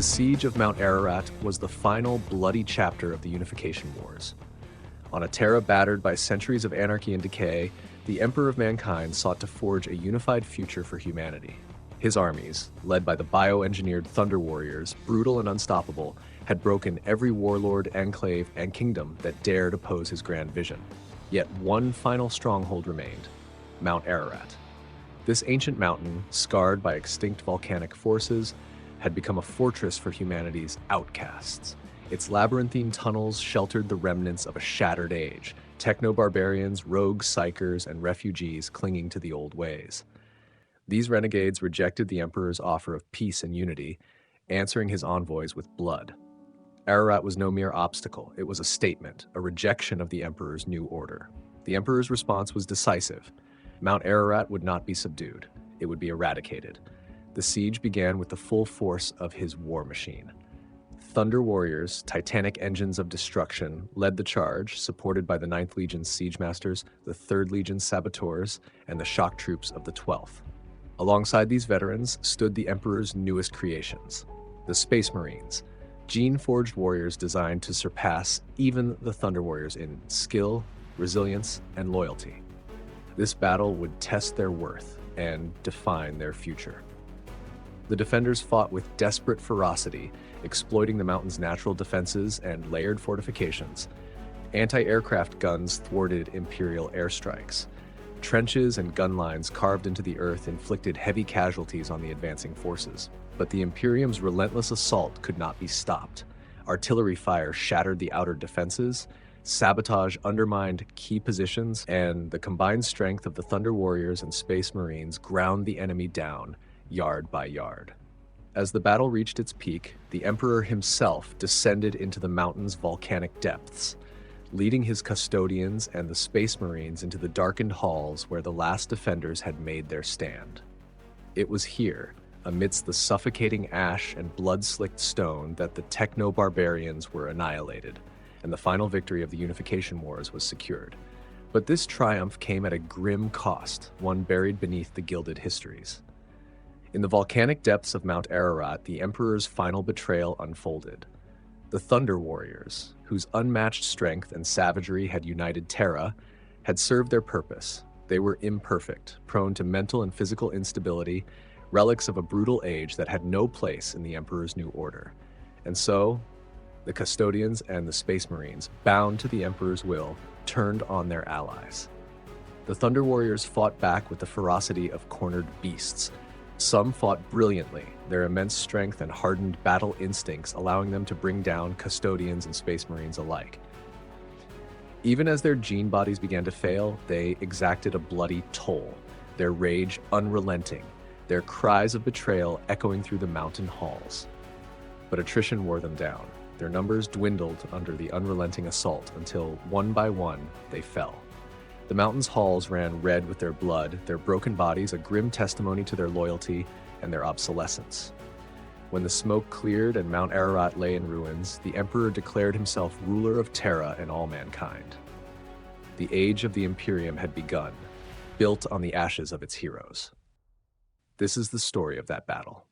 siege of Mount Ararat was the final bloody chapter of the Unification Wars. On a Terra battered by centuries of anarchy and decay, the Emperor of Mankind sought to forge a unified future for humanity. His armies, led by the bioengineered Thunder Warriors, brutal and unstoppable, had broken every warlord, enclave, and kingdom that dared oppose his grand vision. Yet one final stronghold remained: Mount Ararat. This ancient mountain, scarred by extinct volcanic forces, had become a fortress for humanity's outcasts. Its labyrinthine tunnels sheltered the remnants of a shattered age, techno-barbarians, rogue psychers, and refugees clinging to the old ways. These renegades rejected the Emperor's offer of peace and unity, answering his envoys with blood. Ararat was no mere obstacle. It was a statement, a rejection of the Emperor's new order. The Emperor's response was decisive. Mount Ararat would not be subdued. It would be eradicated. The siege began with the full force of his war machine. Thunder Warriors, titanic engines of destruction, led the charge, supported by the 9th Legion's Siege Masters, the 3rd Legion's Saboteurs, and the shock troops of the 12th. Alongside these veterans stood the Emperor's newest creations, the Space Marines, gene-forged warriors designed to surpass even the Thunder Warriors in skill, resilience, and loyalty. This battle would test their worth and define their future. The defenders fought with desperate ferocity, exploiting the mountain's natural defenses and layered fortifications. Anti-aircraft guns thwarted Imperial airstrikes. Trenches and gun lines carved into the earth inflicted heavy casualties on the advancing forces. But the Imperium's relentless assault could not be stopped. Artillery fire shattered the outer defenses, sabotage undermined key positions, and the combined strength of the Thunder Warriors and Space Marines ground the enemy down, yard by yard. As the battle reached its peak, the Emperor himself descended into the mountain's volcanic depths, leading his custodians and the Space Marines into the darkened halls where the last defenders had made their stand. It was here, amidst the suffocating ash and blood-slicked stone, that the techno-barbarians were annihilated, and the final victory of the Unification Wars was secured. But this triumph came at a grim cost, one buried beneath the gilded histories. In the volcanic depths of Mount Ararat, the Emperor's final betrayal unfolded. The Thunder Warriors, whose unmatched strength and savagery had united Terra, had served their purpose. They were imperfect, prone to mental and physical instability, relics of a brutal age that had no place in the Emperor's new order. And so, the custodians and the Space Marines, bound to the Emperor's will, turned on their allies. The Thunder Warriors fought back with the ferocity of cornered beasts. Some fought brilliantly, their immense strength and hardened battle instincts allowing them to bring down custodians and Space Marines alike. Even as their gene bodies began to fail, they exacted a bloody toll, their rage unrelenting, their cries of betrayal echoing through the mountain halls. But attrition wore them down. Their numbers dwindled under the unrelenting assault until, one by one, they fell. The mountain's halls ran red with their blood, their broken bodies a grim testimony to their loyalty and their obsolescence. When the smoke cleared and Mount Ararat lay in ruins, the Emperor declared himself ruler of Terra and all mankind. The age of the Imperium had begun, built on the ashes of its heroes. This is the story of that battle.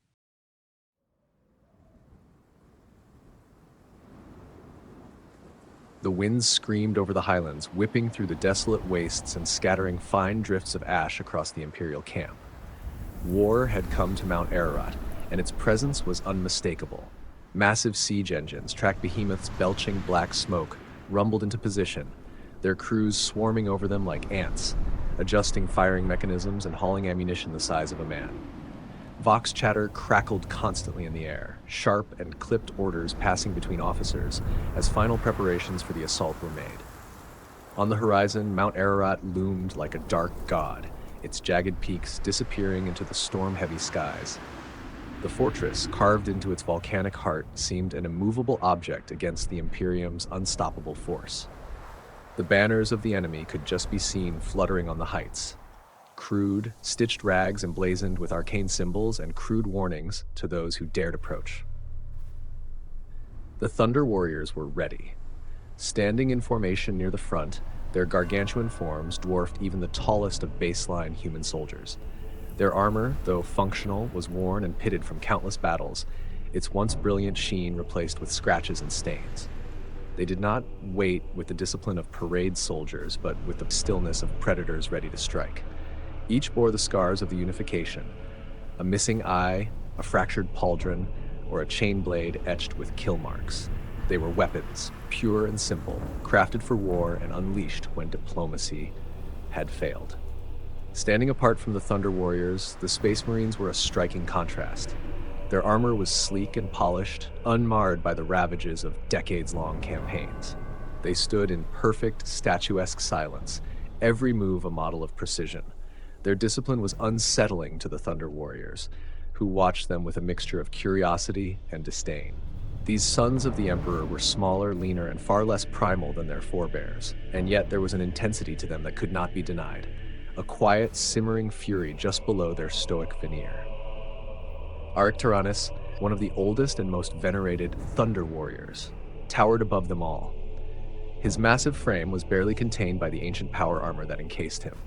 The winds screamed over the highlands, whipping through the desolate wastes and scattering fine drifts of ash across the Imperial camp. War had come to Mount Ararat, and its presence was unmistakable. Massive siege engines, track behemoths belching black smoke, rumbled into position, their crews swarming over them like ants, adjusting firing mechanisms and hauling ammunition the size of a man. Vox chatter crackled constantly in the air, sharp and clipped orders passing between officers as final preparations for the assault were made. On the horizon, Mount Ararat loomed like a dark god, its jagged peaks disappearing into the storm-heavy skies. The fortress, carved into its volcanic heart, seemed an immovable object against the Imperium's unstoppable force. The banners of the enemy could just be seen fluttering on the heights. Crude, stitched rags emblazoned with arcane symbols and crude warnings to those who dared approach. The Thunder Warriors were ready. Standing in formation near the front, their gargantuan forms dwarfed even the tallest of baseline human soldiers. Their armor, though functional, was worn and pitted from countless battles, its once brilliant sheen replaced with scratches and stains. They did not wait with the discipline of parade soldiers, but with the stillness of predators ready to strike. Each bore the scars of the Unification, a missing eye, a fractured pauldron, or a chain blade etched with kill marks. They were weapons, pure and simple, crafted for war and unleashed when diplomacy had failed. Standing apart from the Thunder Warriors, the Space Marines were a striking contrast. Their armor was sleek and polished, unmarred by the ravages of decades-long campaigns. They stood in perfect, statuesque silence, every move a model of precision. Their discipline was unsettling to the Thunder Warriors, who watched them with a mixture of curiosity and disdain. These sons of the Emperor were smaller, leaner, and far less primal than their forebears, and yet there was an intensity to them that could not be denied, a quiet, simmering fury just below their stoic veneer. Arik Taranis, one of the oldest and most venerated Thunder Warriors, towered above them all. His massive frame was barely contained by the ancient power armor that encased him.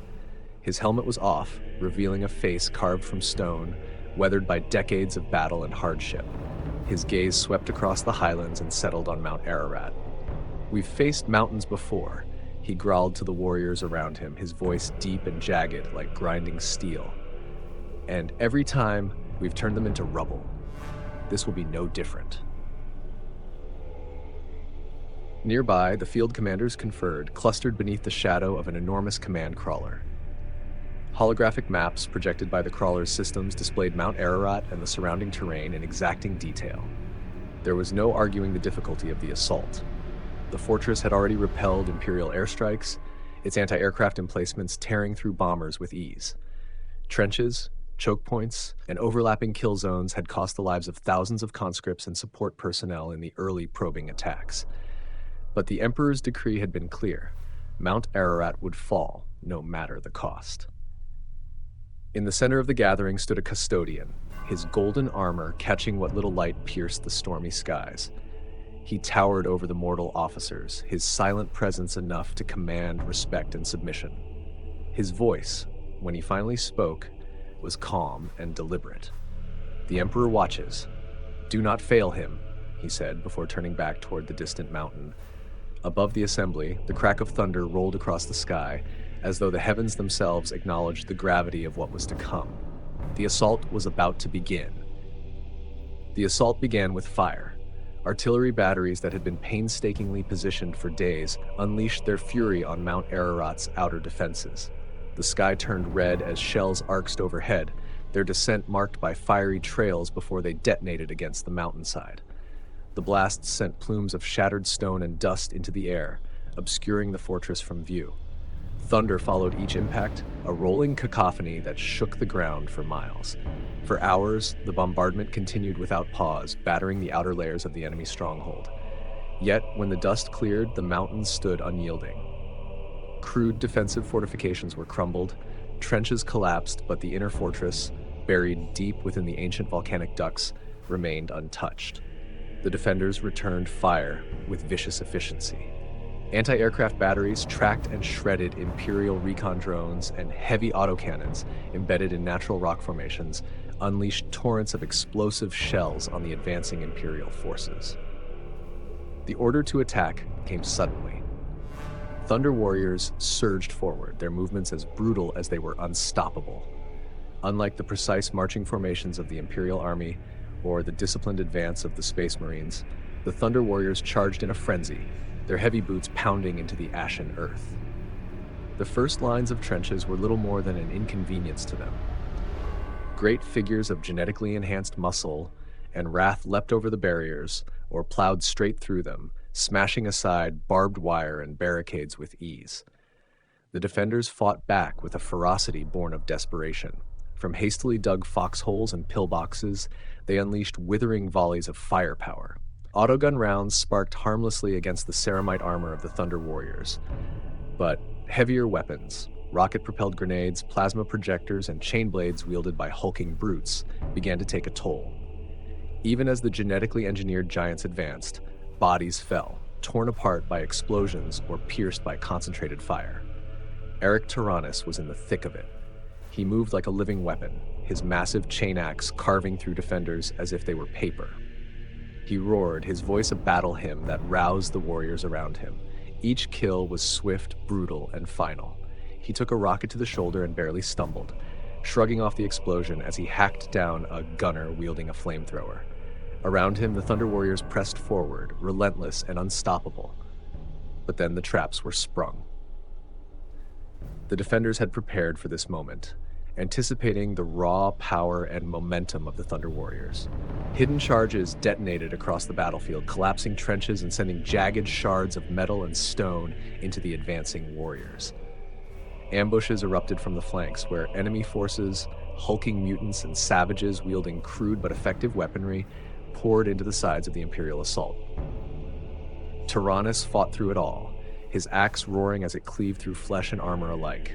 His helmet was off, revealing a face carved from stone, weathered by decades of battle and hardship. His gaze swept across the highlands and settled on Mount Ararat. "We've faced mountains before," he growled to the warriors around him, his voice deep and jagged like grinding steel. "And every time, we've turned them into rubble. This will be no different." Nearby, the field commanders conferred, clustered beneath the shadow of an enormous command crawler. Holographic maps projected by the crawler's systems displayed Mount Ararat and the surrounding terrain in exacting detail. There was no arguing the difficulty of the assault. The fortress had already repelled Imperial airstrikes, its anti-aircraft emplacements tearing through bombers with ease. Trenches, choke points, and overlapping kill zones had cost the lives of thousands of conscripts and support personnel in the early probing attacks. But the Emperor's decree had been clear. Mount Ararat would fall, no matter the cost. In the center of the gathering stood a custodian, his golden armor catching what little light pierced the stormy skies. He towered over the mortal officers, his silent presence enough to command respect and submission. His voice, when he finally spoke, was calm and deliberate. "The Emperor watches. Do not fail him," he said before turning back toward the distant mountain. Above the assembly, the crack of thunder rolled across the sky, as though the heavens themselves acknowledged the gravity of what was to come. The assault was about to begin. The assault began with fire. Artillery batteries that had been painstakingly positioned for days unleashed their fury on Mount Ararat's outer defenses. The sky turned red as shells arced overhead, their descent marked by fiery trails before they detonated against the mountainside. The blasts sent plumes of shattered stone and dust into the air, obscuring the fortress from view. Thunder followed each impact, a rolling cacophony that shook the ground for miles. For hours, the bombardment continued without pause, battering the outer layers of the enemy stronghold. Yet, when the dust cleared, the mountains stood unyielding. Crude defensive fortifications were crumbled, trenches collapsed, but the inner fortress, buried deep within the ancient volcanic ducts, remained untouched. The defenders returned fire with vicious efficiency. Anti-aircraft batteries tracked and shredded Imperial recon drones, and heavy autocannons embedded in natural rock formations unleashed torrents of explosive shells on the advancing Imperial forces. The order to attack came suddenly. Thunder Warriors surged forward, their movements as brutal as they were unstoppable. Unlike the precise marching formations of the Imperial Army or the disciplined advance of the Space Marines, the Thunder Warriors charged in a frenzy, their heavy boots pounding into the ashen earth. The first lines of trenches were little more than an inconvenience to them. Great figures of genetically enhanced muscle and wrath leapt over the barriers or plowed straight through them, smashing aside barbed wire and barricades with ease. The defenders fought back with a ferocity born of desperation. From hastily dug foxholes and pillboxes, they unleashed withering volleys of firepower. Autogun rounds sparked harmlessly against the ceramite armor of the Thunder Warriors. But heavier weapons, rocket-propelled grenades, plasma projectors, and chain blades wielded by hulking brutes began to take a toll. Even as the genetically engineered giants advanced, bodies fell, torn apart by explosions or pierced by concentrated fire. Arik Taranis was in the thick of it. He moved like a living weapon, his massive chain axe carving through defenders as if they were paper. He roared, his voice a battle hymn that roused the warriors around him. Each kill was swift, brutal, and final. He took a rocket to the shoulder and barely stumbled, shrugging off the explosion as he hacked down a gunner wielding a flamethrower. Around him, the Thunder Warriors pressed forward, relentless and unstoppable. But then the traps were sprung. The defenders had prepared for this moment, anticipating the raw power and momentum of the Thunder Warriors. Hidden charges detonated across the battlefield, collapsing trenches and sending jagged shards of metal and stone into the advancing warriors. Ambushes erupted from the flanks, where enemy forces, hulking mutants, and savages wielding crude but effective weaponry poured into the sides of the Imperial assault. Taranis fought through it all, his axe roaring as it cleaved through flesh and armor alike.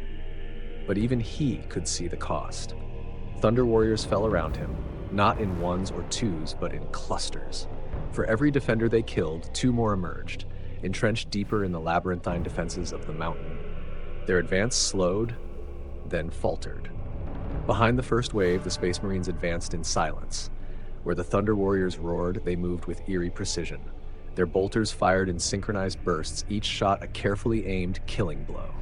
But even he could see the cost. Thunder Warriors fell around him, not in ones or twos, but in clusters. For every defender they killed, two more emerged, entrenched deeper in the labyrinthine defenses of the mountain. Their advance slowed, then faltered. Behind the first wave, the Space Marines advanced in silence. Where the Thunder Warriors roared, they moved with eerie precision. Their bolters fired in synchronized bursts, each shot a carefully aimed killing blow.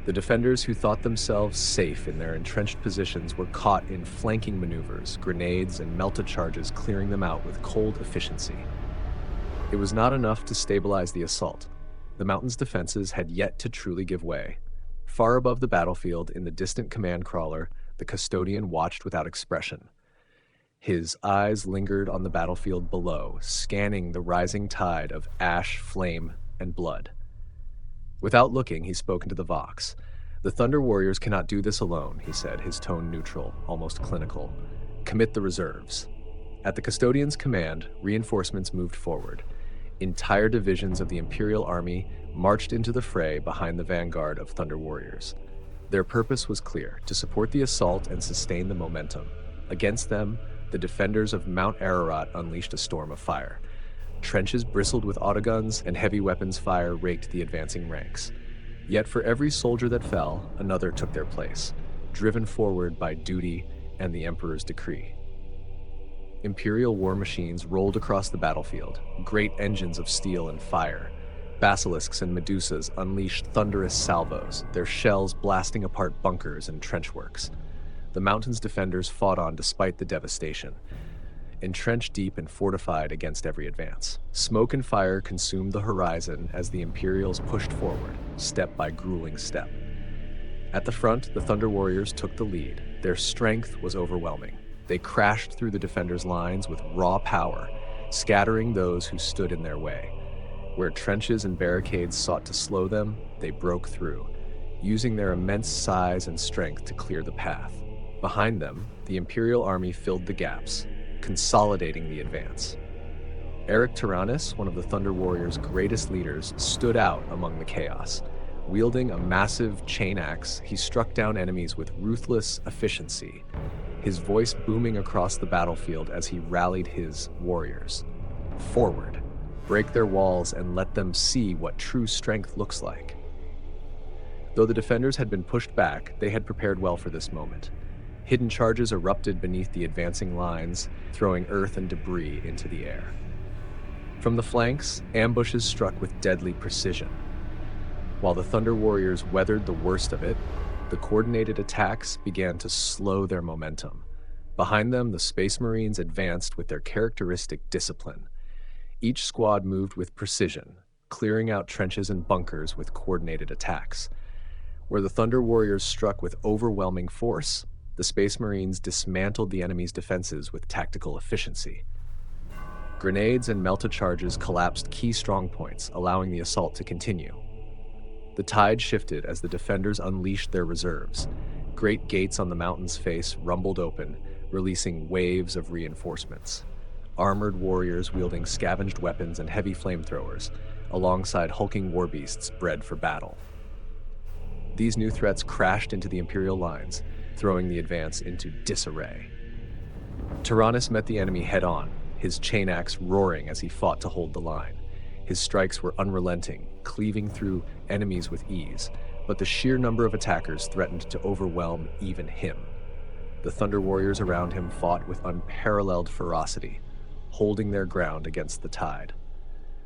The defenders who thought themselves safe in their entrenched positions were caught in flanking maneuvers, grenades and melta charges clearing them out with cold efficiency. It was not enough to stabilize the assault. The mountain's defenses had yet to truly give way. Far above the battlefield, in the distant command crawler, the custodian watched without expression. His eyes lingered on the battlefield below, scanning the rising tide of ash, flame, and blood. Without looking, he spoke into the Vox. "The Thunder Warriors cannot do this alone," he said, his tone neutral, almost clinical. "Commit the reserves." At the custodian's command, reinforcements moved forward. Entire divisions of the Imperial Army marched into the fray behind the vanguard of Thunder Warriors. Their purpose was clear: to support the assault and sustain the momentum. Against them, the defenders of Mount Ararat unleashed a storm of fire. Trenches bristled with autoguns, and heavy weapons fire raked the advancing ranks. Yet for every soldier that fell, another took their place, driven forward by duty and the Emperor's decree. Imperial war machines rolled across the battlefield, great engines of steel and fire. Basilisks and Medusas unleashed thunderous salvos, their shells blasting apart bunkers and trenchworks. The mountain's defenders fought on despite the devastation, entrenched deep and fortified against every advance. Smoke and fire consumed the horizon as the Imperials pushed forward, step by grueling step. At the front, the Thunder Warriors took the lead. Their strength was overwhelming. They crashed through the defenders' lines with raw power, scattering those who stood in their way. Where trenches and barricades sought to slow them, they broke through, using their immense size and strength to clear the path. Behind them, the Imperial Army filled the gaps, consolidating the advance. Arik Taranis, one of the Thunder Warriors' greatest leaders, stood out among the chaos. Wielding a massive chain axe, he struck down enemies with ruthless efficiency, his voice booming across the battlefield as he rallied his warriors. Forward, break their walls and let them see what true strength looks like. Though the defenders had been pushed back, they had prepared well for this moment. Hidden charges erupted beneath the advancing lines, throwing earth and debris into the air. From the flanks, ambushes struck with deadly precision. While the Thunder Warriors weathered the worst of it, the coordinated attacks began to slow their momentum. Behind them, the Space Marines advanced with their characteristic discipline. Each squad moved with precision, clearing out trenches and bunkers with coordinated attacks. Where the Thunder Warriors struck with overwhelming force, the Space Marines dismantled the enemy's defenses with tactical efficiency. Grenades and melta charges collapsed key strongpoints, allowing the assault to continue. The tide shifted as the defenders unleashed their reserves. Great gates on the mountain's face rumbled open, releasing waves of reinforcements. Armored warriors wielding scavenged weapons and heavy flamethrowers, alongside hulking warbeasts bred for battle. These new threats crashed into the Imperial lines, throwing the advance into disarray. Taranis met the enemy head-on, his chain axe roaring as he fought to hold the line. His strikes were unrelenting, cleaving through enemies with ease, but the sheer number of attackers threatened to overwhelm even him. The Thunder Warriors around him fought with unparalleled ferocity. holding their ground against the tide.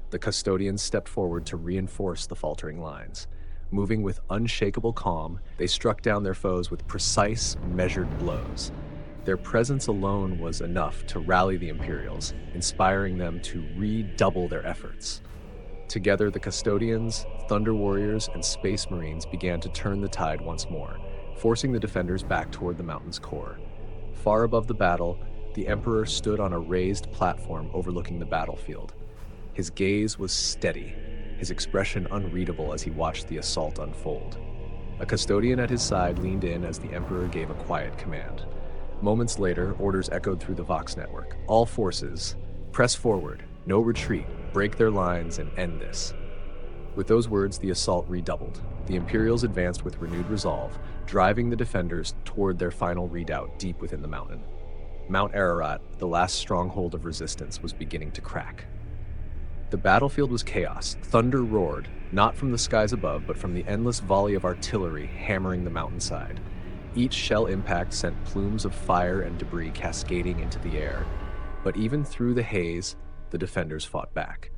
The custodians stepped forward to reinforce the faltering lines. Moving with unshakable calm, they struck down their foes with precise, measured blows. Their presence alone was enough to rally the Imperials, inspiring them to redouble their efforts. Together, the custodians, Thunder Warriors, and Space Marines began to turn the tide once more, forcing the defenders back toward the mountain's core. Far above the battle, the Emperor stood on a raised platform overlooking the battlefield. His gaze was steady, his expression unreadable as he watched the assault unfold. A custodian at his side leaned in as the Emperor gave a quiet command. Moments later, orders echoed through the Vox network. All forces, press forward, no retreat, break their lines, and end this. With those words, the assault redoubled. The Imperials advanced with renewed resolve, driving the defenders toward their final redoubt deep within the mountain. Mount Ararat, the last stronghold of resistance, was beginning to crack. The battlefield was chaos. Thunder roared, not from the skies above, but from the endless volley of artillery hammering the mountainside. Each shell impact sent plumes of fire and debris cascading into the air. But even through the haze, the defenders fought back.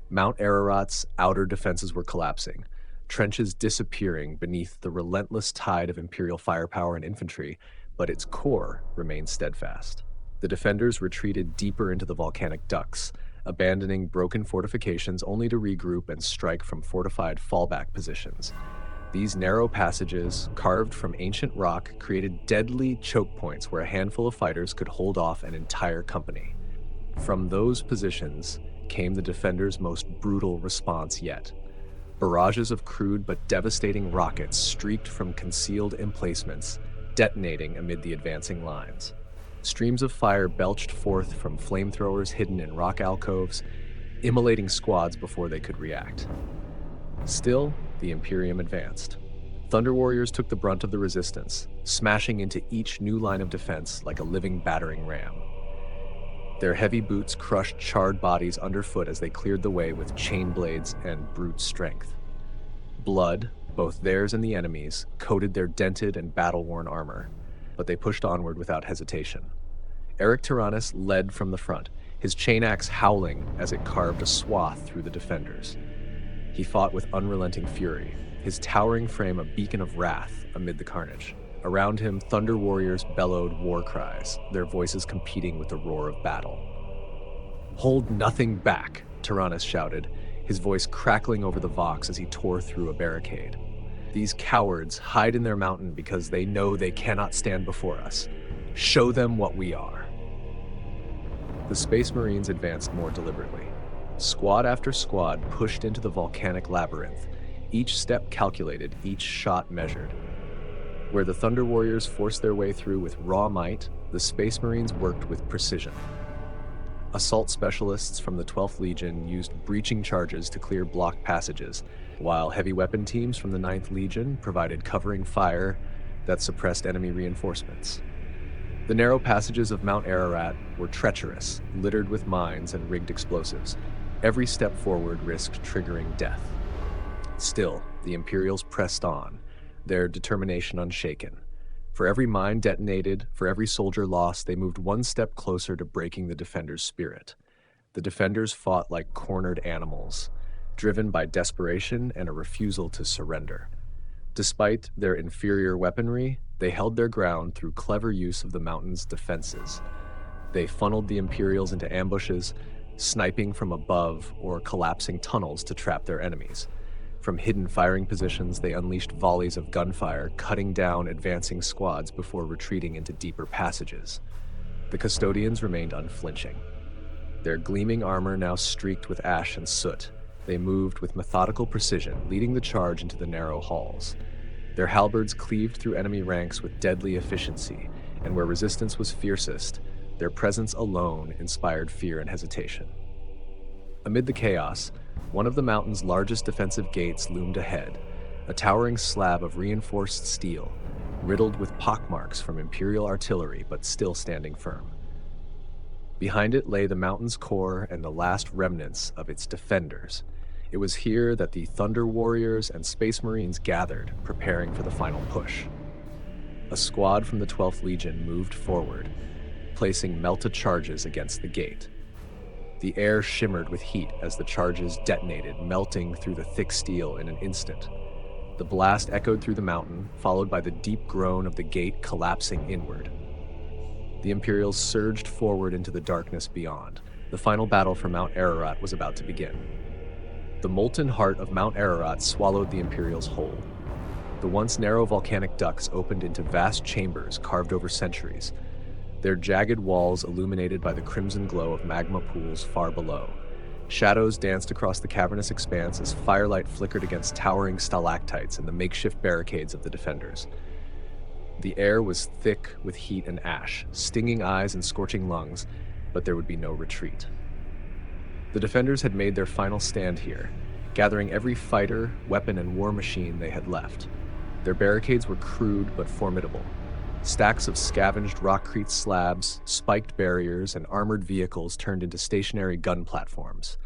Mount Ararat's outer defenses were collapsing, trenches disappearing beneath the relentless tide of Imperial firepower and infantry, but its core remained steadfast. The defenders retreated deeper into the volcanic ducts, abandoning broken fortifications only to regroup and strike from fortified fallback positions. These narrow passages, carved from ancient rock, created deadly choke points where a handful of fighters could hold off an entire company. From those positions came the defenders' most brutal response yet. Barrages of crude but devastating rockets streaked from concealed emplacements, detonating amid the advancing lines. Streams of fire belched forth from flamethrowers hidden in rock alcoves, immolating squads before they could react. Still, the Imperium advanced. Thunder Warriors took the brunt of the resistance, smashing into each new line of defense like a living battering ram. Their heavy boots crushed charred bodies underfoot as they cleared the way with chain blades and brute strength. Blood, both theirs and the enemy's, coated their dented and battle-worn armor, but they pushed onward without hesitation. Arik Taranis led from the front, his chain axe howling as it carved a swath through the defenders. He fought with unrelenting fury, his towering frame a beacon of wrath amid the carnage. Around him, Thunder Warriors bellowed war cries, their voices competing with the roar of battle. "Hold nothing back," Taranis shouted, his voice crackling over the Vox as he tore through a barricade. "These cowards hide in their mountain because they know they cannot stand before us. Show them what we are." The Space Marines advanced more deliberately. Squad after squad pushed into the volcanic labyrinth, each step calculated, each shot measured. Where the Thunder Warriors forced their way through with raw might, the Space Marines worked with precision. Assault specialists from the 12th Legion used breaching charges to clear blocked passages, while heavy weapon teams from the 9th Legion provided covering fire that suppressed enemy reinforcements. The narrow passages of Mount Ararat were treacherous, littered with mines and rigged explosives. Every step forward risked triggering death. Still, the Imperials pressed on, their determination unshaken. For every mine detonated, for every soldier lost, they moved one step closer to breaking the defenders' spirit. The defenders fought like cornered animals, driven by desperation and a refusal to surrender. Despite their inferior weaponry, they held their ground through clever use of the mountain's defenses. They funneled the Imperials into ambushes, sniping from above or collapsing tunnels to trap their enemies. From hidden firing positions, they unleashed volleys of gunfire, cutting down advancing squads before retreating into deeper passages. The custodians remained unflinching. Their gleaming armor now streaked with ash and soot. They moved with methodical precision, leading the charge into the narrow halls. Their halberds cleaved through enemy ranks with deadly efficiency, and where resistance was fiercest, their presence alone inspired fear and hesitation. Amid the chaos, one of the mountain's largest defensive gates loomed ahead, a towering slab of reinforced steel, riddled with pockmarks from Imperial artillery but still standing firm. Behind it lay the mountain's core and the last remnants of its defenders. It was here that the Thunder Warriors and Space Marines gathered, preparing for the final push. A squad from the 12th Legion moved forward, placing melta charges against the gate. The air shimmered with heat as the charges detonated, melting through the thick steel in an instant. The blast echoed through the mountain, followed by the deep groan of the gate collapsing inward. The Imperials surged forward into the darkness beyond. The final battle for Mount Ararat was about to begin. The molten heart of Mount Ararat swallowed the Imperials whole. The once narrow volcanic ducts opened into vast chambers carved over centuries, their jagged walls illuminated by the crimson glow of magma pools far below. Shadows danced across the cavernous expanse as firelight flickered against towering stalactites and the makeshift barricades of the defenders. The air was thick with heat and ash, stinging eyes and scorching lungs, but there would be no retreat. The defenders had made their final stand here, gathering every fighter, weapon, and war machine they had left. Their barricades were crude but formidable. Stacks of scavenged rockcrete slabs, spiked barriers, and armored vehicles turned into stationary gun platforms.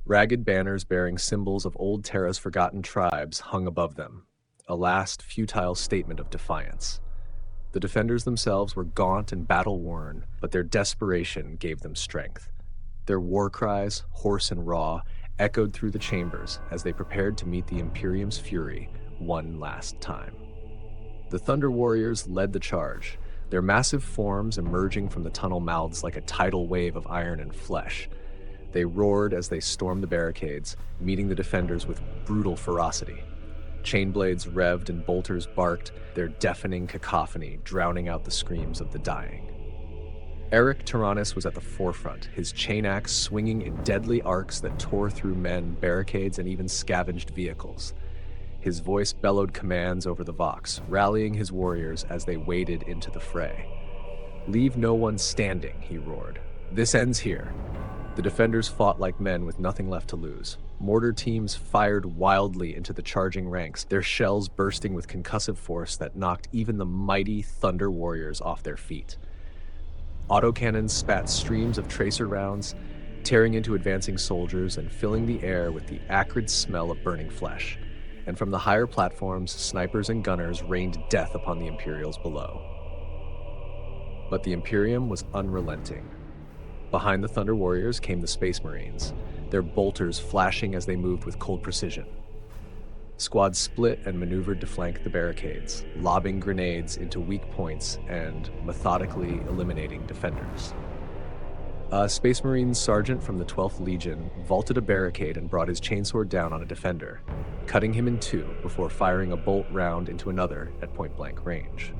Ragged banners bearing symbols of old Terra's forgotten tribes hung above them, a last futile statement of defiance. The defenders themselves were gaunt and battle-worn, but their desperation gave them strength. Their war cries, hoarse and raw, echoed through the chambers as they prepared to meet the Imperium's fury one last time. The Thunder Warriors led the charge, their massive forms emerging from the tunnel mouths like a tidal wave of iron and flesh. They roared as they stormed the barricades, meeting the defenders with brutal ferocity. Chain blades revved and bolters barked, their deafening cacophony drowning out the screams of the dying. Arik Taranis was at the forefront, his chain axe swinging in deadly arcs that tore through men, barricades, and even scavenged vehicles. His voice bellowed commands over the Vox, rallying his warriors as they waded into the fray. "Leave no one standing," he roared. "This ends here." The defenders fought like men with nothing left to lose. Mortar teams fired wildly into the charging ranks, their shells bursting with concussive force that knocked even the mighty Thunder Warriors off their feet. Autocannons spat streams of tracer rounds, tearing into advancing soldiers and filling the air with the acrid smell of burning flesh. And from the higher platforms, snipers and gunners rained death upon the Imperials below. But the Imperium was unrelenting. Behind the Thunder Warriors came the Space Marines, their bolters flashing as they moved with cold precision. Squads split and maneuvered to flank the barricades, lobbing grenades into weak points and methodically eliminating defenders. A Space Marine sergeant from the 12th Legion vaulted a barricade and brought his chainsword down on a defender, cutting him in two before firing a bolt round into another at point-blank range.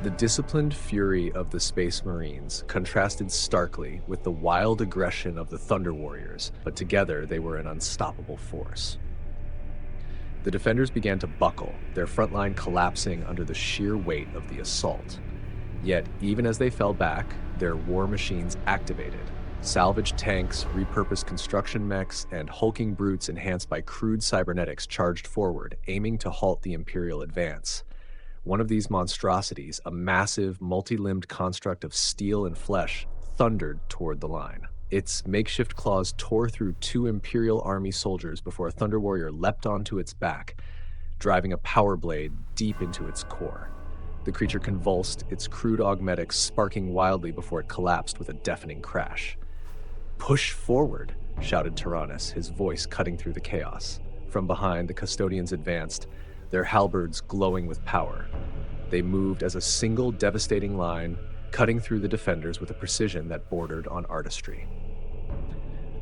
The disciplined fury of the Space Marines contrasted starkly with the wild aggression of the Thunder Warriors, but together they were an unstoppable force. The defenders began to buckle, their front line collapsing under the sheer weight of the assault. Yet, even as they fell back, their war machines activated. Salvaged tanks, repurposed construction mechs, and hulking brutes enhanced by crude cybernetics charged forward, aiming to halt the Imperial advance. One of these monstrosities, a massive, multi-limbed construct of steel and flesh, thundered toward the line. Its makeshift claws tore through two Imperial Army soldiers before a Thunder Warrior leapt onto its back, driving a power blade deep into its core. The creature convulsed, its crude augmetics sparking wildly before it collapsed with a deafening crash. "Push forward," shouted Taranis, his voice cutting through the chaos. From behind, the custodians advanced, their halberds glowing with power. They moved as a single devastating line, cutting through the defenders with a precision that bordered on artistry.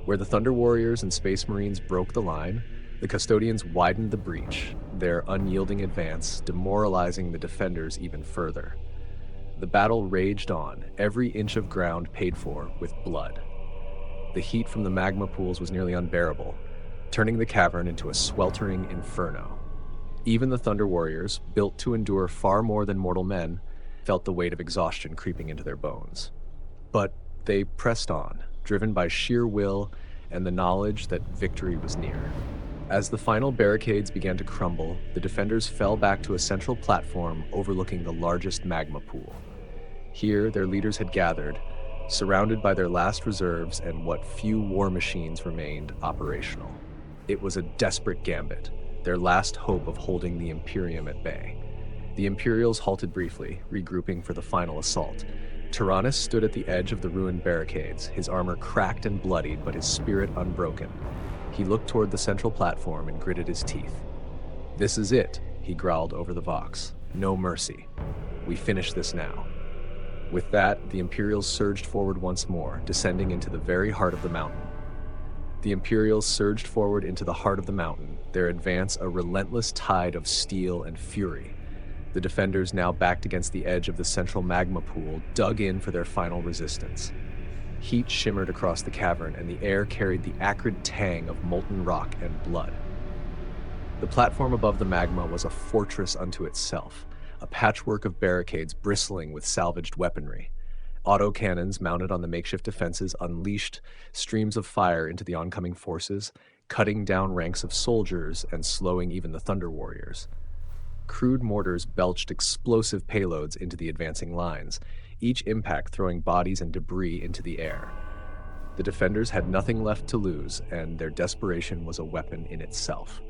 Where the Thunder Warriors and Space Marines broke the line, the custodians widened the breach, their unyielding advance demoralizing the defenders even further. The battle raged on, every inch of ground paid for with blood. The heat from the magma pools was nearly unbearable, turning the cavern into a sweltering inferno. Even the Thunder Warriors, built to endure far more than mortal men, felt the weight of exhaustion creeping into their bones. But they pressed on, driven by sheer will and the knowledge that victory was near. As the final barricades began to crumble, the defenders fell back to a central platform overlooking the largest magma pool. Here, their leaders had gathered, surrounded by their last reserves and what few war machines remained operational. It was a desperate gambit, their last hope of holding the Imperium at bay. The Imperials halted briefly, regrouping for the final assault, Taranis stood at the edge of the ruined barricades, his armor cracked and bloodied, but his spirit unbroken. He looked toward the central platform and gritted his teeth. "This is it," he growled over the vox. "No mercy. We finish this now." With that, the Imperials surged forward once more, descending into the very heart of the mountain. The Imperials surged forward into the heart of the mountain, their advance a relentless tide of steel and fury. The defenders, now backed against the edge of the central magma pool, dug in for their final resistance. Heat shimmered across the cavern, and the air carried the acrid tang of molten rock and blood. The platform above the magma was a fortress unto itself, a patchwork of barricades bristling with salvaged weaponry. Autocannons mounted on the makeshift defenses unleashed streams of fire into the oncoming forces, cutting down ranks of soldiers and slowing even the Thunder Warriors. Crude mortars belched explosive payloads into the advancing lines, each impact throwing bodies and debris into the air. The defenders had nothing left to lose, and their desperation was a weapon in itself.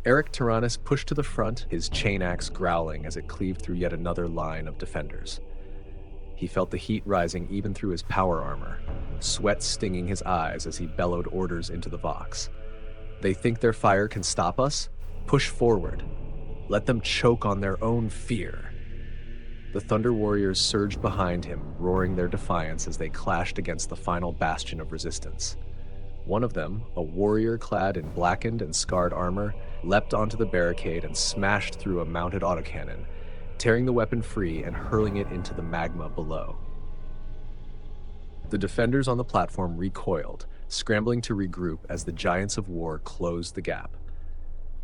Arik Taranis pushed to the front, his chain axe growling as it cleaved through yet another line of defenders. He felt the heat rising even through his power armor, sweat stinging his eyes as he bellowed orders into the vox. "They think their fire can stop us? Push forward. Let them choke on their own fear." The Thunder Warriors surged behind him, roaring their defiance as they clashed against the final bastion of resistance. One of them, a warrior clad in blackened and scarred armor, leapt onto the barricade and smashed through a mounted autocannon, tearing the weapon free and hurling it into the magma below. The defenders on the platform recoiled, scrambling to regroup as the Giants of War closed the gap.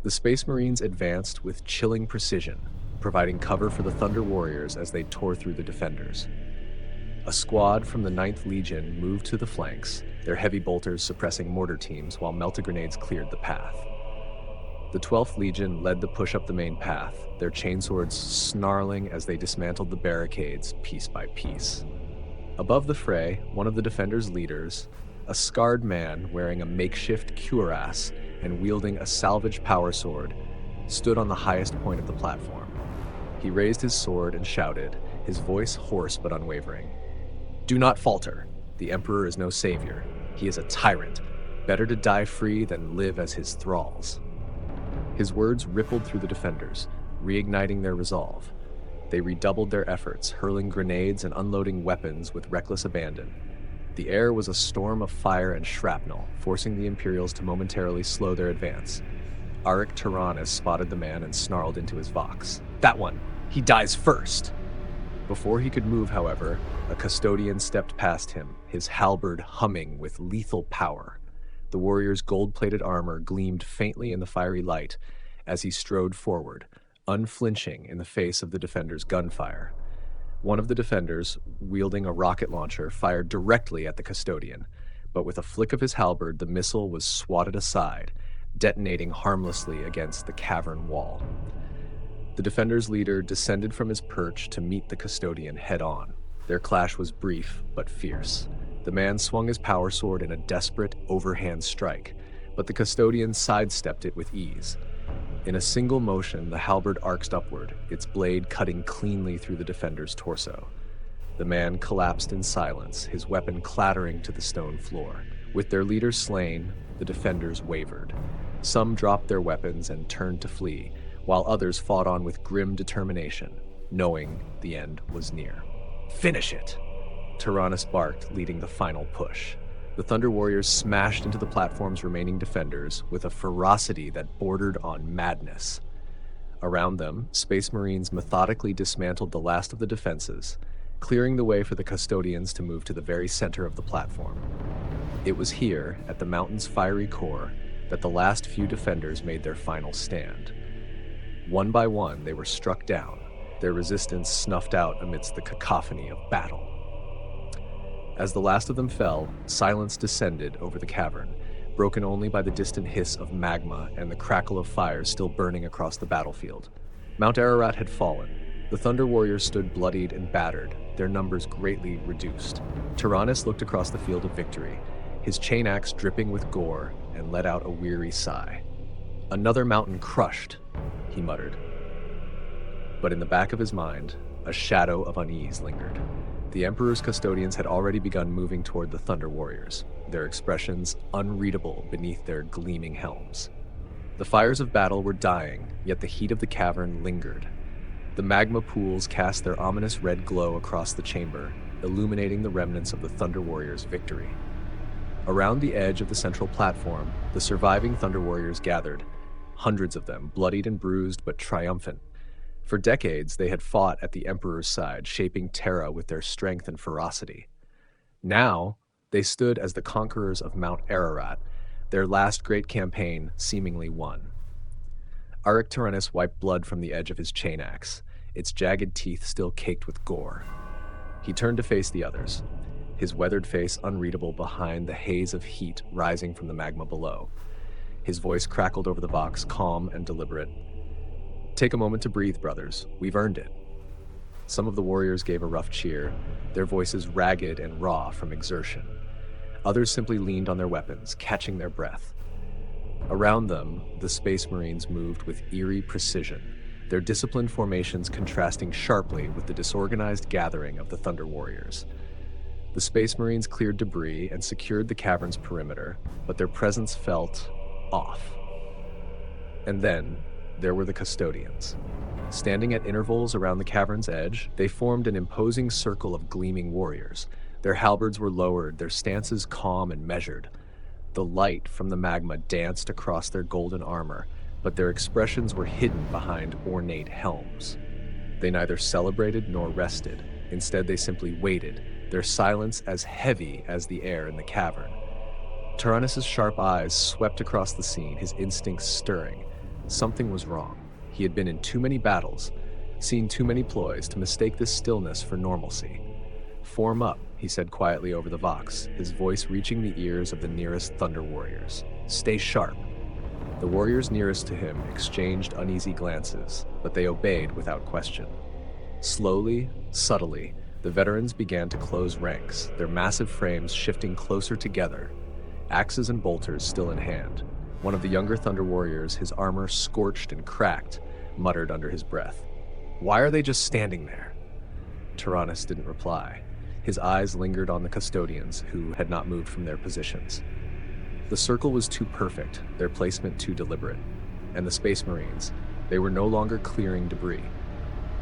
The Space Marines advanced with chilling precision, providing cover for the Thunder Warriors as they tore through the defenders. A squad from the 9th Legion moved to the flanks, their heavy bolters suppressing mortar teams while melta-grenades cleared the path. The 12th Legion led the push up the main path, their chainswords snarling as they dismantled the barricades piece by piece. Above the fray, one of the defenders' leaders, a scarred man wearing a makeshift cuirass and wielding a salvaged power sword, stood on the highest point of the platform. He raised his sword and shouted, his voice hoarse but unwavering. "Do not falter. The Emperor is no savior. He is a tyrant. Better to die free than live as his thralls." His words rippled through the defenders, reigniting their resolve. They redoubled their efforts, hurling grenades and unloading weapons with reckless abandon. The air was a storm of fire and shrapnel, forcing the Imperials to momentarily slow their advance. Arik Taranis spotted the man and snarled into his vox. "That one! He dies first!" Before he could move, however, a custodian stepped past him, his halberd humming with lethal power. The warrior's gold-plated armor gleamed faintly in the fiery light as he strode forward, unflinching in the face of the defender's gunfire. One of the defenders, wielding a rocket launcher, fired directly at the custodian, but with a flick of his halberd, the missile was swatted aside, detonating harmlessly against the cavern wall. The defender's leader descended from his perch to meet the custodian head-on. Their clash was brief but fierce. The man swung his power sword in a desperate, overhand strike, but the custodian sidestepped it with ease. In a single motion, the halberd arced upward, its blade cutting cleanly through the defender's torso. The man collapsed in silence, his weapon clattering to the stone floor. With their leader slain, the defenders wavered. Some dropped their weapons and turned to flee, while others fought on with grim determination, knowing the end was near. "Finish it!" Taranis barked, leading the final push. The Thunder Warriors smashed into the platform's remaining defenders with a ferocity that bordered on madness. Around them, Space Marines methodically dismantled the last of the defenses, clearing the way for the custodians to move to the very center of the platform. It was here, at the mountain's fiery core, that the last few defenders made their final stand. One by one, they were struck down, their resistance snuffed out amidst the cacophony of battle. As the last of them fell, silence descended over the cavern, broken only by the distant hiss of magma and the crackle of fire still burning across the battlefield. Mount Ararat had fallen. The Thunder Warriors stood bloodied and battered, their numbers greatly reduced. Taranis looked across the field of victory, his chain axe dripping with gore, and let out a weary sigh. "Another mountain crushed," he muttered. But in the back of his mind, a shadow of unease lingered. The Emperor's custodians had already begun moving toward the Thunder Warriors, their expressions unreadable beneath their gleaming helms. The fires of battle were dying, yet the heat of the cavern lingered. The magma pools cast their ominous red glow across the chamber, illuminating the remnants of the Thunder Warriors' victory. Around the edge of the central platform, the surviving Thunder Warriors gathered, hundreds of them, bloodied and bruised but triumphant. For decades, they had fought at the Emperor's side, shaping Terra with their strength and ferocity. Now, they stood as the conquerors of Mount Ararat, their last great campaign seemingly won. Arik Taranis wiped blood from the edge of his chain axe, its jagged teeth still caked with gore. He turned to face the others, his weathered face unreadable behind the haze of heat rising from the magma below. His voice crackled over the box, calm and deliberate. "Take a moment to breathe, brothers. We've earned it." Some of the warriors gave a rough cheer, their voices ragged and raw from exertion. Others simply leaned on their weapons, catching their breath. Around them, the Space Marines moved with eerie precision, their disciplined formations contrasting sharply with the disorganized gathering of the Thunder Warriors. The Space Marines cleared debris and secured the cavern's perimeter, but their presence felt off. And then, there were the custodians. Standing at intervals around the cavern's edge, they formed an imposing circle of gleaming warriors. Their halberds were lowered, their stances calm and measured. The light from the magma danced across their golden armor, but their expressions were hidden behind ornate helms. They neither celebrated nor rested. Instead, they simply waited, their silence as heavy as the air in the cavern. Taranis' sharp eyes swept across the scene, his instincts stirring. Something was wrong. He had been in too many battles, seen too many ploys to mistake this stillness for normalcy. "Form up," he said quietly over the vox, his voice reaching the ears of the nearest Thunder Warriors. "Stay sharp." The warriors nearest to him exchanged uneasy glances, but they obeyed without question. Slowly, subtly, the veterans began to close ranks, their massive frames shifting closer together, axes and bolters still in hand. One of the younger Thunder Warriors, his armor scorched and cracked, muttered under his breath, "Why are they just standing there?" Taranis didn't reply. His eyes lingered on the custodians, who had not moved from their positions. The circle was too perfect, their placement too deliberate. And the Space Marines, they were no longer clearing debris.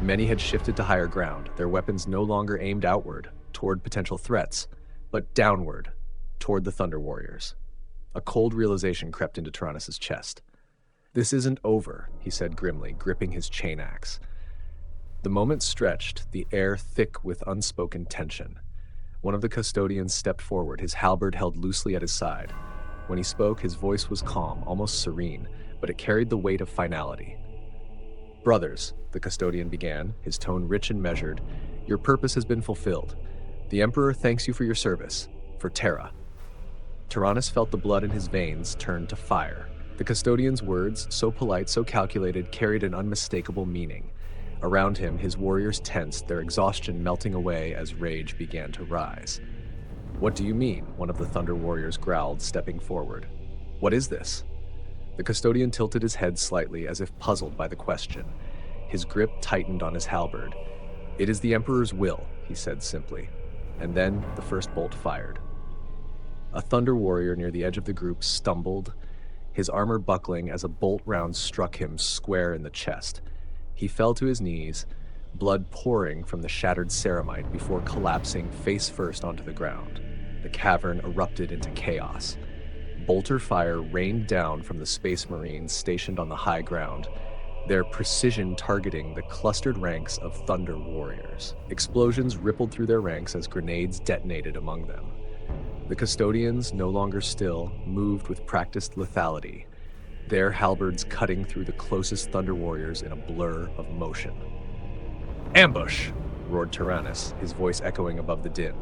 Many had shifted to higher ground, their weapons no longer aimed outward, toward potential threats, but downward, toward the Thunder Warriors. A cold realization crept into Taranis' chest. "This isn't over," he said grimly, gripping his chain axe. The moment stretched, the air thick with unspoken tension. One of the custodians stepped forward, his halberd held loosely at his side. When he spoke, his voice was calm, almost serene, but it carried the weight of finality. "Brothers," the custodian began, his tone rich and measured, "your purpose has been fulfilled. The Emperor thanks you for your service, for Terra." Taranis felt the blood in his veins turn to fire. The custodian's words, so polite, so calculated, carried an unmistakable meaning. Around him, his warriors tensed, their exhaustion melting away as rage began to rise. "What do you mean?" one of the Thunder Warriors growled, stepping forward. "What is this?" The custodian tilted his head slightly, as if puzzled by the question. His grip tightened on his halberd. "It is the Emperor's will," he said simply. And then the first bolt fired. A Thunder Warrior near the edge of the group stumbled, his armor buckling as a bolt round struck him square in the chest. He fell to his knees, blood pouring from the shattered ceramite before collapsing face first onto the ground. The cavern erupted into chaos. Bolter fire rained down from the Space Marines stationed on the high ground, their precision targeting the clustered ranks of Thunder Warriors. Explosions rippled through their ranks as grenades detonated among them. The custodians, no longer still, moved with practiced lethality, their halberds cutting through the closest Thunder Warriors in a blur of motion. "Ambush!" roared Taranis, his voice echoing above the din.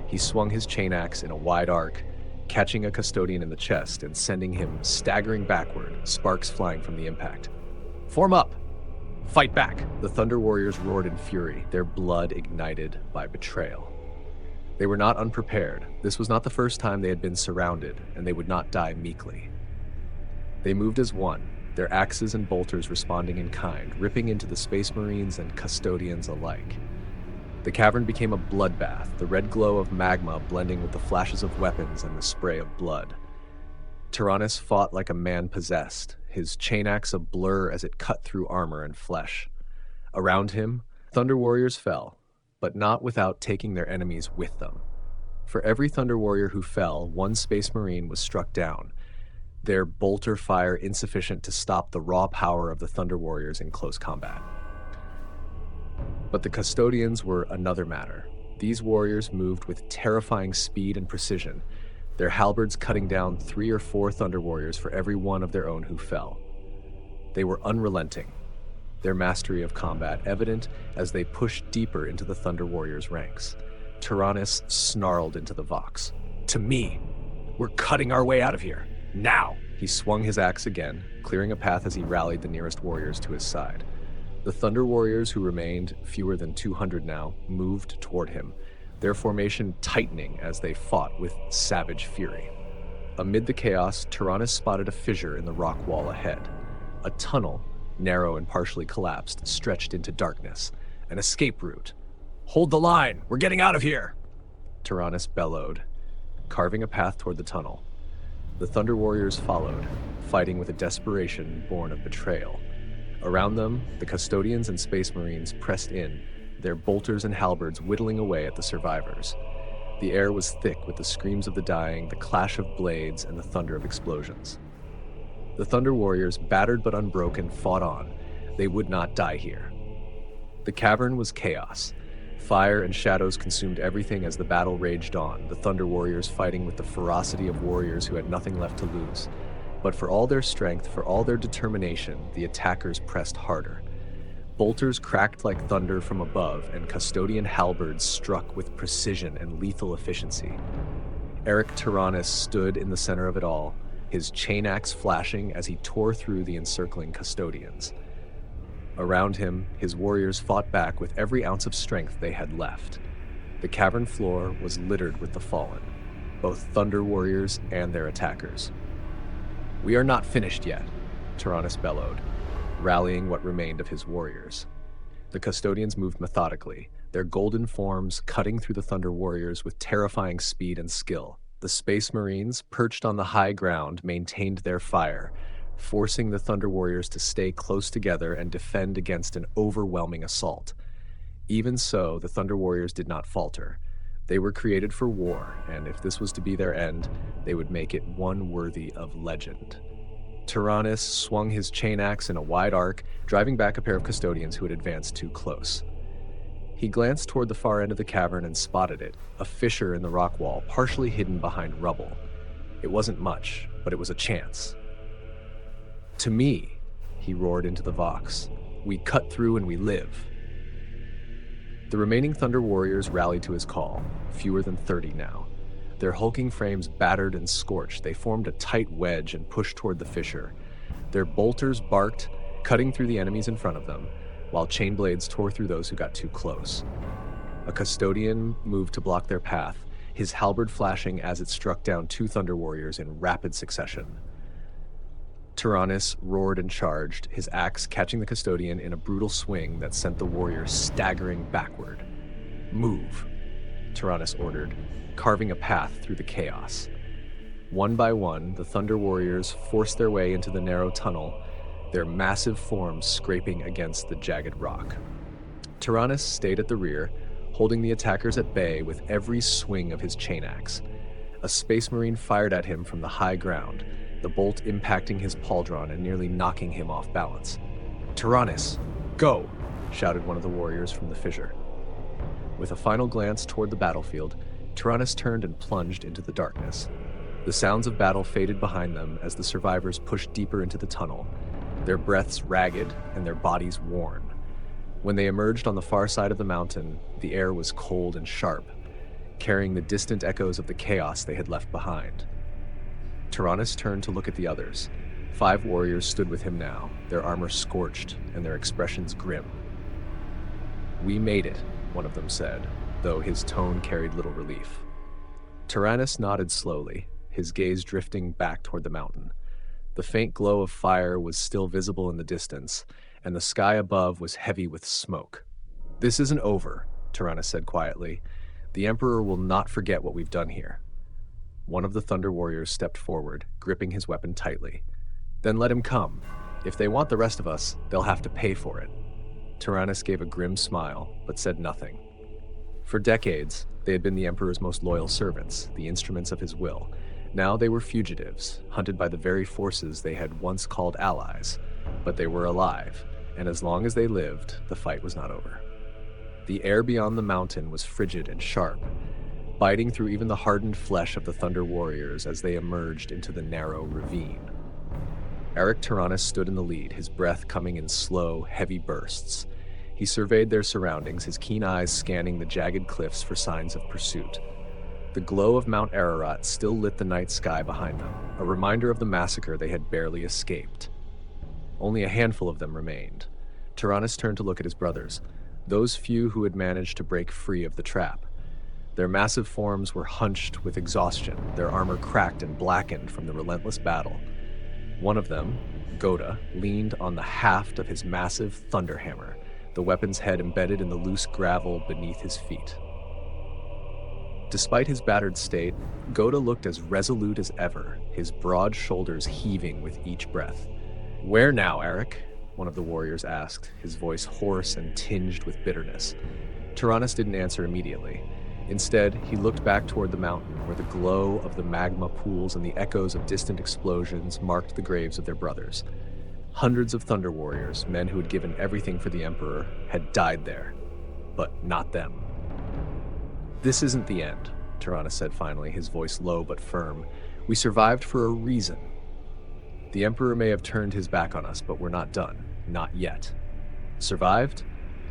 He swung his chain axe in a wide arc, catching a custodian in the chest and sending him staggering backward, sparks flying from the impact. "Form up! Fight back!" The Thunder Warriors roared in fury, their blood ignited by betrayal. They were not unprepared. This was not the first time they had been surrounded, and they would not die meekly. They moved as one, their axes and bolters responding in kind, ripping into the Space Marines and custodians alike. The cavern became a bloodbath, the red glow of magma blending with the flashes of weapons and the spray of blood. Taranis fought like a man possessed, his chain axe a blur as it cut through armor and flesh. Around him, Thunder Warriors fell, but not without taking their enemies with them. For every Thunder Warrior who fell, one Space Marine was struck down, their bolter fire insufficient to stop the raw power of the Thunder Warriors in close combat. But the Custodians were another matter. These warriors moved with terrifying speed and precision, their halberds cutting down 3 or 4 Thunder Warriors for every one of their own who fell. They were unrelenting, their mastery of combat evident as they pushed deeper into the Thunder Warriors' ranks. Taranis snarled into the Vox. "To me! We're cutting our way out of here! Now!" He swung his axe again, clearing a path as he rallied the nearest warriors to his side. The Thunder Warriors, who remained, fewer than 200 now, moved toward him, their formation tightening as they fought with savage fury. Amid the chaos, Taranis spotted a fissure in the rock wall ahead. A tunnel, narrow and partially collapsed, stretched into darkness. An escape route. "Hold the line! We're getting out of here!" Taranis bellowed, carving a path toward the tunnel. The Thunder Warriors followed, fighting with a desperation born of betrayal. Around them, the Custodians and Space Marines pressed in, their bolters and halberds whittling away at the survivors. The air was thick with the screams of the dying, the clash of blades, and the thunder of explosions. The Thunder Warriors, battered but unbroken, fought on. They would not die here. The cavern was chaos. Fire and shadows consumed everything as the battle raged on, the Thunder Warriors fighting with the ferocity of warriors who had nothing left to lose. But for all their strength, for all their determination, the attackers pressed harder. Bolters cracked like thunder from above, and Custodian halberds struck with precision and lethal efficiency. Arik Taranis stood in the center of it all, his chain axe flashing as he tore through the encircling Custodians. Around him, his warriors fought back with every ounce of strength they had left. The cavern floor was littered with the fallen, both Thunder Warriors and their attackers. "We are not finished yet," Taranis bellowed, rallying what remained of his warriors. The Custodians moved methodically, their golden forms cutting through the Thunder Warriors with terrifying speed and skill. The Space Marines, perched on the high ground, maintained their fire, forcing the Thunder Warriors to stay close together and defend against an overwhelming assault. Even so, the Thunder Warriors did not falter. They were created for war, and if this was to be their end, they would make it one worthy of legend. Taranis swung his chain axe in a wide arc, driving back a pair of Custodians who had advanced too close. He glanced toward the far end of the cavern and spotted it, a fissure in the rock wall, partially hidden behind rubble. It wasn't much, but it was a chance. "To me," he roared into the Vox. "We cut through and we live." The remaining Thunder Warriors rallied to his call, fewer than 30 now. Their hulking frames battered and scorched, they formed a tight wedge and pushed toward the fissure. Their bolters barked, cutting through the enemies in front of them, while chain blades tore through those who got too close. A Custodian moved to block their path, his halberd flashing as it struck down 2 Thunder Warriors in rapid succession. Taranis roared and charged, his axe catching the Custodian in a brutal swing that sent the warrior staggering backward. "Move," Taranis ordered, carving a path through the chaos. One by one, the Thunder Warriors forced their way into the narrow tunnel, their massive forms scraping against the jagged rock. Taranis stayed at the rear, holding the attackers at bay with every swing of his chain axe. A Space Marine fired at him from the high ground, the bolt impacting his pauldron and nearly knocking him off balance. "Taranis, go!" shouted one of the warriors from the fissure. With a final glance toward the battlefield, Taranis turned and plunged into the darkness. The sounds of battle faded behind them as the survivors pushed deeper into the tunnel, their breaths ragged and their bodies worn. When they emerged on the far side of the mountain, the air was cold and sharp, carrying the distant echoes of the chaos they had left behind. Taranis turned to look at the others. 5 warriors stood with him now, their armor scorched and their expressions grim. "We made it," one of them said, though his tone carried little relief. Taranis nodded slowly, his gaze drifting back toward the mountain. The faint glow of fire was still visible in the distance, and the sky above was heavy with smoke. "This isn't over," Taranis said quietly. "The Emperor will not forget what we've done here." One of the Thunder Warriors stepped forward, gripping his weapon tightly. "Then let him come. If they want the rest of us, they'll have to pay for it." Taranis gave a grim smile, but said nothing. For decades, they had been the Emperor's most loyal servants, the instruments of his will. Now they were fugitives, hunted by the very forces they had once called allies. But they were alive, and as long as they lived, the fight was not over. The air beyond the mountain was frigid and sharp, biting through even the hardened flesh of the Thunder Warriors as they emerged into the narrow ravine. Arik Taranis stood in the lead, his breath coming in slow, heavy bursts. He surveyed their surroundings, his keen eyes scanning the jagged cliffs for signs of pursuit. The glow of Mount Ararat still lit the night sky behind them, a reminder of the massacre they had barely escaped. Only a handful of them remained. Taranis turned to look at his brothers, those few who had managed to break free of the trap. Their massive forms were hunched with exhaustion, their armor cracked and blackened from the relentless battle. One of them, Ghota, leaned on the haft of his massive thunder hammer, the weapon's head embedded in the loose gravel beneath his feet. Despite his battered state, Ghota looked as resolute as ever, his broad shoulders heaving with each breath. "Where now, Arik?" one of the warriors asked, his voice hoarse and tinged with bitterness. Taranis didn't answer immediately. Instead, he looked back toward the mountain, where the glow of the magma pools and the echoes of distant explosions marked the graves of their brothers. Hundreds of Thunder Warriors, men who had given everything for the Emperor, had died there. But not them. "This isn't the end," Taranis said finally, his voice low but firm. "We survived for a reason. The Emperor may have turned his back on us, but we're not done. Not yet." "Survived?"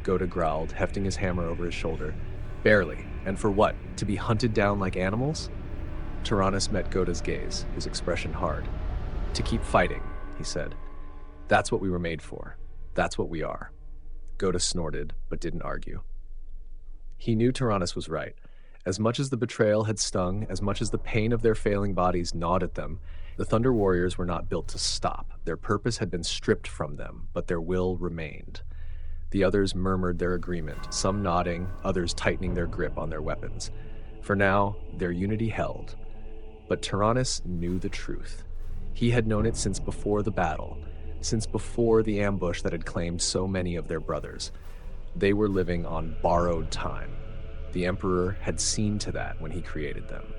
Ghota growled, hefting his hammer over his shoulder. "Barely. And for what? To be hunted down like animals?" Taranis met Ghota's gaze, his expression hard. "To keep fighting," he said. "That's what we were made for. That's what we are." Ghota snorted, but didn't argue. He knew Taranis was right. As much as the betrayal had stung, as much as the pain of their failing bodies gnawed at them, the Thunder Warriors were not built to stop. Their purpose had been stripped from them, but their will remained. The others murmured their agreement, some nodding, others tightening their grip on their weapons. For now, their unity held. But Taranis knew the truth. He had known it since before the battle, since before the ambush that had claimed so many of their brothers. They were living on borrowed time. The Emperor had seen to that when he created them.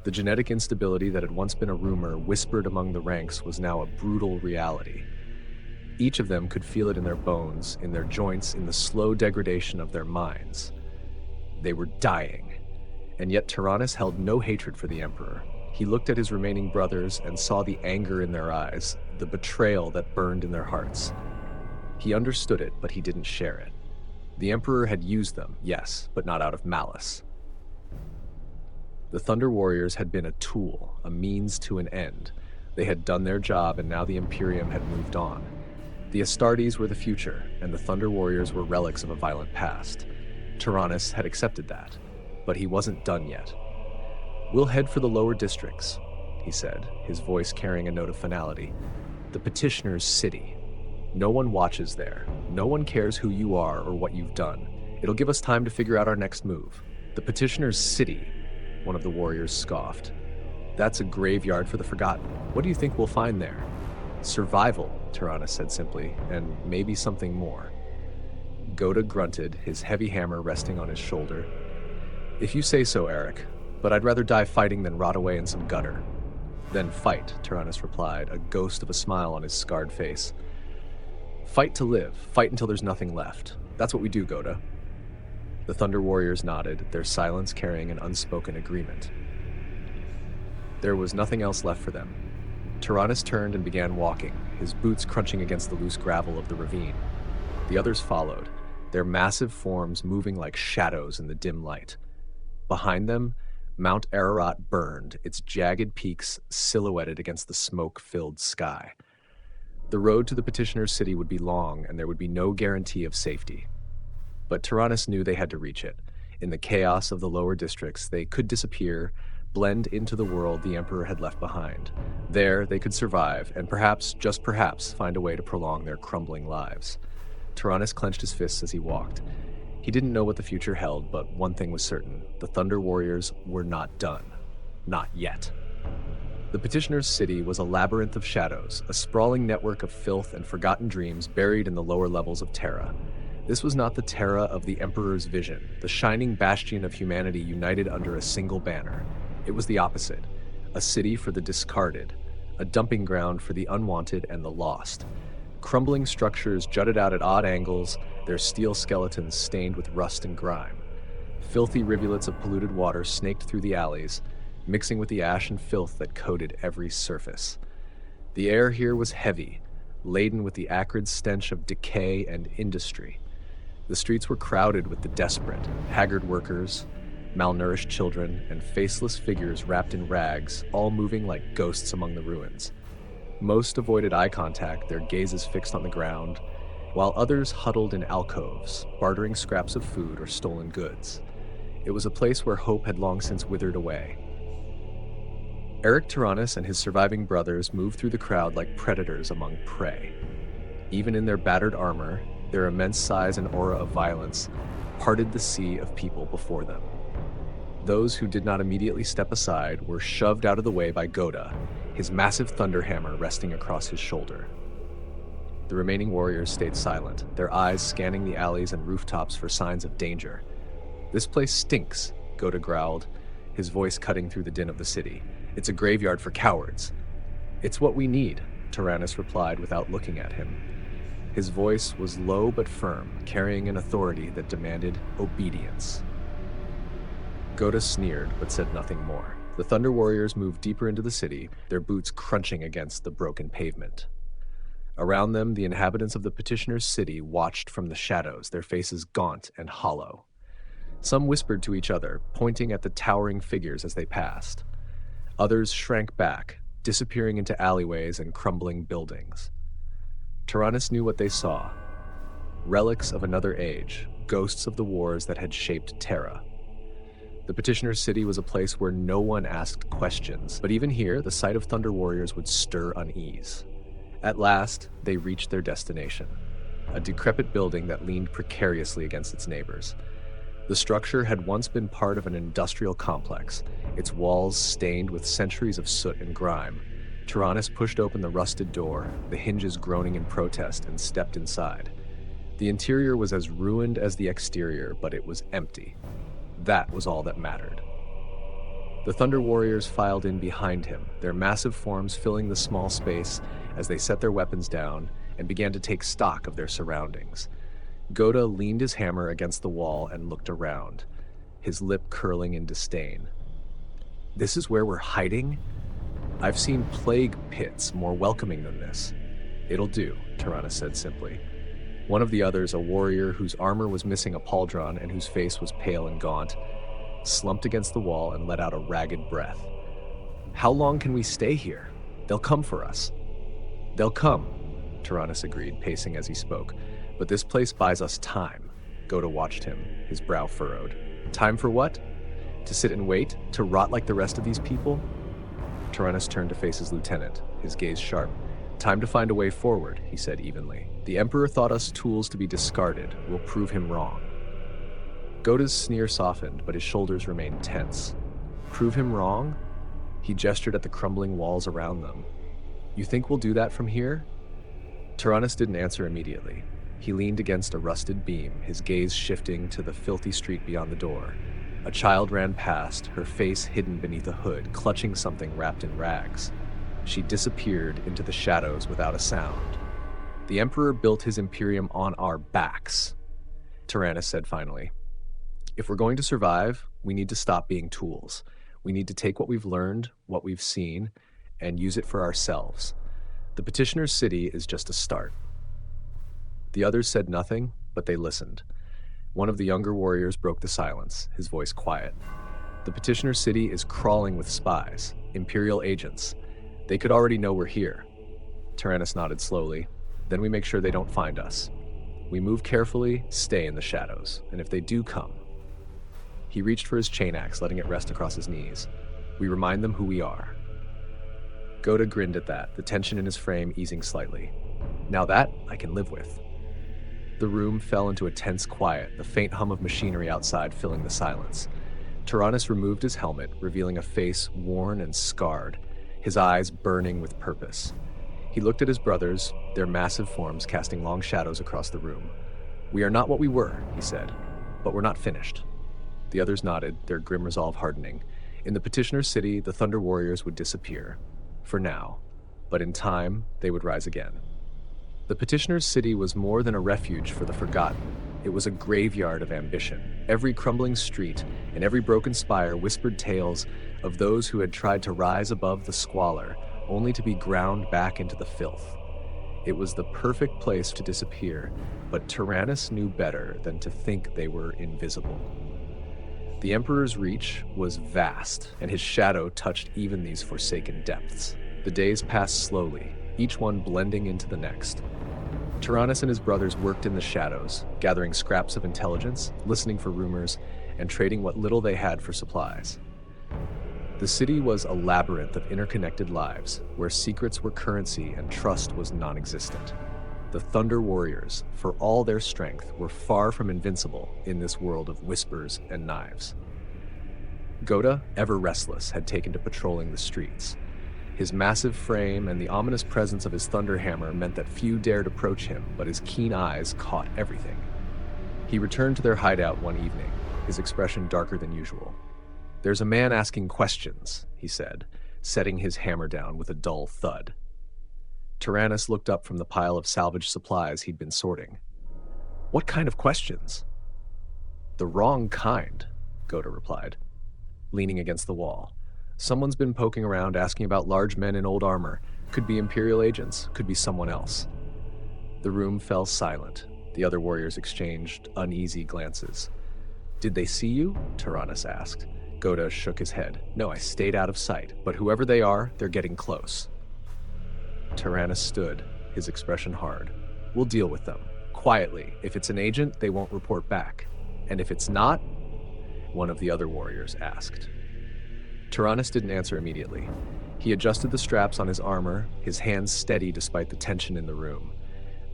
The genetic instability that had once been a rumor whispered among the ranks was now a brutal reality. Each of them could feel it in their bones, in their joints, in the slow degradation of their minds. They were dying. And yet Taranis held no hatred for the Emperor. He looked at his remaining brothers and saw the anger in their eyes, the betrayal that burned in their hearts. He understood it, but he didn't share it. The Emperor had used them, yes, but not out of malice. The Thunder Warriors had been a tool, a means to an end. They had done their job, and now the Imperium had moved on. The Astartes were the future, and the Thunder Warriors were relics of a violent past. Taranis had accepted that, but he wasn't done yet. "We'll head for the lower districts," he said, his voice carrying a note of finality. "The Petitioners City. No one watches there. No one cares who you are or what you've done. It'll give us time to figure out our next move." "The Petitioners City," one of the warriors scoffed. "That's a graveyard for the forgotten. What do you think we'll find there?" "Survival," Taranis said simply, "and maybe something more." Ghota grunted, his heavy hammer resting on his shoulder. "If you say so, Arik, but I'd rather die fighting than rot away in some gutter." "Then fight," Taranis replied, a ghost of a smile on his scarred face. "Fight to live. Fight until there's nothing left. That's what we do, Ghota." The Thunder Warriors nodded, their silence carrying an unspoken agreement. There was nothing else left for them. Taranis turned and began walking, his boots crunching against the loose gravel of the ravine. The others followed, their massive forms moving like shadows in the dim light. Behind them, Mount Ararat burned, its jagged peaks silhouetted against the smoke-filled sky. The road to the Petitioners' City would be long, and there would be no guarantee of safety. But Taranis knew they had to reach it. In the chaos of the lower districts, they could disappear, blend into the world the Emperor had left behind. There, they could survive, and perhaps, just perhaps, find a way to prolong their crumbling lives. Taranis clenched his fists as he walked. He didn't know what the future held, but one thing was certain: the Thunder Warriors were not done. Not yet. The Petitioners City was a labyrinth of shadows, a sprawling network of filth and forgotten dreams buried in the lower levels of Terra. This was not the Terra of the Emperor's vision, the shining bastion of humanity united under a single banner. It was the opposite: a city for the discarded, a dumping ground for the unwanted and the lost. Crumbling structures jutted out at odd angles, their steel skeletons stained with rust and grime. Filthy rivulets of polluted water snaked through the alleys, mixing with the ash and filth that coated every surface. The air here was heavy, laden with the acrid stench of decay and industry. The streets were crowded with the desperate, haggard workers, malnourished children, and faceless figures wrapped in rags, all moving like ghosts among the ruins. Most avoided eye contact, their gazes fixed on the ground, while others huddled in alcoves, bartering scraps of food or stolen goods. It was a place where hope had long since withered away. Arik Taranis and his surviving brothers moved through the crowd like predators among prey. Even in their battered armor, their immense size and aura of violence parted the sea of people before them. Those who did not immediately step aside were shoved out of the way by Ghota, his massive thunder hammer resting across his shoulder. The remaining warriors stayed silent, their eyes scanning the alleys and rooftops for signs of danger. "This place stinks," Ghota growled, his voice cutting through the din of the city. "It's a graveyard for cowards." "It's what we need," Taranis replied without looking at him. His voice was low but firm, carrying an authority that demanded obedience. Ghota sneered, but said nothing more. The Thunder Warriors moved deeper into the city, their boots crunching against the broken pavement. Around them, the inhabitants of the Petitioners City watched from the shadows, their faces gaunt and hollow. Some whispered to each other, pointing at the towering figures as they passed. Others shrank back, disappearing into alleyways and crumbling buildings. Taranis knew what they saw: relics of another age, ghosts of the wars that had shaped Terra. The Petitioners City was a place where no one asked questions, but even here, the sight of Thunder Warriors would stir unease. At last, they reached their destination, a decrepit building that leaned precariously against its neighbors. The structure had once been part of an industrial complex, its walls stained with centuries of soot and grime. Taranis pushed open the rusted door, the hinges groaning in protest, and stepped inside. The interior was as ruined as the exterior, but it was empty. That was all that mattered. The Thunder Warriors filed in behind him, their massive forms filling the small space as they set their weapons down and began to take stock of their surroundings. Ghota leaned his hammer against the wall and looked around, his lip curling in disdain. "This is where we're hiding? I've seen plague pits more welcoming than this." "It'll do," Taranis said simply. One of the others, a warrior whose armor was missing a pauldron and whose face was pale and gaunt, slumped against the wall and let out a ragged breath. "How long can we stay here? They'll come for us." "They'll come," Taranis agreed, pacing as he spoke. "But this place buys us time." Ghota watched him, his brow furrowed. "Time for what? To sit and wait? To rot like the rest of these people?" Taranis turned to face his lieutenant, his gaze sharp. "Time to find a way forward," he said evenly. "The Emperor thought us tools to be discarded. We'll prove him wrong." Ghota's sneer softened, but his shoulders remained tense. "Prove him wrong?" He gestured at the crumbling walls around them. "You think we'll do that from here?" Taranis didn't answer immediately. He leaned against a rusted beam, his gaze shifting to the filthy street beyond the door. A child ran past, her face hidden beneath a hood, clutching something wrapped in rags. She disappeared into the shadows without a sound. "The Emperor built his Imperium on our backs," Taranis said finally. "If we're going to survive, we need to stop being tools. We need to take what we've learned, what we've seen, and use it for ourselves. The Petitioners City is just a start." The others said nothing, but they listened. One of the younger warriors broke the silence, his voice quiet. "The Petitioners City is crawling with spies, Imperial agents. They could already know we're here." Taranis nodded slowly. "Then we make sure they don't find us. We move carefully, stay in the shadows, and if they do come..." He reached for his chain axe, letting it rest across his knees. "We remind them who we are." Ghota grinned at that, the tension in his frame easing slightly. "Now that I can live with." The room fell into a tense quiet, the faint hum of machinery outside filling the silence. Taranis removed his helmet, revealing a face worn and scarred, his eyes burning with purpose. He looked at his brothers, their massive forms casting long shadows across the room. "We are not what we were," he said, "but we're not finished." The others nodded, their grim resolve hardening. In the Petitioners City, the Thunder Warriors would disappear. For now. But in time, they would rise again. The Petitioners City was more than a refuge for the forgotten. It was a graveyard of ambition. Every crumbling street and every broken spire whispered tales of those who had tried to rise above the squalor, only to be ground back into the filth. It was the perfect place to disappear, but Taranis knew better than to think they were invisible. The Emperor's reach was vast, and his shadow touched even these forsaken depths. The days passed slowly, each one blending into the next. Taranis and his brothers worked in the shadows, gathering scraps of intelligence, listening for rumors, and trading what little they had for supplies. The city was a labyrinth of interconnected lives, where secrets were currency and trust was non-existent. The Thunder Warriors, for all their strength, were far from invincible in this world of whispers and knives. Ghota, ever restless, had taken to patrolling the streets. His massive frame and the ominous presence of his thunder hammer meant that few dared approach him, but his keen eyes caught everything. He returned to their hideout one evening, his expression darker than usual. "There's a man asking questions," he said, setting his hammer down with a dull thud. Taranis looked up from the pile of salvaged supplies he'd been sorting. "What kind of questions?" "The wrong kind," Ghota replied, leaning against the wall. "Someone's been poking around asking about large men in old armor. Could be Imperial agents, could be someone else." The room fell silent. The other warriors exchanged uneasy glances. "Did they see you?" Taranis asked. Ghota shook his head. "No, I stayed out of sight, but whoever they are, they're getting close." Taranis stood, his expression hard. "We'll deal with them. Quietly. If it's an agent, they won't report back. And if it's not?" one of the other warriors asked. Taranis didn't answer immediately. He adjusted the straps on his armor, his hands steady despite the tension in the room.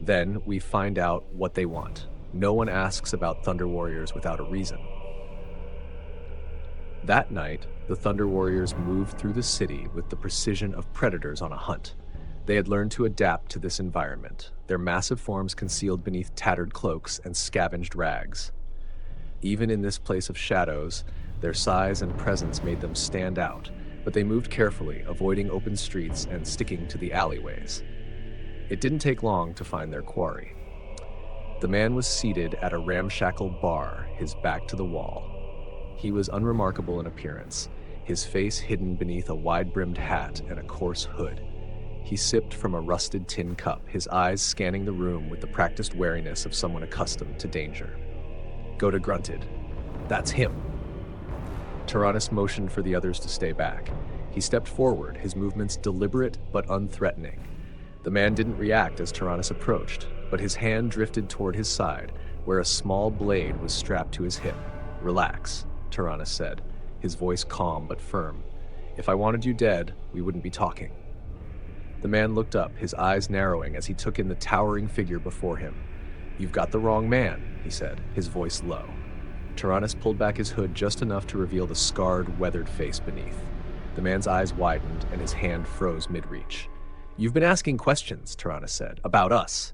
"Then we find out what they want. No one asks about Thunder Warriors without a reason." That night, the Thunder Warriors moved through the city with the precision of predators on a hunt. They had learned to adapt to this environment, their massive forms concealed beneath tattered cloaks and scavenged rags. Even in this place of shadows, their size and presence made them stand out, but they moved carefully, avoiding open streets and sticking to the alleyways. It didn't take long to find their quarry. The man was seated at a ramshackle bar, his back to the wall. He was unremarkable in appearance, his face hidden beneath a wide-brimmed hat and a coarse hood. He sipped from a rusted tin cup, his eyes scanning the room with the practiced wariness of someone accustomed to danger. Ghota grunted. "That's him." Taranis motioned for the others to stay back. He stepped forward, his movements deliberate but unthreatening. The man didn't react as Taranis approached, but his hand drifted toward his side, where a small blade was strapped to his hip. "Relax," Taranis said, his voice calm but firm. "If I wanted you dead, we wouldn't be talking." The man looked up, his eyes narrowing as he took in the towering figure before him. "You've got the wrong man," he said, his voice low. Taranis pulled back his hood just enough to reveal the scarred, weathered face beneath. The man's eyes widened and his hand froze mid-reach. "You've been asking questions," Taranis said, "about us."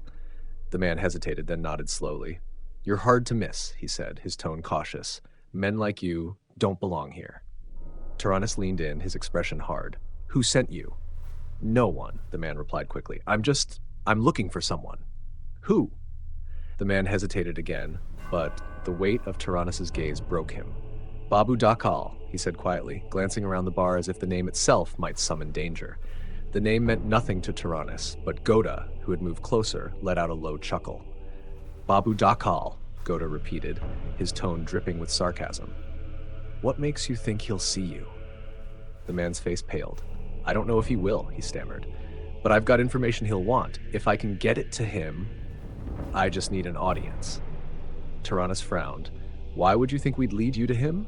The man hesitated, then nodded slowly. "You're hard to miss," he said, his tone cautious. "Men like you don't belong here." Taranis leaned in, his expression hard. "Who sent you?" "No one," the man replied quickly. I'm looking for someone." "Who?" The man hesitated again, but the weight of Taranis' gaze broke him. "Babu Dhakal," he said quietly, glancing around the bar as if the name itself might summon danger. The name meant nothing to Taranis, but Ghota, who had moved closer, let out a low chuckle. "Babu Dhakal," Ghota repeated, his tone dripping with sarcasm. "What makes you think he'll see you?" The man's face paled. "I don't know if he will," he stammered, "but I've got information he'll want. If I can get it to him, I just need an audience." Taranis frowned. "Why would you think we'd lead you to him?"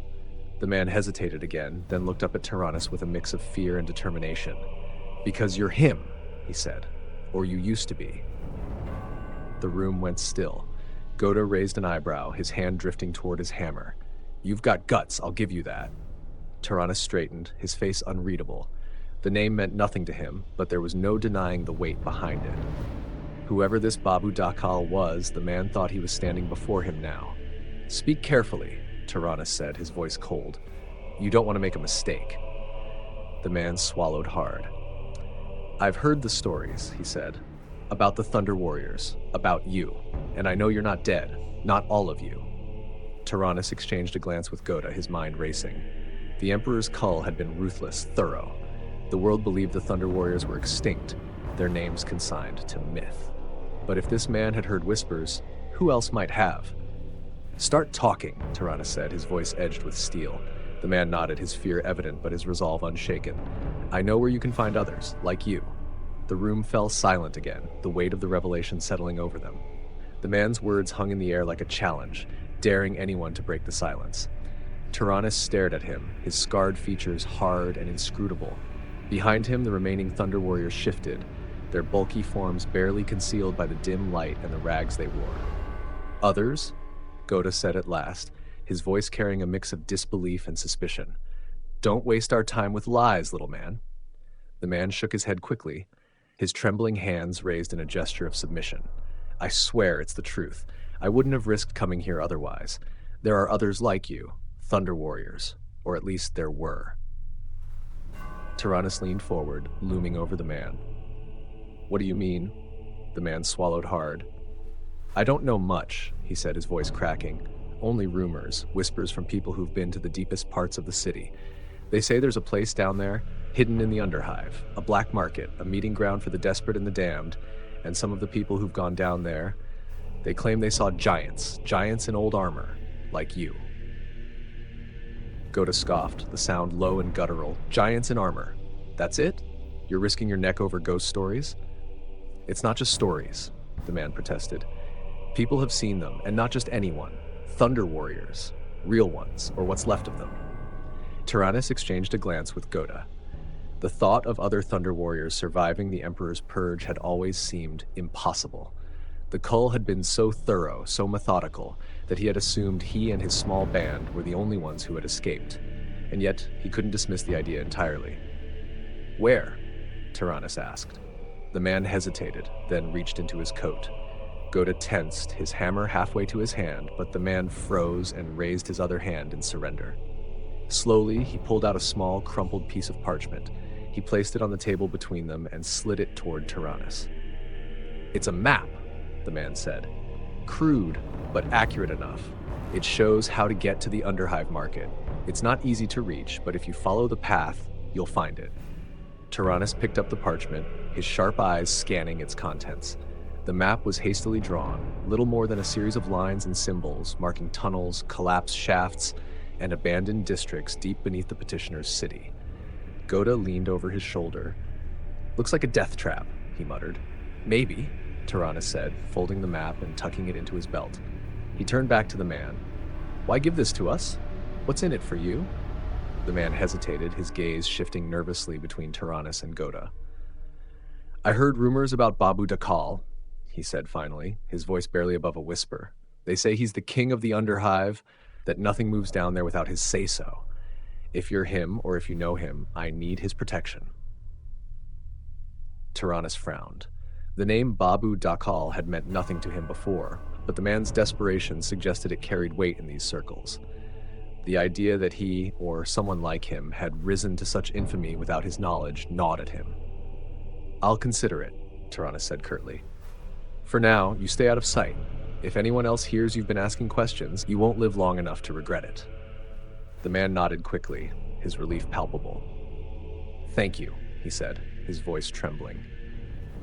The man hesitated again, then looked up at Taranis with a mix of fear and determination. "Because you're him," he said. "Or you used to be." The room went still. Ghota raised an eyebrow, his hand drifting toward his hammer. You've got guts, I'll give you that. Taranis straightened, his face unreadable. The name meant nothing to him, but there was no denying the weight behind it. Whoever this Babu Dhakal was, the man thought he was standing before him now. Speak carefully, Taranis said, his voice cold. You don't want to make a mistake. The man swallowed hard. I've heard the stories, he said, about the Thunder Warriors, about you, and I know you're not dead, not all of you. Taranis exchanged a glance with Ghota, his mind racing. The Emperor's cull had been ruthless, thorough. The world believed the Thunder Warriors were extinct, their names consigned to myth. But if this man had heard whispers, who else might have? Start talking, Taranis said, his voice edged with steel. The man nodded, his fear evident but his resolve unshaken. I know where you can find others, like you. The room fell silent again, the weight of the revelation settling over them. The man's words hung in the air like a challenge, daring anyone to break the silence. Taranis stared at him, his scarred features hard and inscrutable. Behind him, the remaining Thunder Warriors shifted, their bulky forms barely concealed by the dim light and the rags they wore. Others? Ghota said at last, his voice carrying a mix of disbelief and suspicion. Don't waste our time with lies, little man. The man shook his head quickly, his trembling hands raised in a gesture of submission. I swear it's the truth. I wouldn't have risked coming here otherwise. There are others like you, Thunder Warriors, or at least there were. Taranis leaned forward, looming over the man. What do you mean? The man swallowed hard. I don't know much, he said, his voice cracking. Only rumors, whispers from people who've been to the deepest parts of the city. They say there's a place down there, hidden in the Underhive, a black market, a meeting ground for the desperate and the damned, and some of the people who've gone down there, they claim they saw giants in old armor, like you. Ghota scoffed, the sound low and guttural. Giants in armor. That's it? You're risking your neck over ghost stories? It's not just stories, the man protested. People have seen them, and not just anyone. Thunder Warriors. Real ones, or what's left of them. Taranis exchanged a glance with Ghota. The thought of other Thunder Warriors surviving the Emperor's purge had always seemed impossible. The cull had been so thorough, so methodical, that he had assumed he and his small band were the only ones who had escaped. And yet, he couldn't dismiss the idea entirely. Where? Taranis asked. The man hesitated, then reached into his coat. Ghota tensed, his hammer halfway to his hand, but the man froze and raised his other hand in surrender. Slowly, he pulled out a small, crumpled piece of parchment. He placed it on the table between them and slid it toward Taranis. It's a map, the man said. Crude, but accurate enough. It shows how to get to the Underhive market. It's not easy to reach, but if you follow the path, you'll find it. Taranis picked up the parchment, his sharp eyes scanning its contents. The map was hastily drawn, little more than a series of lines and symbols marking tunnels, collapsed shafts, and abandoned districts deep beneath the Petitioners City. Ghota leaned over his shoulder. Looks like a death trap, he muttered. Maybe, Taranis said, folding the map and tucking it into his belt. He turned back to the man. Why give this to us? What's in it for you? The man hesitated, his gaze shifting nervously between Taranis and Ghota. I heard rumors about Babu Dhakal, he said finally, his voice barely above a whisper. They say he's the king of the Underhive, that nothing moves down there without his say-so. If you're him, or if you know him, I need his protection. Taranis frowned. The name Babu Dhakal had meant nothing to him before, but the man's desperation suggested it carried weight in these circles. The idea that he, or someone like him, had risen to such infamy without his knowledge gnawed at him. I'll consider it, Taranis said curtly. For now, you stay out of sight. If anyone else hears you've been asking questions, you won't live long enough to regret it. The man nodded quickly, his relief palpable. Thank you, he said, his voice trembling.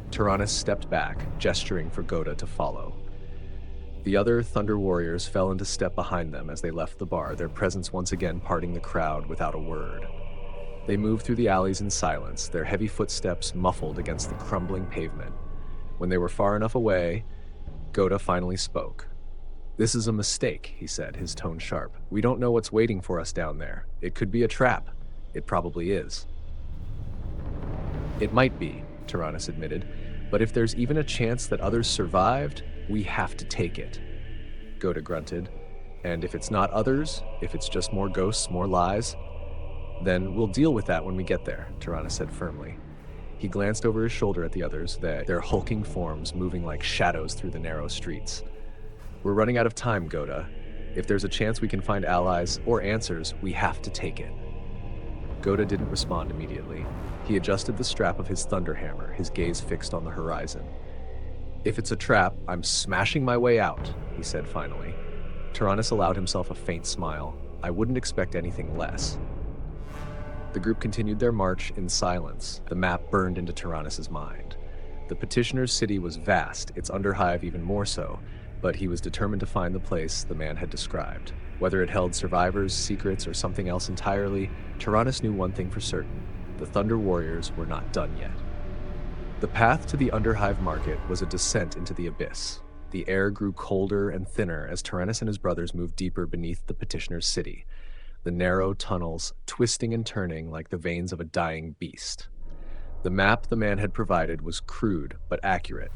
Taranis stepped back, gesturing for Ghota to follow. The other Thunder Warriors fell into step behind them as they left the bar, their presence once again parting the crowd without a word. They moved through the alleys in silence, their heavy footsteps muffled against the crumbling pavement. When they were far enough away, Ghota finally spoke. This is a mistake, he said, his tone sharp. We don't know what's waiting for us down there. It could be a trap. It probably is. It might be, Taranis admitted, but if there's even a chance that others survived, we have to take it. Ghota grunted. "And if it's not others, if it's just more ghosts, more lies, then we'll deal with that when we get there," Taranis said firmly. He glanced over his shoulder at the others, their hulking forms moving like shadows through the narrow streets. "We're running out of time, Ghota. If there's a chance we can find allies or answers, we have to take it." Ghota didn't respond immediately. He adjusted the strap of his thunderhammer, his gaze fixed on the horizon. "If it's a trap, I'm smashing my way out," he said finally. Taranis allowed himself a faint smile. "I wouldn't expect anything less." The group continued their march in silence. The map burned into Taranis' mind. The Petitioners City was vast, its Underhive even more so, but he was determined to find the place the man had described. Whether it held survivors, secrets, or something else entirely, Taranis knew one thing for certain: the Thunder Warriors were not done yet. The path to the Underhive market was a descent into the abyss. The air grew colder and thinner as Taranis and his brothers moved deeper beneath the Petitioners' City, the narrow tunnels twisting and turning like the veins of a dying beast. The map the man had provided was crude but accurate,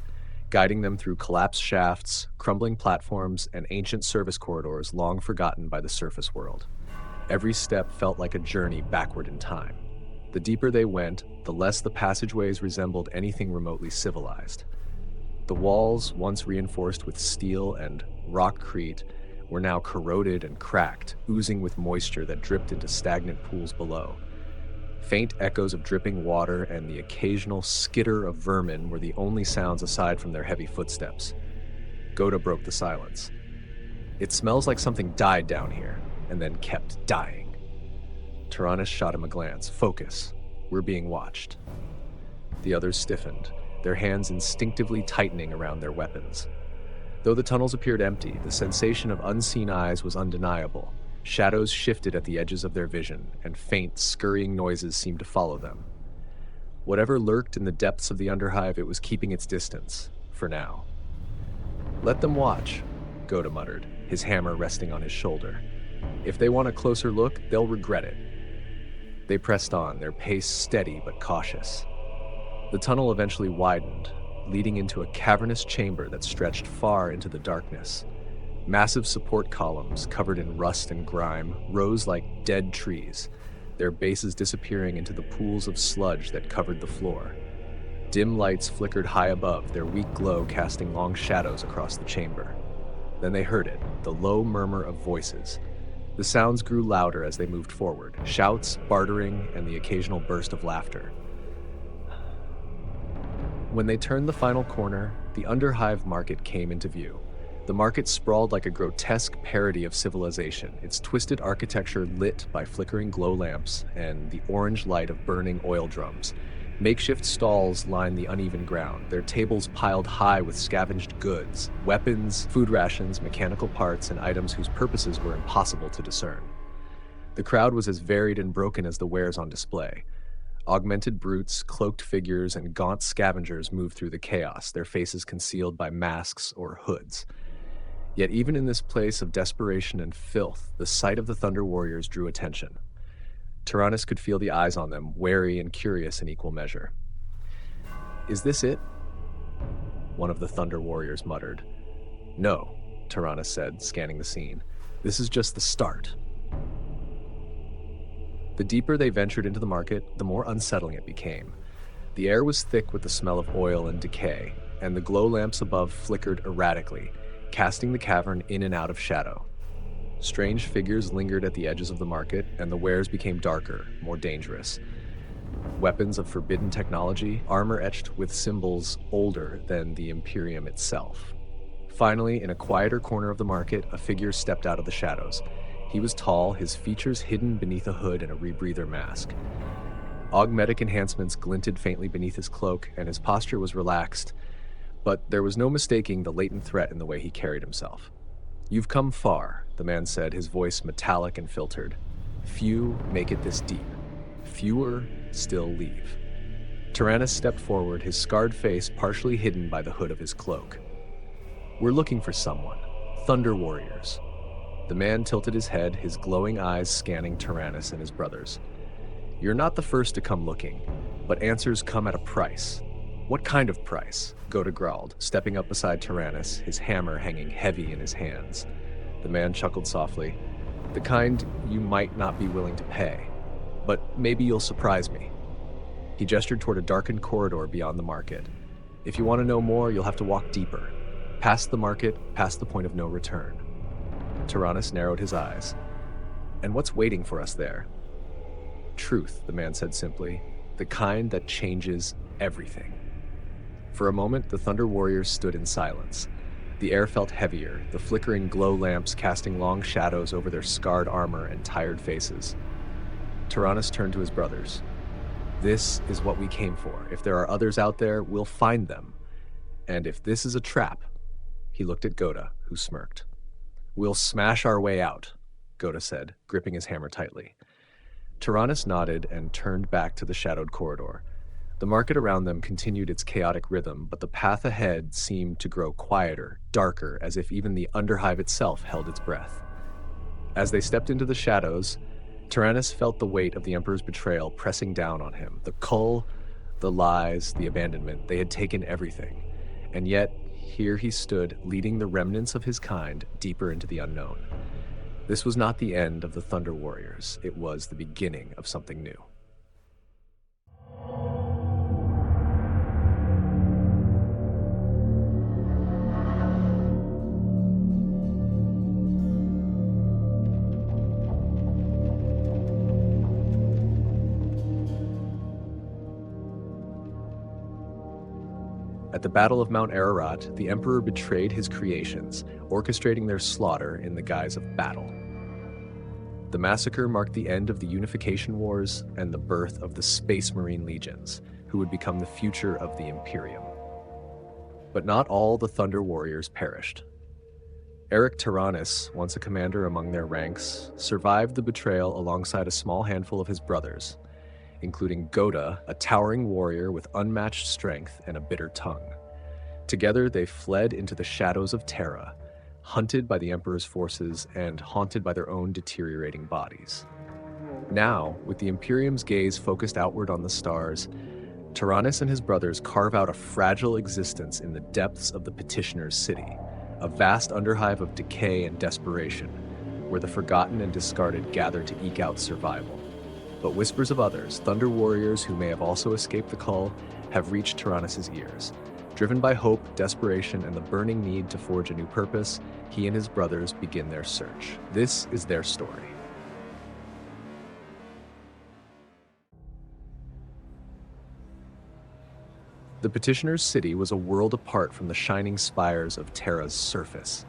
guiding them through collapsed shafts, crumbling platforms, and ancient service corridors long forgotten by the surface world. Every step felt like a journey backward in time. The deeper they went, the less the passageways resembled anything remotely civilized. The walls, once reinforced with steel and rockcrete, were now corroded and cracked, oozing with moisture that dripped into stagnant pools below. Faint echoes of dripping water and the occasional skitter of vermin were the only sounds aside from their heavy footsteps. Ghota broke the silence. "It smells like something died down here, and then kept dying." Taranis shot him a glance. "Focus. We're being watched." The others stiffened, their hands instinctively tightening around their weapons. Though the tunnels appeared empty, the sensation of unseen eyes was undeniable. Shadows shifted at the edges of their vision, and faint, scurrying noises seemed to follow them. Whatever lurked in the depths of the Underhive, it was keeping its distance, for now. "Let them watch," Ghota muttered, his hammer resting on his shoulder. "If they want a closer look, they'll regret it." They pressed on, their pace steady but cautious. The tunnel eventually widened, leading into a cavernous chamber that stretched far into the darkness. Massive support columns, covered in rust and grime, rose like dead trees, their bases disappearing into the pools of sludge that covered the floor. Dim lights flickered high above, their weak glow casting long shadows across the chamber. Then they heard it, the low murmur of voices. The sounds grew louder as they moved forward, shouts, bartering, and the occasional burst of laughter. When they turned the final corner, the Underhive market came into view. The market sprawled like a grotesque parody of civilization, its twisted architecture lit by flickering glow lamps and the orange light of burning oil drums. Makeshift stalls lined the uneven ground, their tables piled high with scavenged goods, weapons, food rations, mechanical parts, and items whose purposes were impossible to discern. The crowd was as varied and broken as the wares on display. Augmented brutes, cloaked figures, and gaunt scavengers moved through the chaos, their faces concealed by masks or hoods. Yet even in this place of desperation and filth, the sight of the Thunder Warriors drew attention. Taranis could feel the eyes on them, wary and curious in equal measure. "Is this it?" one of the Thunder Warriors muttered. "No," Taranis said, scanning the scene. "This is just the start." The deeper they ventured into the market, the more unsettling it became. The air was thick with the smell of oil and decay, and the glow lamps above flickered erratically, casting the cavern in and out of shadow. Strange figures lingered at the edges of the market, and the wares became darker, more dangerous. Weapons of forbidden technology, armor etched with symbols older than the Imperium itself. Finally, in a quieter corner of the market, a figure stepped out of the shadows. He was tall, his features hidden beneath a hood and a rebreather mask. Augmetic enhancements glinted faintly beneath his cloak, and his posture was relaxed, but there was no mistaking the latent threat in the way he carried himself. "You've come far," the man said, his voice metallic and filtered. "Few make it this deep. Fewer still leave." Taranis stepped forward, his scarred face partially hidden by the hood of his cloak. "We're looking for someone. Thunder Warriors." The man tilted his head, his glowing eyes scanning Taranis and his brothers. "You're not the first to come looking, but answers come at a price. What kind of price? Ghota growled, stepping up beside Taranis, his hammer hanging heavy in his hands. The man chuckled softly. The kind you might not be willing to pay, but maybe you'll surprise me. He gestured toward a darkened corridor beyond the market. If you want to know more, you'll have to walk deeper. Past the market, past the point of no return. Taranis narrowed his eyes. And what's waiting for us there? Truth, the man said simply. The kind that changes everything. For a moment, the Thunder Warriors stood in silence. The air felt heavier, the flickering glow lamps casting long shadows over their scarred armor and tired faces. Taranis turned to his brothers. This is what we came for. If there are others out there, we'll find them. And if this is a trap, he looked at Ghota, who smirked. We'll smash our way out, Ghota said, gripping his hammer tightly. Taranis nodded and turned back to the shadowed corridor. The market around them continued its chaotic rhythm, but the path ahead seemed to grow quieter, darker, as if even the Underhive itself held its breath. As they stepped into the shadows, Taranis felt the weight of the Emperor's betrayal pressing down on him. The cull, the lies, the abandonment, they had taken everything. And yet, here he stood, leading the remnants of his kind deeper into the unknown. This was not the end of the Thunder Warriors. It was the beginning of something new. At the Battle of Mount Ararat, the Emperor betrayed his creations, orchestrating their slaughter in the guise of battle. The Massacre marked the end of the Unification Wars and the birth of the Space Marine Legions, who would become the future of the Imperium. But not all the Thunder Warriors perished. Arik Taranis, once a commander among their ranks, survived the betrayal alongside a small handful of his brothers, including Ghota, a towering warrior with unmatched strength and a bitter tongue. Together, they fled into the shadows of Terra, hunted by the Emperor's forces and haunted by their own deteriorating bodies. Now, with the Imperium's gaze focused outward on the stars, Taranis and his brothers carve out a fragile existence in the depths of the Petitioners City, a vast underhive of decay and desperation, where the forgotten and discarded gather to eke out survival. But whispers of others, Thunder Warriors who may have also escaped the cull, have reached Taranis' ears. Driven by hope, desperation, and the burning need to forge a new purpose, he and his brothers begin their search. This is their story. The Petitioners City was a world apart from the shining spires of Terra's surface.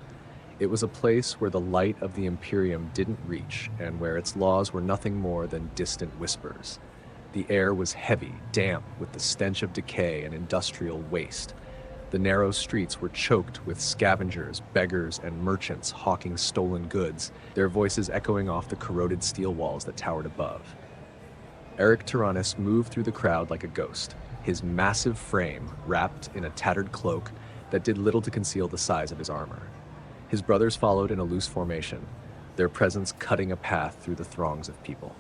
It was a place where the light of the Imperium didn't reach, and where its laws were nothing more than distant whispers. The air was heavy, damp, with the stench of decay and industrial waste. The narrow streets were choked with scavengers, beggars, and merchants hawking stolen goods, their voices echoing off the corroded steel walls that towered above. Arik Taranis moved through the crowd like a ghost, his massive frame wrapped in a tattered cloak that did little to conceal the size of his armor. His brothers followed in a loose formation, their presence cutting a path through the throngs of people.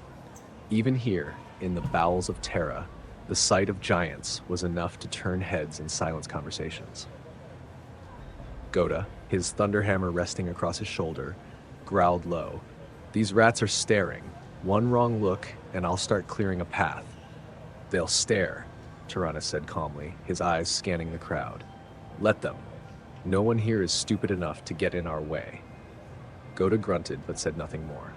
Even here, in the bowels of Terra, the sight of giants was enough to turn heads and silence conversations. Ghota, his thunderhammer resting across his shoulder, growled low. These rats are staring. One wrong look, and I'll start clearing a path. They'll stare, Taranis said calmly, his eyes scanning the crowd. Let them. No one here is stupid enough to get in our way. Ghota grunted but said nothing more.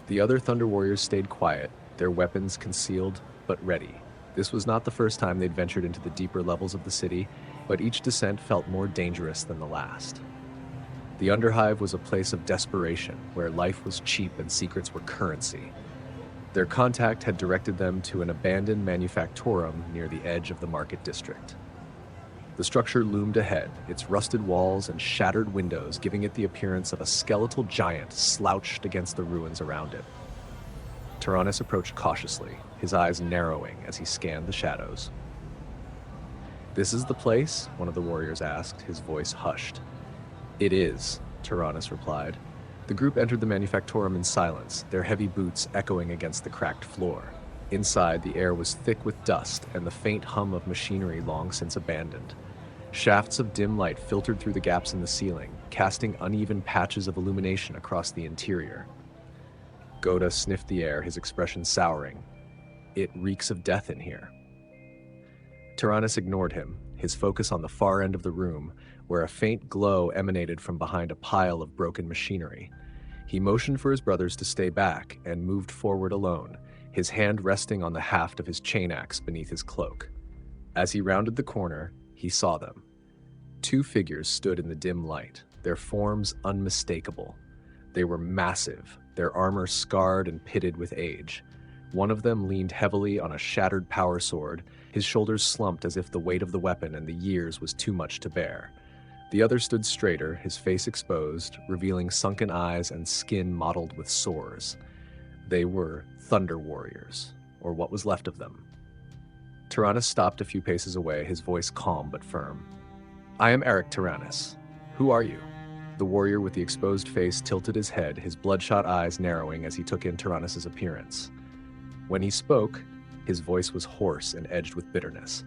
The other Thunder Warriors stayed quiet, their weapons concealed but ready. This was not the first time they'd ventured into the deeper levels of the city, but each descent felt more dangerous than the last. The Underhive was a place of desperation, where life was cheap and secrets were currency. Their contact had directed them to an abandoned manufactorum near the edge of the market district. The structure loomed ahead, its rusted walls and shattered windows giving it the appearance of a skeletal giant slouched against the ruins around it. Taranis approached cautiously, his eyes narrowing as he scanned the shadows. "This is the place?" one of the warriors asked, his voice hushed. "It is," Taranis replied. The group entered the manufactorum in silence, their heavy boots echoing against the cracked floor. Inside, the air was thick with dust and the faint hum of machinery long since abandoned. Shafts of dim light filtered through the gaps in the ceiling, casting uneven patches of illumination across the interior. Ghota sniffed the air, his expression souring. It reeks of death in here. Taranis ignored him, his focus on the far end of the room, where a faint glow emanated from behind a pile of broken machinery. He motioned for his brothers to stay back and moved forward alone, his hand resting on the haft of his chain axe beneath his cloak. As he rounded the corner, he saw them. Two figures stood in the dim light, their forms unmistakable. They were massive, their armor scarred and pitted with age. One of them leaned heavily on a shattered power sword, his shoulders slumped as if the weight of the weapon and the years was too much to bear. The other stood straighter, his face exposed, revealing sunken eyes and skin mottled with sores. They were Thunder Warriors, or what was left of them. Taranis stopped a few paces away, his voice calm but firm. "I am Arik Taranis. Who are you?" The warrior with the exposed face tilted his head, his bloodshot eyes narrowing as he took in Taranis' appearance. When he spoke, his voice was hoarse and edged with bitterness.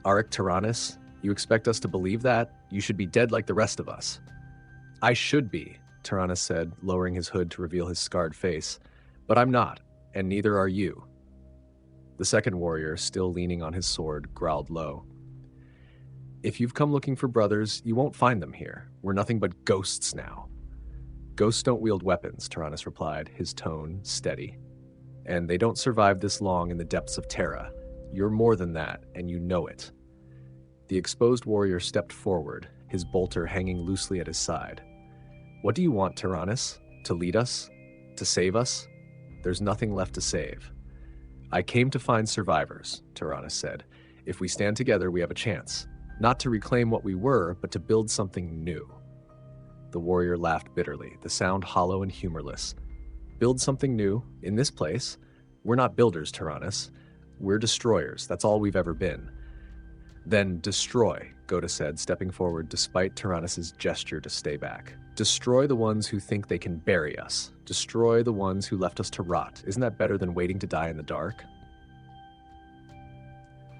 "Arik Taranis, you expect us to believe that? You should be dead like the rest of us." "I should be," Taranis said, lowering his hood to reveal his scarred face. "But I'm not, and neither are you." The second warrior, still leaning on his sword, growled low. "If you've come looking for brothers, you won't find them here. We're nothing but ghosts now." "Ghosts don't wield weapons," Taranis replied, his tone steady. "And they don't survive this long in the depths of Terra. You're more than that, and you know it." The exposed warrior stepped forward, his bolter hanging loosely at his side. "What do you want, Taranis? To lead us? To save us?" "There's nothing left to save." "I came to find survivors," Taranis said. "If we stand together, we have a chance. Not to reclaim what we were, but to build something new." The warrior laughed bitterly, the sound hollow and humorless. "Build something new? In this place? We're not builders, Taranis. We're destroyers. That's all we've ever been." "Then destroy," Ghota said, stepping forward despite Taranis' gesture to stay back. "Destroy the ones who think they can bury us. Destroy the ones who left us to rot. Isn't that better than waiting to die in the dark?"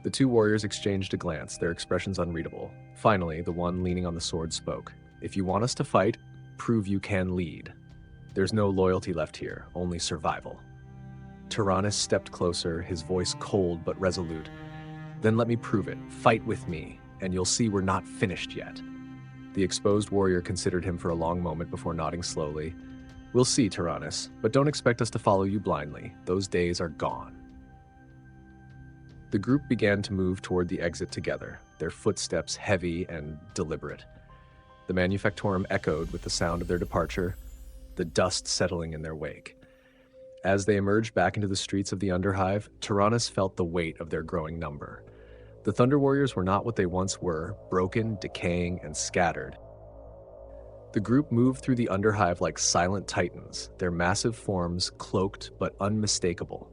The two warriors exchanged a glance, their expressions unreadable. Finally, the one leaning on the sword spoke. "If you want us to fight, prove you can lead. There's no loyalty left here, only survival." Taranis stepped closer, his voice cold but resolute. "Then let me prove it. Fight with me, and you'll see we're not finished yet." The exposed warrior considered him for a long moment before nodding slowly. "We'll see, Taranis, but don't expect us to follow you blindly. Those days are gone." The group began to move toward the exit together, their footsteps heavy and deliberate. The Manufactorum echoed with the sound of their departure, the dust settling in their wake. As they emerged back into the streets of the Underhive, Taranis felt the weight of their growing number. The Thunder Warriors were not what they once were, broken, decaying, and scattered. The group moved through the Underhive like silent titans, their massive forms cloaked but unmistakable.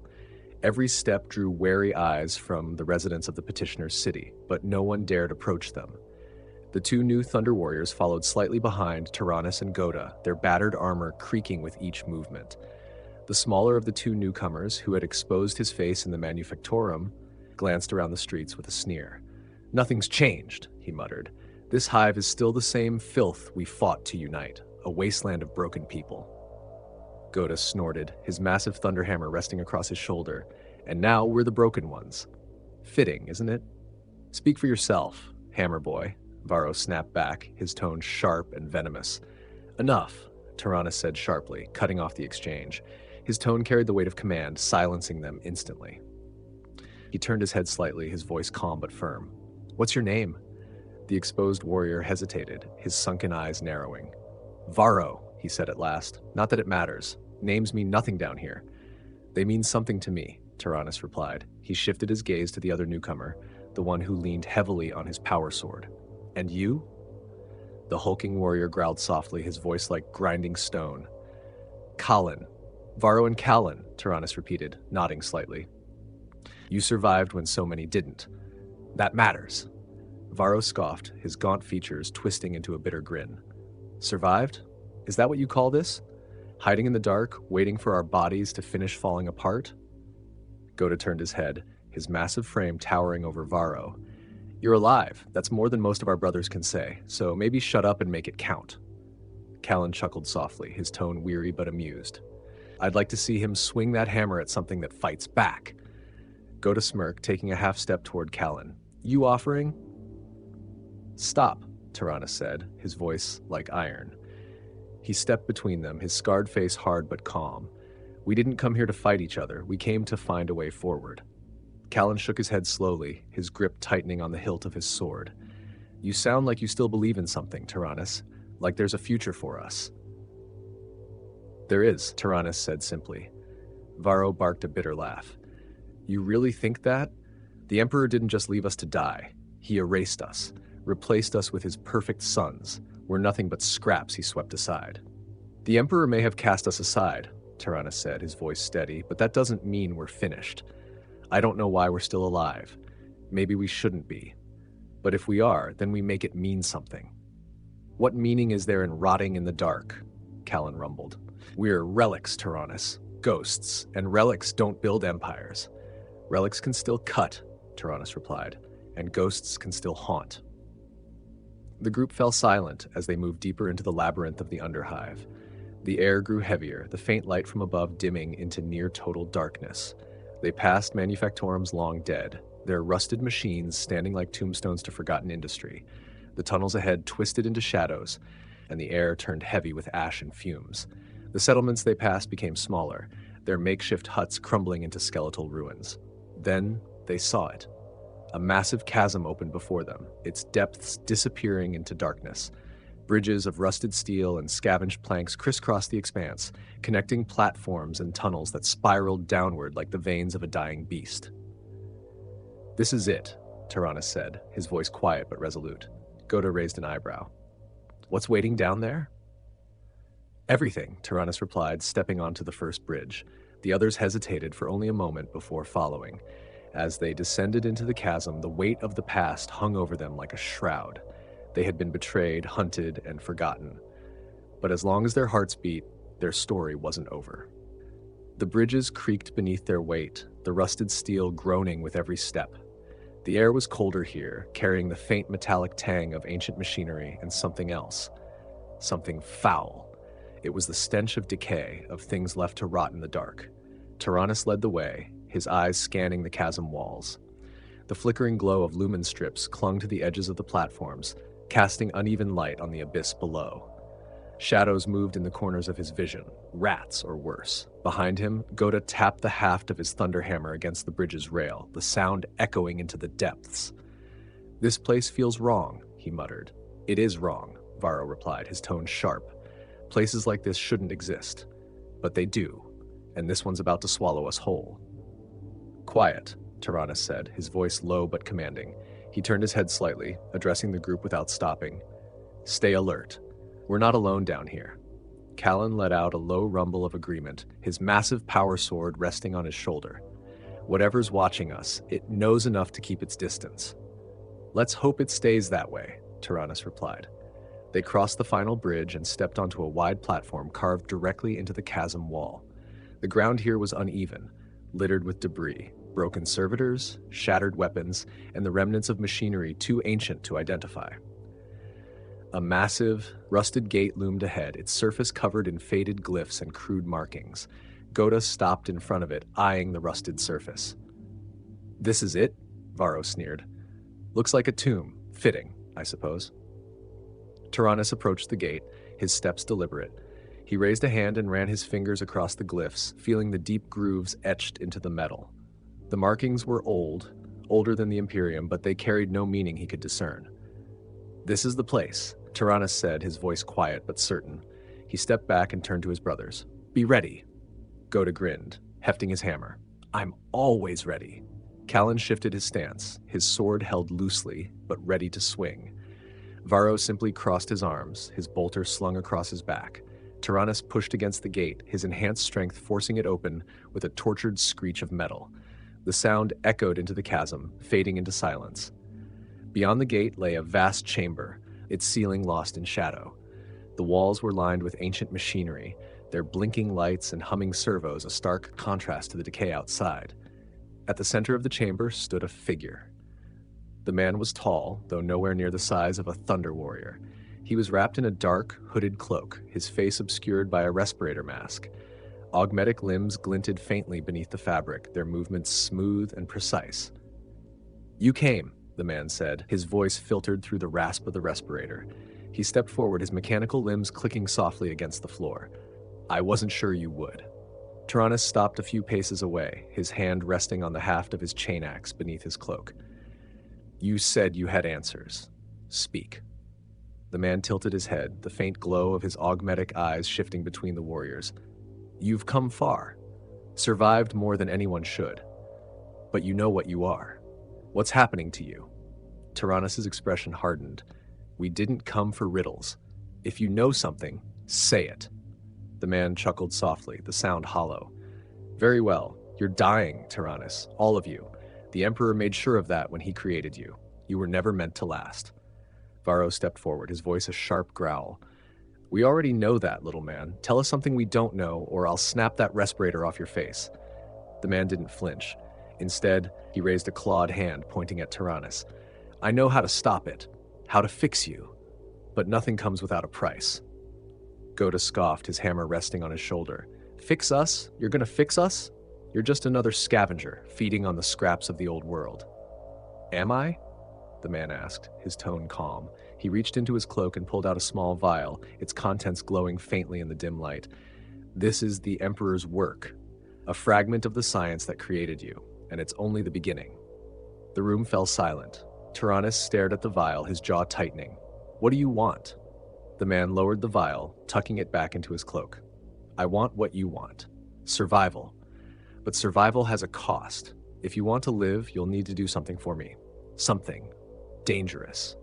Every step drew wary eyes from the residents of the Petitioners City, but no one dared approach them. The two new Thunder Warriors followed slightly behind Taranis and Ghota, their battered armor creaking with each movement. The smaller of the two newcomers, who had exposed his face in the Manufactorum, glanced around the streets with a sneer. "Nothing's changed," he muttered. "This hive is still the same filth we fought to unite, a wasteland of broken people." Ghota snorted, his massive thunderhammer resting across his shoulder. "And now we're the broken ones. Fitting, isn't it?" "Speak for yourself, hammer boy," Varro snapped back, his tone sharp and venomous. "Enough," Taranis said sharply, cutting off the exchange. His tone carried the weight of command, silencing them instantly. He turned his head slightly, his voice calm but firm. "What's your name?" The exposed warrior hesitated, his sunken eyes narrowing. "Varro," he said at last. "Not that it matters. Names mean nothing down here." "They mean something to me," Taranis replied. He shifted his gaze to the other newcomer, the one who leaned heavily on his power sword. "And you?" The hulking warrior growled softly, his voice like grinding stone. "Kalin. Varro and Kalin," Taranis repeated, nodding slightly. "You survived when so many didn't. That matters." Varro scoffed, his gaunt features twisting into a bitter grin. "Survived? Is that what you call this? Hiding in the dark, waiting for our bodies to finish falling apart?" Ghota turned his head, his massive frame towering over Varro. "You're alive. That's more than most of our brothers can say, so maybe shut up and make it count." Callan chuckled softly, his tone weary but amused. "I'd like to see him swing that hammer at something that fights back." Ghota smirked, taking a half step toward Callan. "You offering?" "Stop," Taranis said, his voice like iron. He stepped between them, his scarred face hard but calm. "We didn't come here to fight each other. We came to find a way forward." Callan shook his head slowly, his grip tightening on the hilt of his sword. "You sound like you still believe in something, Taranis. Like there's a future for us." "There is," Taranis said simply. Varro barked a bitter laugh. "You really think that? The Emperor didn't just leave us to die. He erased us, replaced us with his perfect sons. We're nothing but scraps he swept aside." "The Emperor may have cast us aside," Taranis said, his voice steady, "but that doesn't mean we're finished. I don't know why we're still alive. Maybe we shouldn't be. But if we are, then we make it mean something." "What meaning is there in rotting in the dark?" Callan rumbled. "We're relics, Taranis. Ghosts, and relics don't build empires. Relics can still cut," Taranis replied, "and ghosts can still haunt." The group fell silent as they moved deeper into the labyrinth of the Underhive. The air grew heavier, the faint light from above dimming into near-total darkness. They passed Manufactorum's long dead, their rusted machines standing like tombstones to forgotten industry. The tunnels ahead twisted into shadows, and the air turned heavy with ash and fumes. The settlements they passed became smaller, their makeshift huts crumbling into skeletal ruins. Then they saw it. A massive chasm opened before them, its depths disappearing into darkness. Bridges of rusted steel and scavenged planks crisscrossed the expanse, connecting platforms and tunnels that spiraled downward like the veins of a dying beast. "This is it," Taranis said, his voice quiet but resolute. Ghota raised an eyebrow. "What's waiting down there?" "Everything," Taranis replied, stepping onto the first bridge. The others hesitated for only a moment before following. As they descended into the chasm, the weight of the past hung over them like a shroud. They had been betrayed, hunted, and forgotten. But as long as their hearts beat, their story wasn't over. The bridges creaked beneath their weight, the rusted steel groaning with every step. The air was colder here, carrying the faint metallic tang of ancient machinery and something else. Something foul. It was the stench of decay, of things left to rot in the dark. Taranis led the way, his eyes scanning the chasm walls. The flickering glow of lumen strips clung to the edges of the platforms, casting uneven light on the abyss below. Shadows moved in the corners of his vision, rats or worse. Behind him, Ghota tapped the haft of his thunderhammer against the bridge's rail, the sound echoing into the depths. "This place feels wrong," he muttered. "It is wrong," Varro replied, his tone sharp. "Places like this shouldn't exist. But they do, and this one's about to swallow us whole." "Quiet," Taranis said, his voice low but commanding. He turned his head slightly, addressing the group without stopping. "Stay alert. We're not alone down here." Callan let out a low rumble of agreement, his massive power sword resting on his shoulder. "Whatever's watching us, it knows enough to keep its distance." "Let's hope it stays that way," Taranis replied. They crossed the final bridge and stepped onto a wide platform carved directly into the chasm wall. The ground here was uneven, littered with debris, broken servitors, shattered weapons, and the remnants of machinery too ancient to identify. A massive, rusted gate loomed ahead, its surface covered in faded glyphs and crude markings. Ghota stopped in front of it, eyeing the rusted surface. "This is it?" Varro sneered. "Looks like a tomb. Fitting, I suppose." Taranis approached the gate, his steps deliberate. He raised a hand and ran his fingers across the glyphs, feeling the deep grooves etched into the metal. The markings were old, older than the Imperium, but they carried no meaning he could discern. "This is the place," Taranis said, his voice quiet but certain. He stepped back and turned to his brothers. "Be ready." Ghota grinned, hefting his hammer. "I'm always ready." Callan shifted his stance, his sword held loosely, but ready to swing. Varro simply crossed his arms, his bolter slung across his back. Taranis pushed against the gate, his enhanced strength forcing it open with a tortured screech of metal. The sound echoed into the chasm, fading into silence. Beyond the gate lay a vast chamber, its ceiling lost in shadow. The walls were lined with ancient machinery, their blinking lights and humming servos a stark contrast to the decay outside. At the center of the chamber stood a figure. The man was tall, though nowhere near the size of a thunder warrior. He was wrapped in a dark, hooded cloak, his face obscured by a respirator mask. Augmetic limbs glinted faintly beneath the fabric, their movements smooth and precise. "You came," the man said, his voice filtered through the rasp of the respirator. He stepped forward, his mechanical limbs clicking softly against the floor. "I wasn't sure you would." Taranis stopped a few paces away, his hand resting on the haft of his chain axe beneath his cloak. "You said you had answers. Speak." The man tilted his head, the faint glow of his augmetic eyes shifting between the warriors. "You've come far, survived more than anyone should. But you know what you are. What's happening to you?" Taranis' expression hardened. "We didn't come for riddles. If you know something, say it." The man chuckled softly, the sound hollow. "Very well. You're dying, Taranis, all of you. The Emperor made sure of that when he created you. You were never meant to last." Varro stepped forward, his voice a sharp growl. "We already know that, little man. Tell us something we don't know, or I'll snap that respirator off your face." The man didn't flinch. Instead, he raised a clawed hand, pointing at Taranis. "I know how to stop it, how to fix you, but nothing comes without a price." Ghota scoffed, his hammer resting on his shoulder. "Fix us? You're gonna fix us? You're just another scavenger, feeding on the scraps of the old world." "Am I?" the man asked, his tone calm. He reached into his cloak and pulled out a small vial, its contents glowing faintly in the dim light. "This is the Emperor's work, a fragment of the science that created you, and it's only the beginning." The room fell silent. Taranis stared at the vial, his jaw tightening. "What do you want?" The man lowered the vial, tucking it back into his cloak. "I want what you want. Survival. But survival has a cost. If you want to live, you'll need to do something for me. Something. Dangerous."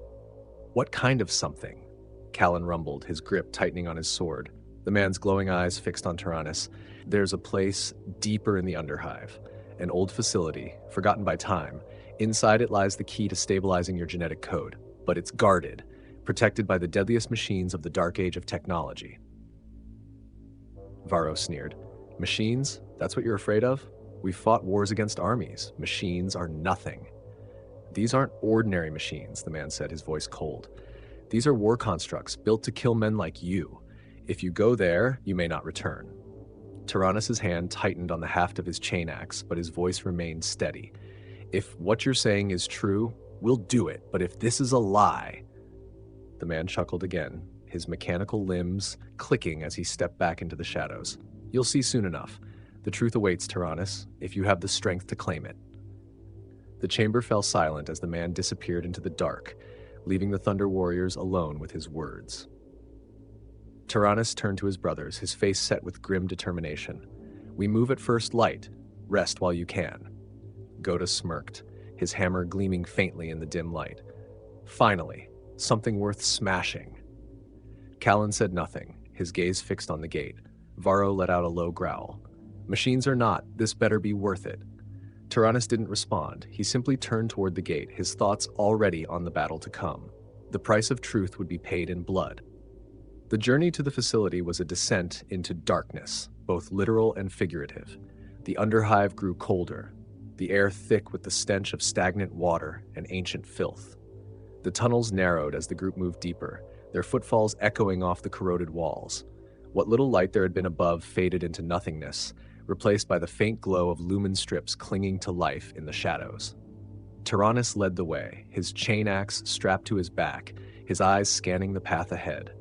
"What kind of something?" Callan rumbled, his grip tightening on his sword. The man's glowing eyes fixed on Taranis. "There's a place deeper in the Underhive. An old facility, forgotten by time. Inside it lies the key to stabilizing your genetic code. But it's guarded, protected by the deadliest machines of the dark age of technology." Varro sneered. "Machines? That's what you're afraid of? We've fought wars against armies. Machines are nothing." "These aren't ordinary machines," the man said, his voice cold. "These are war constructs built to kill men like you. If you go there, you may not return." Taranis' hand tightened on the haft of his chain axe, but his voice remained steady. "If what you're saying is true, we'll do it, but if this is a lie..." The man chuckled again, his mechanical limbs clicking as he stepped back into the shadows. "You'll see soon enough. The truth awaits, Taranis, if you have the strength to claim it." The chamber fell silent as the man disappeared into the dark, leaving the Thunder Warriors alone with his words. Taranis turned to his brothers, his face set with grim determination. "We move at first light. Rest while you can." Ghota smirked, his hammer gleaming faintly in the dim light. "Finally, something worth smashing." Callan said nothing, his gaze fixed on the gate. Varro let out a low growl. "Machines or not, this better be worth it." Taranis didn't respond. He simply turned toward the gate, his thoughts already on the battle to come. The price of truth would be paid in blood. The journey to the facility was a descent into darkness, both literal and figurative. The Underhive grew colder, the air thick with the stench of stagnant water and ancient filth. The tunnels narrowed as the group moved deeper, their footfalls echoing off the corroded walls. What little light there had been above faded into nothingness, replaced by the faint glow of lumen strips clinging to life in the shadows. Taranis led the way, his chain axe strapped to his back, his eyes scanning the path ahead.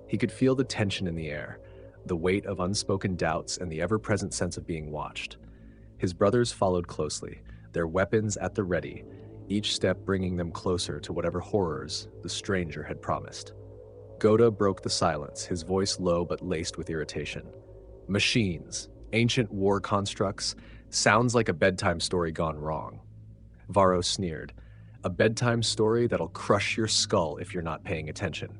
He could feel the tension in the air, the weight of unspoken doubts and the ever-present sense of being watched. His brothers followed closely, their weapons at the ready, each step bringing them closer to whatever horrors the stranger had promised. Ghota broke the silence, his voice low but laced with irritation. "Machines. Ancient war constructs. Sounds like a bedtime story gone wrong." Varro sneered. "A bedtime story that'll crush your skull if you're not paying attention."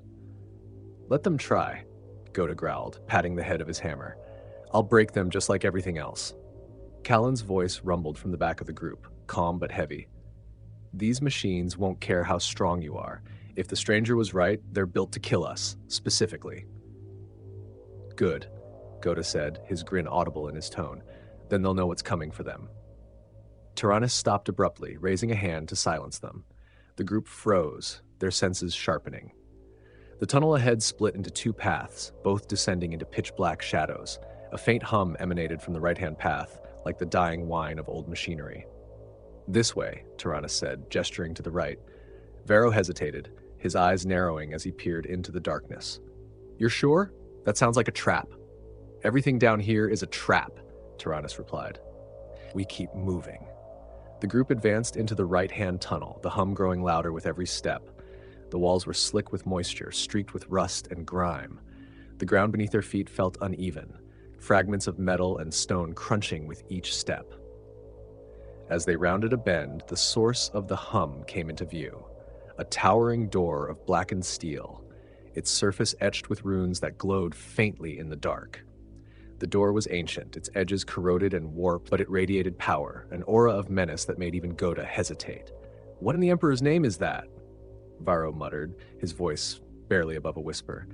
"Let them try," Ghota growled, patting the head of his hammer. "I'll break them just like everything else." Callan's voice rumbled from the back of the group, calm but heavy. "These machines won't care how strong you are. If the stranger was right, they're built to kill us, specifically." "Good," Ghota said, his grin audible in his tone. "Then they'll know what's coming for them." Taranis stopped abruptly, raising a hand to silence them. The group froze, their senses sharpening. The tunnel ahead split into two paths, both descending into pitch-black shadows. A faint hum emanated from the right-hand path, like the dying whine of old machinery. "This way," Taranis said, gesturing to the right. Varro hesitated, his eyes narrowing as he peered into the darkness. "You're sure? That sounds like a trap." "Everything down here is a trap," Taranis replied. "We keep moving." The group advanced into the right-hand tunnel, the hum growing louder with every step. The walls were slick with moisture, streaked with rust and grime. The ground beneath their feet felt uneven, fragments of metal and stone crunching with each step. As they rounded a bend, the source of the hum came into view. A towering door of blackened steel, its surface etched with runes that glowed faintly in the dark. The door was ancient, its edges corroded and warped, but it radiated power, an aura of menace that made even Ghota hesitate. "What in the Emperor's name is that?" Varro muttered, his voice barely above a whisper.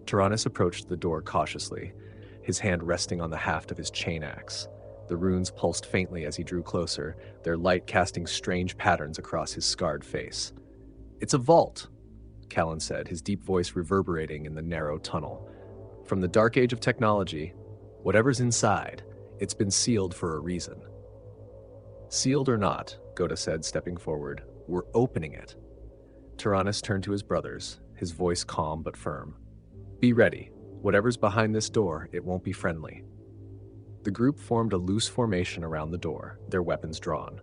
Taranis approached the door cautiously, his hand resting on the haft of his chain axe. The runes pulsed faintly as he drew closer, their light casting strange patterns across his scarred face. "It's a vault," Callan said, his deep voice reverberating in the narrow tunnel. "From the dark age of technology, whatever's inside, it's been sealed for a reason." "Sealed or not," Ghota said, stepping forward, "we're opening it." Taranis turned to his brothers, his voice calm but firm. "Be ready. Whatever's behind this door, it won't be friendly." The group formed a loose formation around the door, their weapons drawn.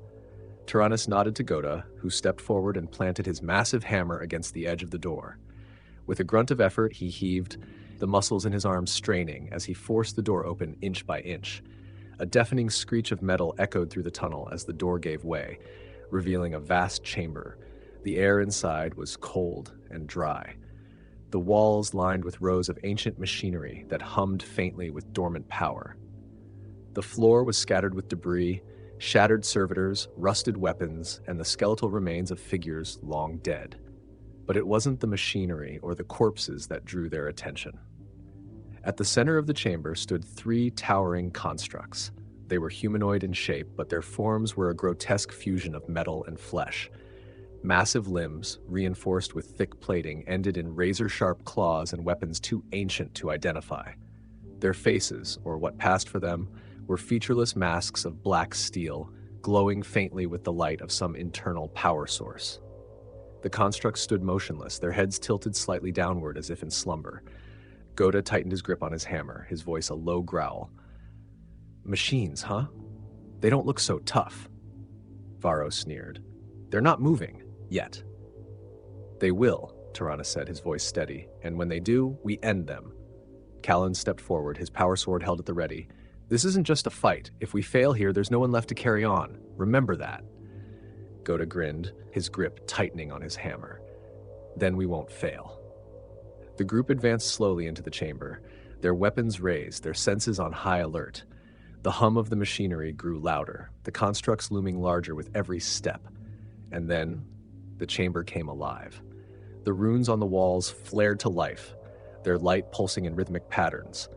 Taranis nodded to Ghota, who stepped forward and planted his massive hammer against the edge of the door. With a grunt of effort, he heaved, the muscles in his arms straining as he forced the door open inch by inch. A deafening screech of metal echoed through the tunnel as the door gave way, revealing a vast chamber. The air inside was cold and dry. The walls lined with rows of ancient machinery that hummed faintly with dormant power. The floor was scattered with debris, shattered servitors, rusted weapons, and the skeletal remains of figures long dead. But it wasn't the machinery or the corpses that drew their attention. At the center of the chamber stood three towering constructs. They were humanoid in shape, but their forms were a grotesque fusion of metal and flesh. Massive limbs, reinforced with thick plating, ended in razor-sharp claws and weapons too ancient to identify. Their faces, or what passed for them, were featureless masks of black steel, glowing faintly with the light of some internal power source. The constructs stood motionless, their heads tilted slightly downward as if in slumber. Ghota tightened his grip on his hammer, his voice a low growl. "Machines, huh? They don't look so tough." Varro sneered. "They're not moving, yet." "They will," Taranis said, his voice steady, "and when they do, we end them." Callan stepped forward, his power sword held at the ready. "This isn't just a fight. If we fail here, there's no one left to carry on. Remember that." Ghota grinned, his grip tightening on his hammer. "Then we won't fail." The group advanced slowly into the chamber, their weapons raised, their senses on high alert. The hum of the machinery grew louder, the constructs looming larger with every step. And then, the chamber came alive. The runes on the walls flared to life, their light pulsing in rhythmic patterns.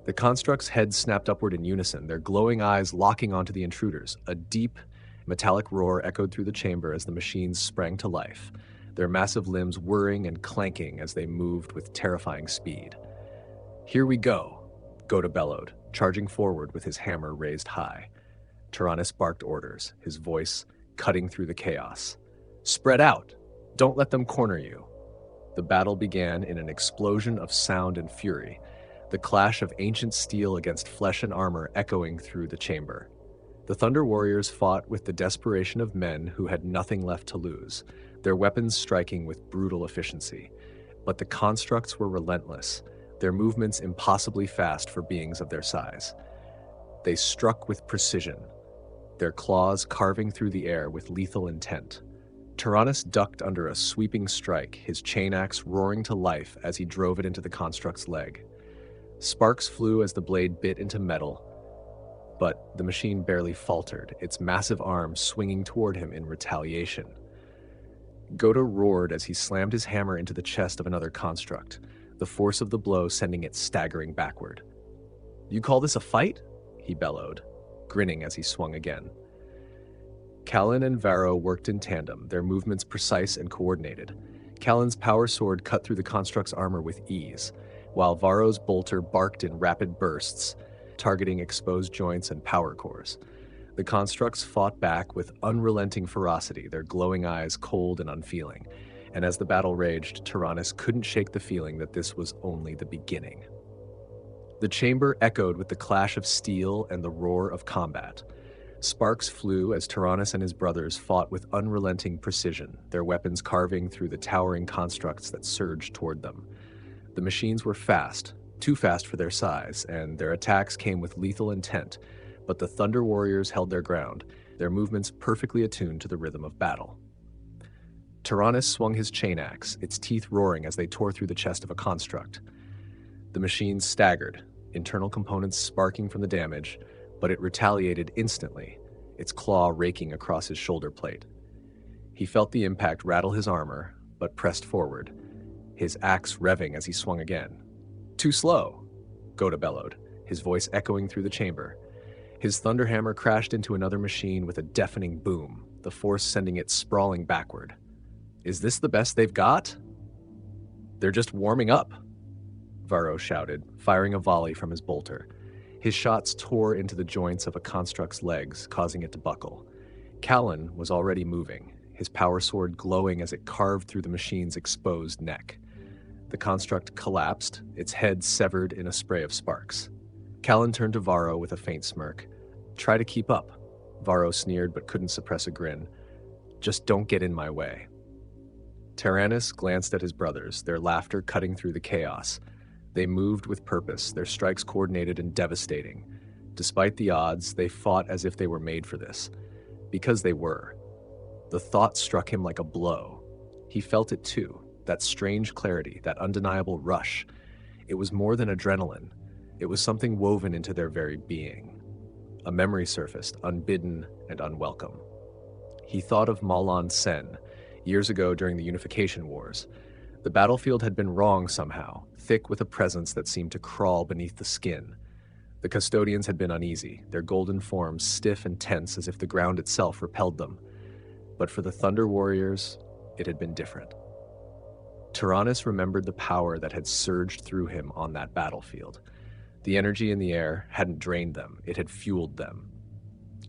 The constructs' heads snapped upward in unison, their glowing eyes locking onto the intruders. A deep, metallic roar echoed through the chamber as the machines sprang to life, their massive limbs whirring and clanking as they moved with terrifying speed. "Here we go," Ghota bellowed, charging forward with his hammer raised high. Taranis barked orders, his voice cutting through the chaos. "Spread out! Don't let them corner you." The battle began in an explosion of sound and fury, the clash of ancient steel against flesh and armor echoing through the chamber. The Thunder Warriors fought with the desperation of men who had nothing left to lose, their weapons striking with brutal efficiency. But the constructs were relentless, their movements impossibly fast for beings of their size. They struck with precision, their claws carving through the air with lethal intent. Taranis ducked under a sweeping strike, his chain axe roaring to life as he drove it into the construct's leg. Sparks flew as the blade bit into metal, but the machine barely faltered, its massive arms swinging toward him in retaliation. Ghota roared as he slammed his hammer into the chest of another construct, the force of the blow sending it staggering backward. "You call this a fight?" he bellowed, grinning as he swung again. Callan and Varro worked in tandem, their movements precise and coordinated. Callan's power sword cut through the construct's armor with ease, while Varro's bolter barked in rapid bursts, targeting exposed joints and power cores. The constructs fought back with unrelenting ferocity, their glowing eyes cold and unfeeling. And as the battle raged, Taranis couldn't shake the feeling that this was only the beginning. The chamber echoed with the clash of steel and the roar of combat. Sparks flew as Taranis and his brothers fought with unrelenting precision, their weapons carving through the towering constructs that surged toward them. The machines were fast, too fast for their size, and their attacks came with lethal intent, but the Thunder Warriors held their ground, their movements perfectly attuned to the rhythm of battle. Taranis swung his chain axe, its teeth roaring as they tore through the chest of a construct. The machines staggered, internal components sparking from the damage, but it retaliated instantly, its claw raking across his shoulder plate. He felt the impact rattle his armor, but pressed forward, his axe revving as he swung again. "Too slow," Ghota bellowed, his voice echoing through the chamber. His thunderhammer crashed into another machine with a deafening boom, the force sending it sprawling backward. "Is this the best they've got?" "They're just warming up," Varro shouted, firing a volley from his bolter. His shots tore into the joints of a construct's legs, causing it to buckle. Callan was already moving, his power sword glowing as it carved through the machine's exposed neck. The construct collapsed, its head severed in a spray of sparks. Callan turned to Varro with a faint smirk. "Try to keep up," Varro sneered but couldn't suppress a grin. "Just don't get in my way." Taranis glanced at his brothers, their laughter cutting through the chaos. They moved with purpose, their strikes coordinated and devastating. Despite the odds, they fought as if they were made for this. Because they were. The thought struck him like a blow. He felt it too, that strange clarity, that undeniable rush. It was more than adrenaline. It was something woven into their very being. A memory surfaced, unbidden and unwelcome. He thought of Malan Sen, years ago during the Unification Wars. The battlefield had been wrong somehow, thick with a presence that seemed to crawl beneath the skin. The custodians had been uneasy, their golden forms stiff and tense as if the ground itself repelled them. But for the Thunder Warriors, it had been different. Taranis remembered the power that had surged through him on that battlefield. The energy in the air hadn't drained them, it had fueled them.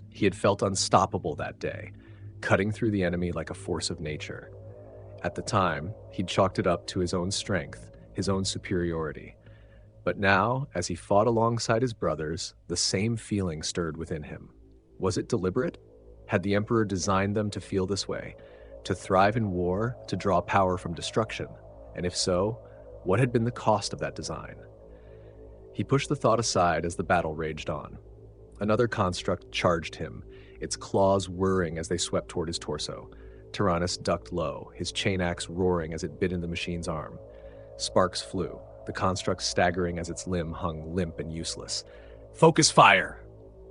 He had felt unstoppable that day, cutting through the enemy like a force of nature. At the time, he'd chalked it up to his own strength, his own superiority. But now, as he fought alongside his brothers, the same feeling stirred within him. Was it deliberate? Had the Emperor designed them to feel this way, to thrive in war, to draw power from destruction? And if so, what had been the cost of that design? He pushed the thought aside as the battle raged on. Another construct charged him, its claws whirring as they swept toward his torso. Taranis ducked low, his chain axe roaring as it bit into the machine's arm. Sparks flew, the construct staggering as its limb hung limp and useless. "Focus fire!"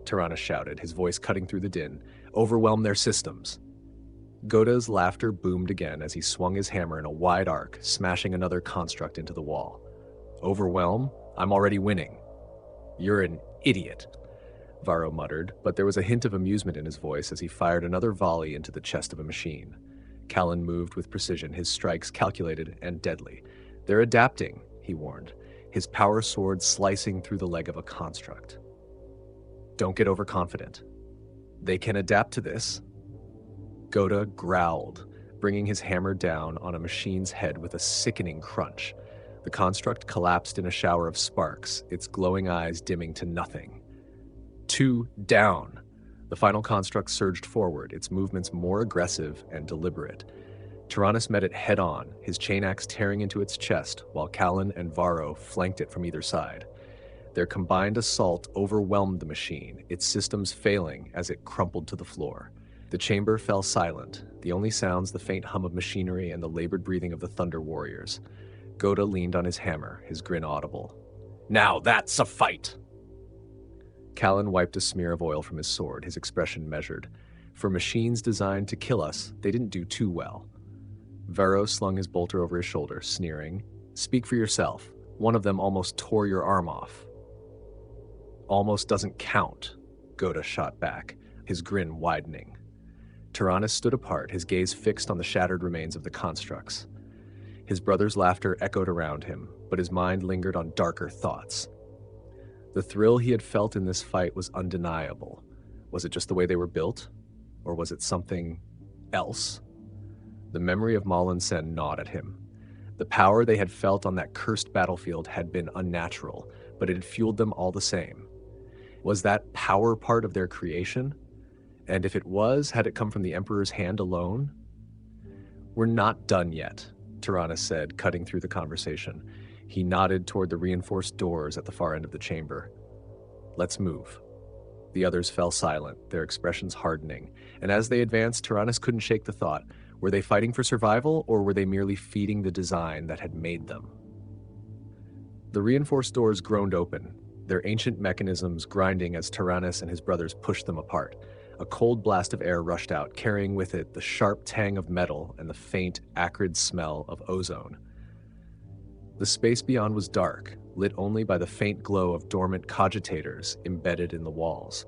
Taranis shouted, his voice cutting through the din. "Overwhelm their systems." Ghota's laughter boomed again as he swung his hammer in a wide arc, smashing another construct into the wall. "Overwhelm? I'm already winning." "You're an idiot," Varro muttered, but there was a hint of amusement in his voice as he fired another volley into the chest of a machine. Callan moved with precision, his strikes calculated and deadly. "They're adapting," he warned, his power sword slicing through the leg of a construct. "Don't get overconfident. They can adapt to this." Ghota growled, bringing his hammer down on a machine's head with a sickening crunch. The construct collapsed in a shower of sparks, its glowing eyes dimming to nothing. 2 down. The final construct surged forward, its movements more aggressive and deliberate. Taranis met it head-on, his chain axe tearing into its chest, while Callan and Varro flanked it from either side. Their combined assault overwhelmed the machine, its systems failing as it crumpled to the floor. The chamber fell silent, the only sounds the faint hum of machinery and the labored breathing of the Thunder Warriors. Ghota leaned on his hammer, his grin audible. "Now that's a fight!" Callan wiped a smear of oil from his sword, his expression measured. For machines designed to kill us, they didn't do too well. Varro slung his bolter over his shoulder, sneering. "Speak for yourself. One of them almost tore your arm off." "Almost doesn't count," Ghota shot back, his grin widening. Taranis stood apart, his gaze fixed on the shattered remains of the constructs. His brother's laughter echoed around him, but his mind lingered on darker thoughts. The thrill he had felt in this fight was undeniable. Was it just the way they were built? Or was it something else? The memory of Malin Sen gnawed at him. The power they had felt on that cursed battlefield had been unnatural, but it had fueled them all the same. Was that power part of their creation? And if it was, had it come from the Emperor's hand alone? "We're not done yet," Taranis said, cutting through the conversation. He nodded toward the reinforced doors at the far end of the chamber. "Let's move." The others fell silent, their expressions hardening, and as they advanced, Taranis couldn't shake the thought. Were they fighting for survival, or were they merely feeding the design that had made them? The reinforced doors groaned open, their ancient mechanisms grinding as Taranis and his brothers pushed them apart. A cold blast of air rushed out, carrying with it the sharp tang of metal and the faint, acrid smell of ozone. The space beyond was dark, lit only by the faint glow of dormant cogitators embedded in the walls.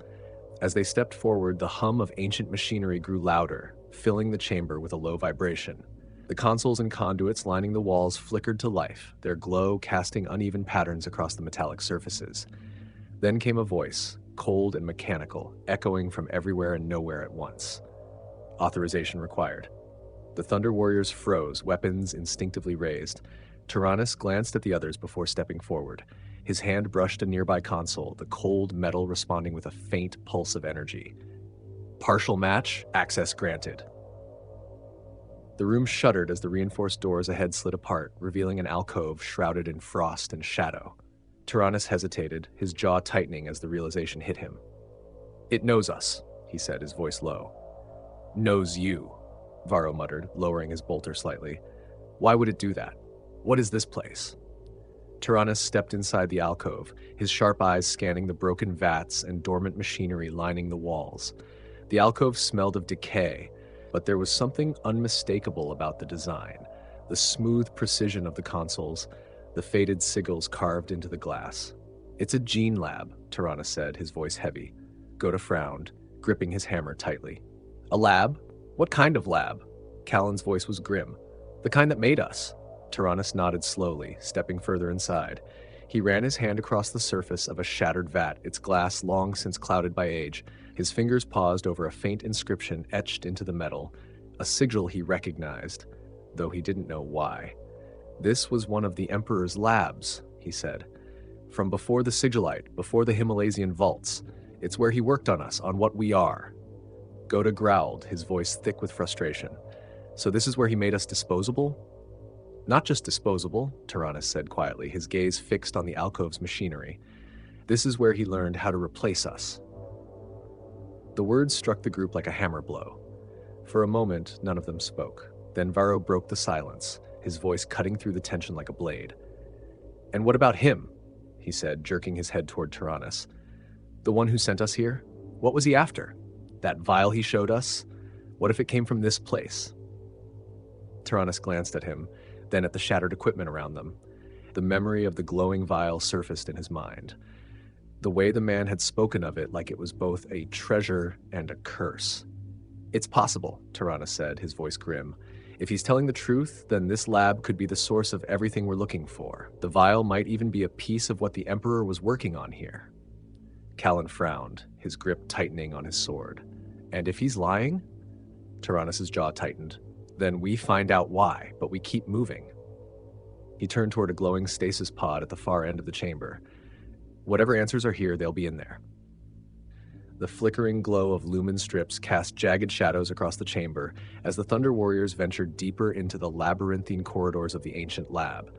As they stepped forward, the hum of ancient machinery grew louder, filling the chamber with a low vibration. The consoles and conduits lining the walls flickered to life, their glow casting uneven patterns across the metallic surfaces. Then came a voice, cold and mechanical, echoing from everywhere and nowhere at once. Authorization required. The Thunder Warriors froze, weapons instinctively raised. Taranis glanced at the others before stepping forward. His hand brushed a nearby console, the cold metal responding with a faint pulse of energy. "Partial match, access granted." The room shuddered as the reinforced doors ahead slid apart, revealing an alcove shrouded in frost and shadow. Taranis hesitated, his jaw tightening as the realization hit him. "It knows us," he said, his voice low. "Knows you," Varro muttered, lowering his bolter slightly. "Why would it do that? What is this place?" Taranis stepped inside the alcove, his sharp eyes scanning the broken vats and dormant machinery lining the walls. The alcove smelled of decay, but there was something unmistakable about the design, the smooth precision of the consoles, the faded sigils carved into the glass. "It's a gene lab," Taranis said, his voice heavy. Ghota frowned, gripping his hammer tightly. "A lab? What kind of lab?" Callan's voice was grim. "The kind that made us." Taranis nodded slowly, stepping further inside. He ran his hand across the surface of a shattered vat, its glass long since clouded by age. His fingers paused over a faint inscription etched into the metal, a sigil he recognized, though he didn't know why. "This was one of the Emperor's labs," he said. "From before the Sigilite, before the Himalaysian vaults. It's where he worked on us, on what we are." Ghota growled, his voice thick with frustration. "So this is where he made us disposable?" "Not just disposable," Taranis said quietly, his gaze fixed on the alcove's machinery. "This is where he learned how to replace us." The words struck the group like a hammer blow. For a moment, none of them spoke. Then Varro broke the silence, his voice cutting through the tension like a blade. "And what about him?" he said, jerking his head toward Taranis. "The one who sent us here? What was he after? That vial he showed us? What if it came from this place?" Taranis glanced at him, then at the shattered equipment around them. The memory of the glowing vial surfaced in his mind. The way the man had spoken of it like it was both a treasure and a curse. "It's possible," Taranis said, his voice grim. "If he's telling the truth, then this lab could be the source of everything we're looking for. The vial might even be a piece of what the Emperor was working on here." Callan frowned, his grip tightening on his sword. "And if he's lying?" Taranis' jaw tightened. "Then we find out why, but we keep moving." He turned toward a glowing stasis pod at the far end of the chamber. "Whatever answers are here, they'll be in there." The flickering glow of lumen strips cast jagged shadows across the chamber as the Thunder Warriors ventured deeper into the labyrinthine corridors of the ancient lab.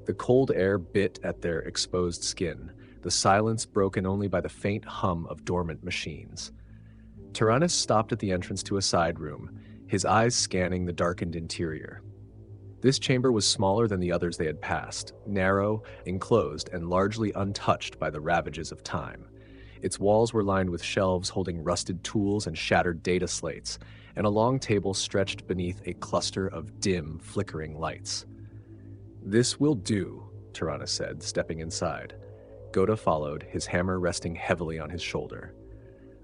The cold air bit at their exposed skin, the silence broken only by the faint hum of dormant machines. Taranis stopped at the entrance to a side room, his eyes scanning the darkened interior. This chamber was smaller than the others they had passed, narrow, enclosed, and largely untouched by the ravages of time. Its walls were lined with shelves holding rusted tools and shattered data slates, and a long table stretched beneath a cluster of dim, flickering lights. "This will do," Taranis said, stepping inside. Ghota followed, his hammer resting heavily on his shoulder.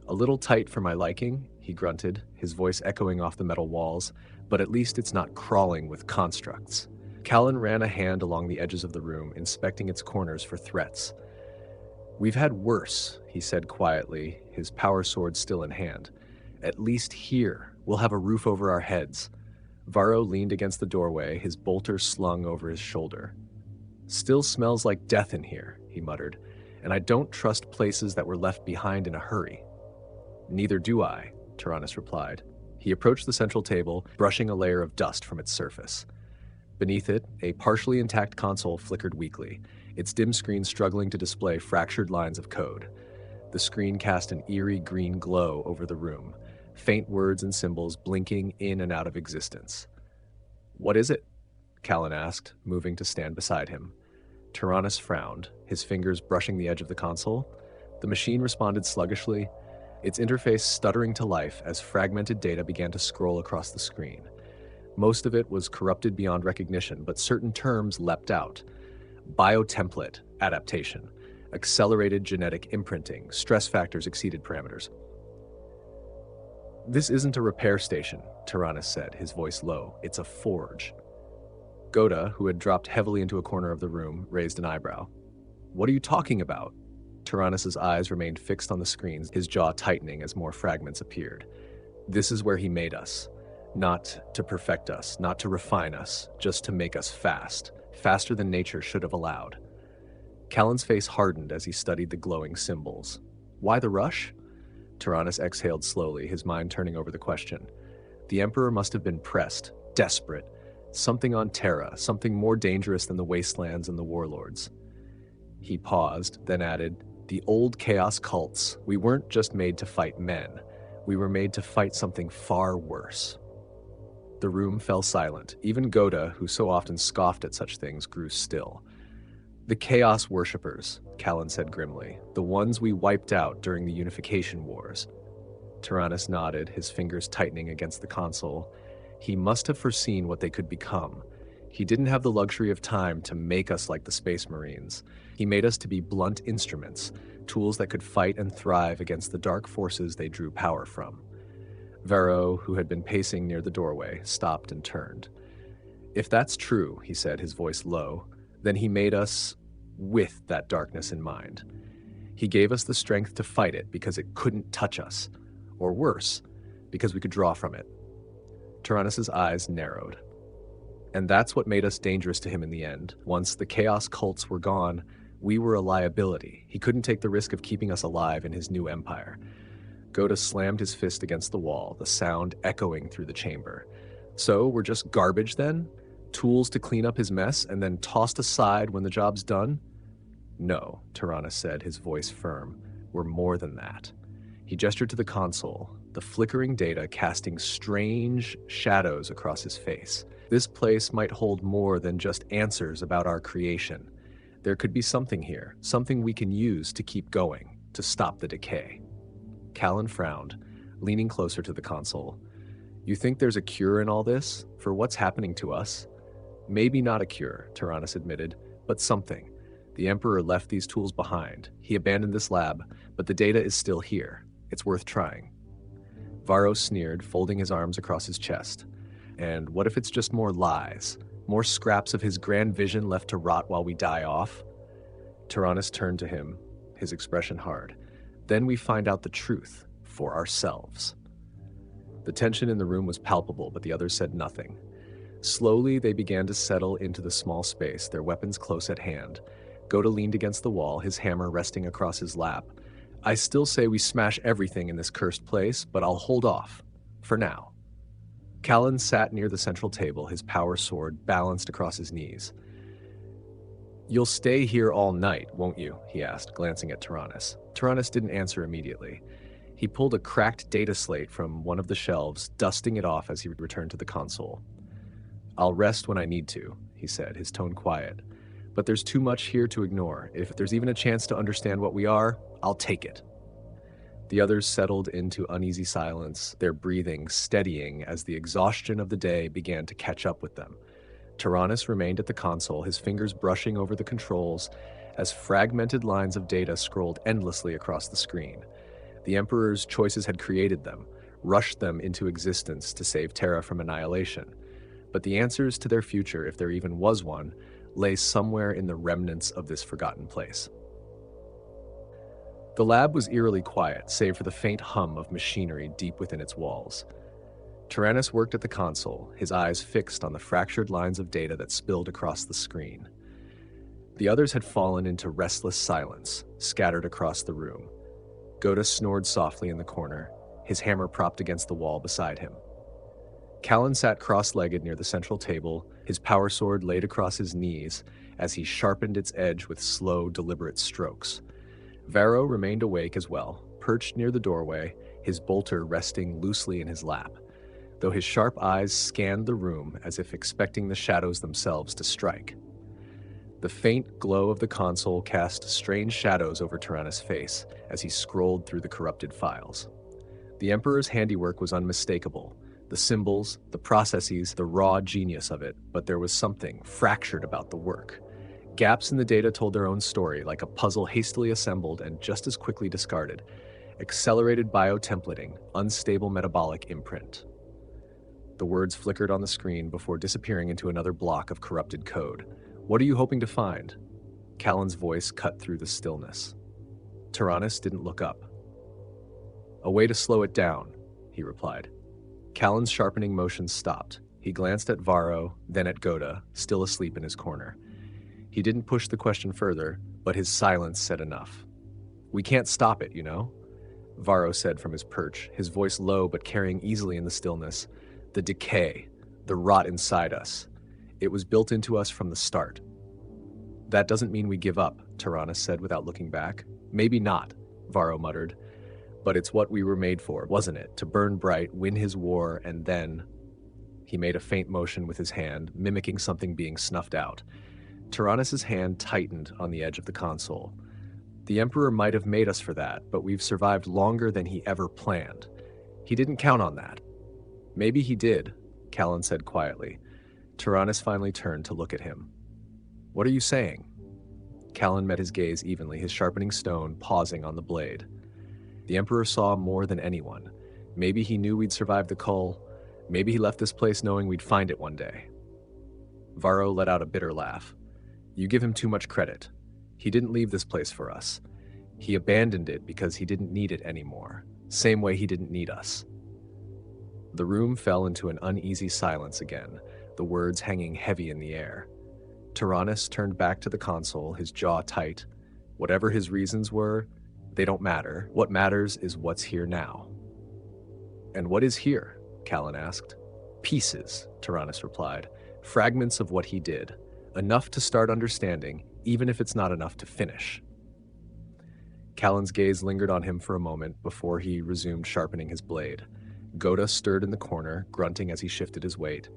A little tight for my liking, he grunted, his voice echoing off the metal walls, but at least it's not crawling with constructs. Callan ran a hand along the edges of the room, inspecting its corners for threats. We've had worse, he said quietly, his power sword still in hand. At least here, we'll have a roof over our heads. Varro leaned against the doorway, his bolter slung over his shoulder. Still smells like death in here, he muttered, and I don't trust places that were left behind in a hurry. Neither do I, Taranis replied. He approached the central table, brushing a layer of dust from its surface. Beneath it, a partially intact console flickered weakly, its dim screen struggling to display fractured lines of code. The screen cast an eerie green glow over the room, faint words and symbols blinking in and out of existence. What is it? Callan asked, moving to stand beside him. Taranis frowned, his fingers brushing the edge of the console. The machine responded sluggishly, its interface stuttering to life as fragmented data began to scroll across the screen. Most of it was corrupted beyond recognition, but certain terms leapt out. Biotemplate adaptation, accelerated genetic imprinting, stress factors exceeded parameters. This isn't a repair station, Taranis said, his voice low. It's a forge. Ghota, who had dropped heavily into a corner of the room, raised an eyebrow. What are you talking about? Taranis' eyes remained fixed on the screens, his jaw tightening as more fragments appeared. This is where he made us. Not to perfect us, not to refine us, just to make us fast. Faster than nature should have allowed. Callan's face hardened as he studied the glowing symbols. Why the rush? Taranis exhaled slowly, his mind turning over the question. The Emperor must have been pressed, desperate. Something on Terra, something more dangerous than the wastelands and the warlords. He paused, then added, the old chaos cults. We weren't just made to fight men. We were made to fight something far worse. The room fell silent. Even Ghota, who so often scoffed at such things, grew still. The Chaos Worshippers, Callan said grimly, the ones we wiped out during the Unification Wars. Taranis nodded, his fingers tightening against the console. He must have foreseen what they could become. He didn't have the luxury of time to make us like the Space Marines. He made us to be blunt instruments, tools that could fight and thrive against the dark forces they drew power from. Varro, who had been pacing near the doorway, stopped and turned. If that's true, he said, his voice low, then he made us with that darkness in mind. He gave us the strength to fight it because it couldn't touch us, or worse, because we could draw from it. Taranis' eyes narrowed. And that's what made us dangerous to him in the end. Once the chaos cults were gone, we were a liability. He couldn't take the risk of keeping us alive in his new empire. Ghota slammed his fist against the wall, the sound echoing through the chamber. So we're just garbage then? Tools to clean up his mess and then tossed aside when the job's done? No, Taranis said, his voice firm. We're more than that. He gestured to the console, the flickering data casting strange shadows across his face. This place might hold more than just answers about our creation. There could be something here, something we can use to keep going, to stop the decay. Callan frowned, leaning closer to the console. You think there's a cure in all this? For what's happening to us? Maybe not a cure, Taranis admitted, but something. The Emperor left these tools behind. He abandoned this lab, but the data is still here. It's worth trying. Varro sneered, folding his arms across his chest. And what if it's just more lies? More scraps of his grand vision left to rot while we die off? Taranis turned to him, his expression hard. Then we find out the truth for ourselves. The tension in the room was palpable, but the others said nothing. Slowly, they began to settle into the small space, their weapons close at hand. Ghota leaned against the wall, his hammer resting across his lap. I still say we smash everything in this cursed place, but I'll hold off. For now. Callan sat near the central table, his power sword balanced across his knees. You'll stay here all night, won't you? He asked, glancing at Taranis. Taranis didn't answer immediately. He pulled a cracked data slate from one of the shelves, dusting it off as he returned to the console. I'll rest when I need to, he said, his tone quiet. But there's too much here to ignore. If there's even a chance to understand what we are, I'll take it. The others settled into uneasy silence, their breathing steadying as the exhaustion of the day began to catch up with them. Taranis remained at the console, his fingers brushing over the controls as fragmented lines of data scrolled endlessly across the screen. The Emperor's choices had created them, rushed them into existence to save Terra from annihilation. But the answers to their future, if there even was one, lay somewhere in the remnants of this forgotten place. The lab was eerily quiet, save for the faint hum of machinery deep within its walls. Taranis worked at the console, his eyes fixed on the fractured lines of data that spilled across the screen. The others had fallen into restless silence, scattered across the room. Ghota snored softly in the corner, his hammer propped against the wall beside him. Callan sat cross-legged near the central table, his power sword laid across his knees as he sharpened its edge with slow, deliberate strokes. Varro remained awake as well, perched near the doorway, his bolter resting loosely in his lap, though his sharp eyes scanned the room as if expecting the shadows themselves to strike. The faint glow of the console cast strange shadows over Taranis' face as he scrolled through the corrupted files. The Emperor's handiwork was unmistakable, the symbols, the processes, the raw genius of it, but there was something fractured about the work. Gaps in the data told their own story, like a puzzle hastily assembled and just as quickly discarded. Accelerated biotemplating, unstable metabolic imprint. The words flickered on the screen before disappearing into another block of corrupted code. What are you hoping to find? Callan's voice cut through the stillness. Taranis didn't look up. A way to slow it down, he replied. Callan's sharpening motion stopped. He glanced at Varro, then at Ghota, still asleep in his corner. He didn't push the question further, but his silence said enough. We can't stop it, you know? Varro said from his perch, his voice low but carrying easily in the stillness. The decay, the rot inside us. It was built into us from the start. That doesn't mean we give up, Taranis said without looking back. Maybe not, Varro muttered. But it's what we were made for, wasn't it? To burn bright, win his war, and then... He made a faint motion with his hand, mimicking something being snuffed out. Taranis' hand tightened on the edge of the console. The Emperor might have made us for that, but we've survived longer than he ever planned. He didn't count on that. Maybe he did, Callan said quietly. Taranis finally turned to look at him. What are you saying? Callan met his gaze evenly, his sharpening stone pausing on the blade. The Emperor saw more than anyone. Maybe he knew we'd survive the cull. Maybe he left this place knowing we'd find it one day. Varro let out a bitter laugh. You give him too much credit. He didn't leave this place for us. He abandoned it because he didn't need it anymore. Same way he didn't need us. The room fell into an uneasy silence again, the words hanging heavy in the air. Taranis turned back to the console, his jaw tight. Whatever his reasons were, they don't matter. What matters is what's here now. And what is here? Callan asked. Pieces, Taranis replied. Fragments of what he did. Enough to start understanding, even if it's not enough to finish. Callan's gaze lingered on him for a moment before he resumed sharpening his blade. Ghota stirred in the corner, grunting as he shifted his weight.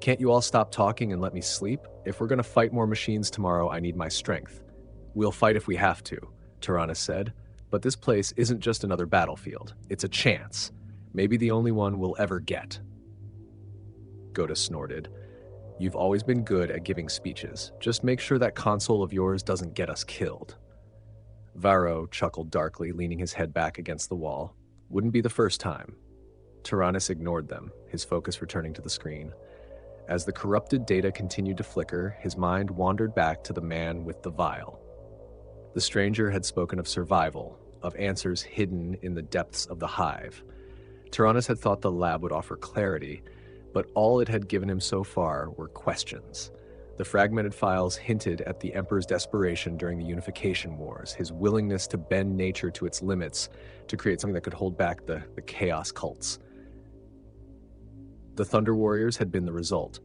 Can't you all stop talking and let me sleep? If we're going to fight more machines tomorrow, I need my strength. We'll fight if we have to, Taranis said. But this place isn't just another battlefield. It's a chance. Maybe the only one we'll ever get. Ghota snorted. You've always been good at giving speeches. Just make sure that console of yours doesn't get us killed. Varro chuckled darkly, leaning his head back against the wall. Wouldn't be the first time. Taranis ignored them, his focus returning to the screen. As the corrupted data continued to flicker, his mind wandered back to the man with the vial. The stranger had spoken of survival, of answers hidden in the depths of the hive. Taranis had thought the lab would offer clarity, but all it had given him so far were questions. The fragmented files hinted at the Emperor's desperation during the Unification Wars, his willingness to bend nature to its limits to create something that could hold back the chaos cults. The Thunder Warriors had been the result,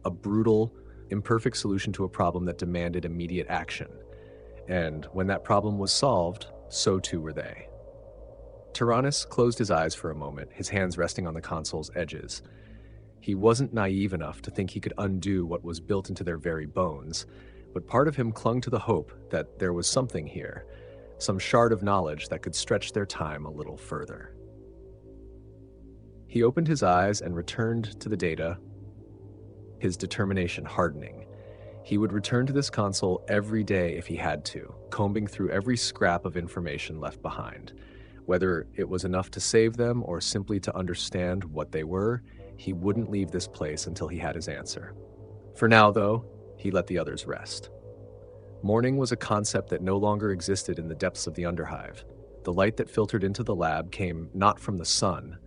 a brutal, imperfect solution to a problem that demanded immediate action. And when that problem was solved, so too were they. Taranis closed his eyes for a moment, his hands resting on the console's edges. He wasn't naive enough to think he could undo what was built into their very bones, but part of him clung to the hope that there was something here, some shard of knowledge that could stretch their time a little further. He opened his eyes and returned to the data, his determination hardening. He would return to this console every day if he had to, combing through every scrap of information left behind. Whether it was enough to save them or simply to understand what they were, he wouldn't leave this place until he had his answer. For now, though, he let the others rest. Morning was a concept that no longer existed in the depths of the Underhive. The light that filtered into the lab came not from the sun,